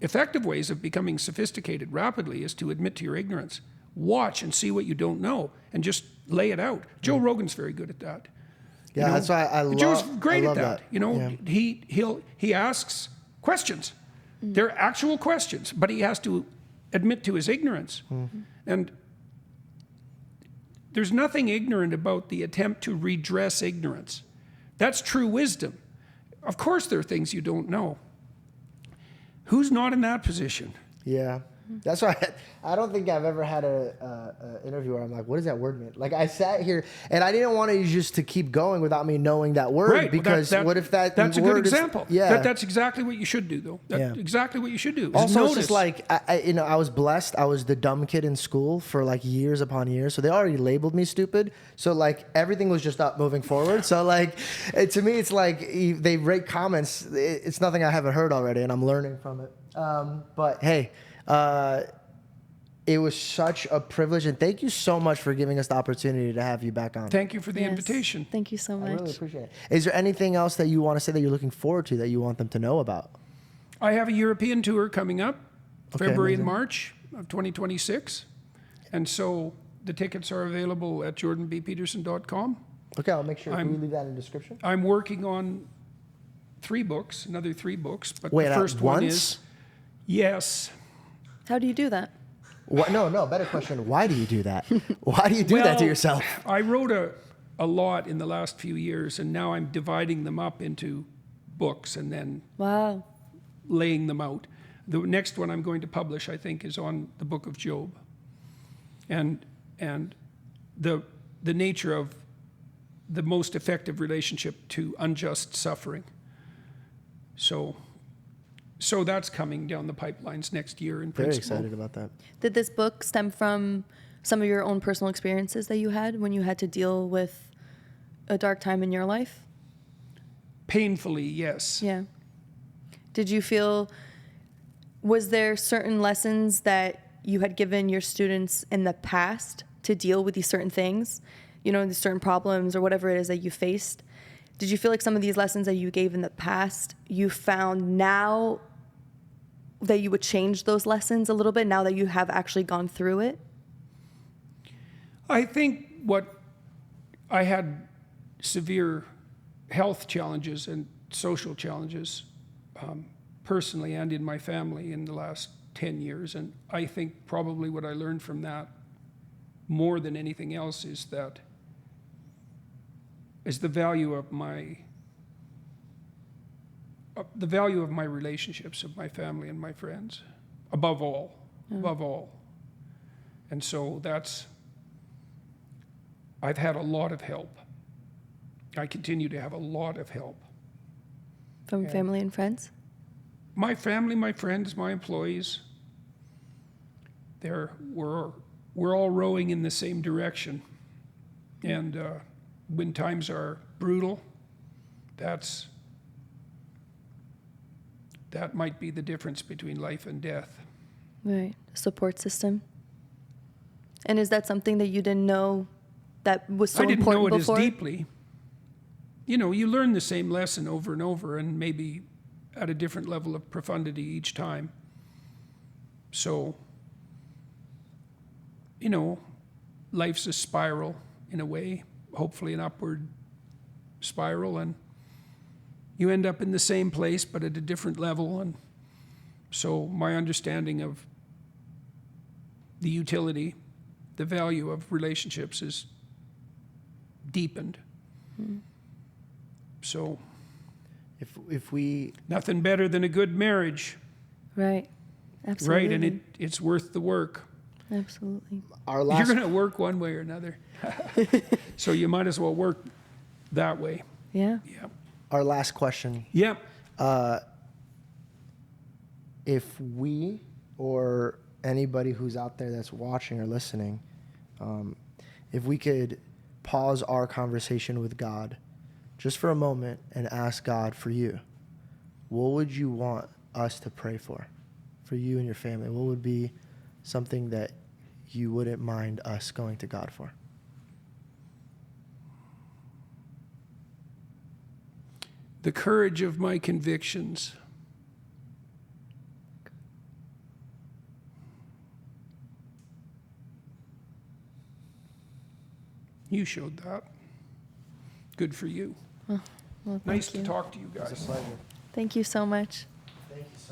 effective ways of becoming sophisticated rapidly is to admit to your ignorance. Watch and see what you don't know and just lay it out. Joe Rogan's very good at that. Yeah, that's why I love. Joe's great at that. Yeah. He asks questions. They're actual questions, but he has to admit to his ignorance. And there's nothing ignorant about the attempt to redress ignorance. That's true wisdom. Of course there are things you don't know. Who's not in that position? Yeah. That's why I don't think I've ever had a interview where I'm like, what does that word mean? Like, I sat here and I didn't want to just to keep going without me knowing that word, right. because what if that's a good example? Yeah. That's exactly what you should do, though. That's exactly what you should do. Also, notice. it's just like, I was blessed. I was the dumb kid in school for like years upon years. So they already labeled me stupid. So like everything was just up moving forward. So like, to me, it's like they rate comments. It's nothing I haven't heard already and I'm learning from it. But hey, it was such a privilege, and thank you so much for giving us the opportunity to have you back on. Thank you for the invitation. Thank you so much. I really appreciate it. Is there anything else that you want to say that you're looking forward to that you want them to know about? I have a European tour coming up, February amazing. and March of 2026. And so the tickets are available at jordanbpeterson.com. Okay, I'll make sure we leave that in the description. I'm working on another three books. But Wait, the first one once? is, yes. How do you do that? What? No, better question. Why do you do that? Why do you do that to yourself? I wrote a lot in the last few years, and now I'm dividing them up into books and then Wow. laying them out. The next one I'm going to publish, I think, is on the book of Job, and the nature of the most effective relationship to unjust suffering. So that's coming down the pipelines next year in Very principle. excited about that. Did this book stem from some of your own personal experiences that you had when you had to deal with a dark time in your life? Painfully, yes. Yeah. Did you feel, was there certain lessons that you had given your students in the past to deal with these certain things, these certain problems or whatever it is that you faced? Did you feel like some of these lessons that you gave in the past, you found now that you would change those lessons a little bit now that you have actually gone through it? I think I had severe health challenges and social challenges personally and in my family in the last 10 years. And I think probably what I learned from that more than anything else is the value of my relationships, of my family and my friends, above all. And so I've had a lot of help. I continue to have a lot of help. From family and friends? My family, my friends, my employees, we're all rowing in the same direction. And when times are brutal, that might be the difference between life and death. Right, a support system. And is that something that you didn't know that was so important before? I didn't know it as deeply. You learn the same lesson over and over, and maybe at a different level of profundity each time. So, life's a spiral in a way, hopefully an upward spiral, and you end up in the same place but at a different level. And so my understanding of the utility, the value of relationships is deepened. So if we nothing better than a good marriage, Right. Absolutely. right? And it's worth the work. Absolutely. our You're last going to work one way or another. So you might as well work that way. Yeah. Yeah. our last question. Yeah. If we or anybody who's out there that's watching or listening, if we could pause our conversation with God just for a moment and ask God for you, what would you want us to pray for you and your family? What would be something that you wouldn't mind us going to God for? The courage of my convictions. You showed that. Good for you. Well, Nice thank to you. talk to you guys. Thank you so much. Thank you so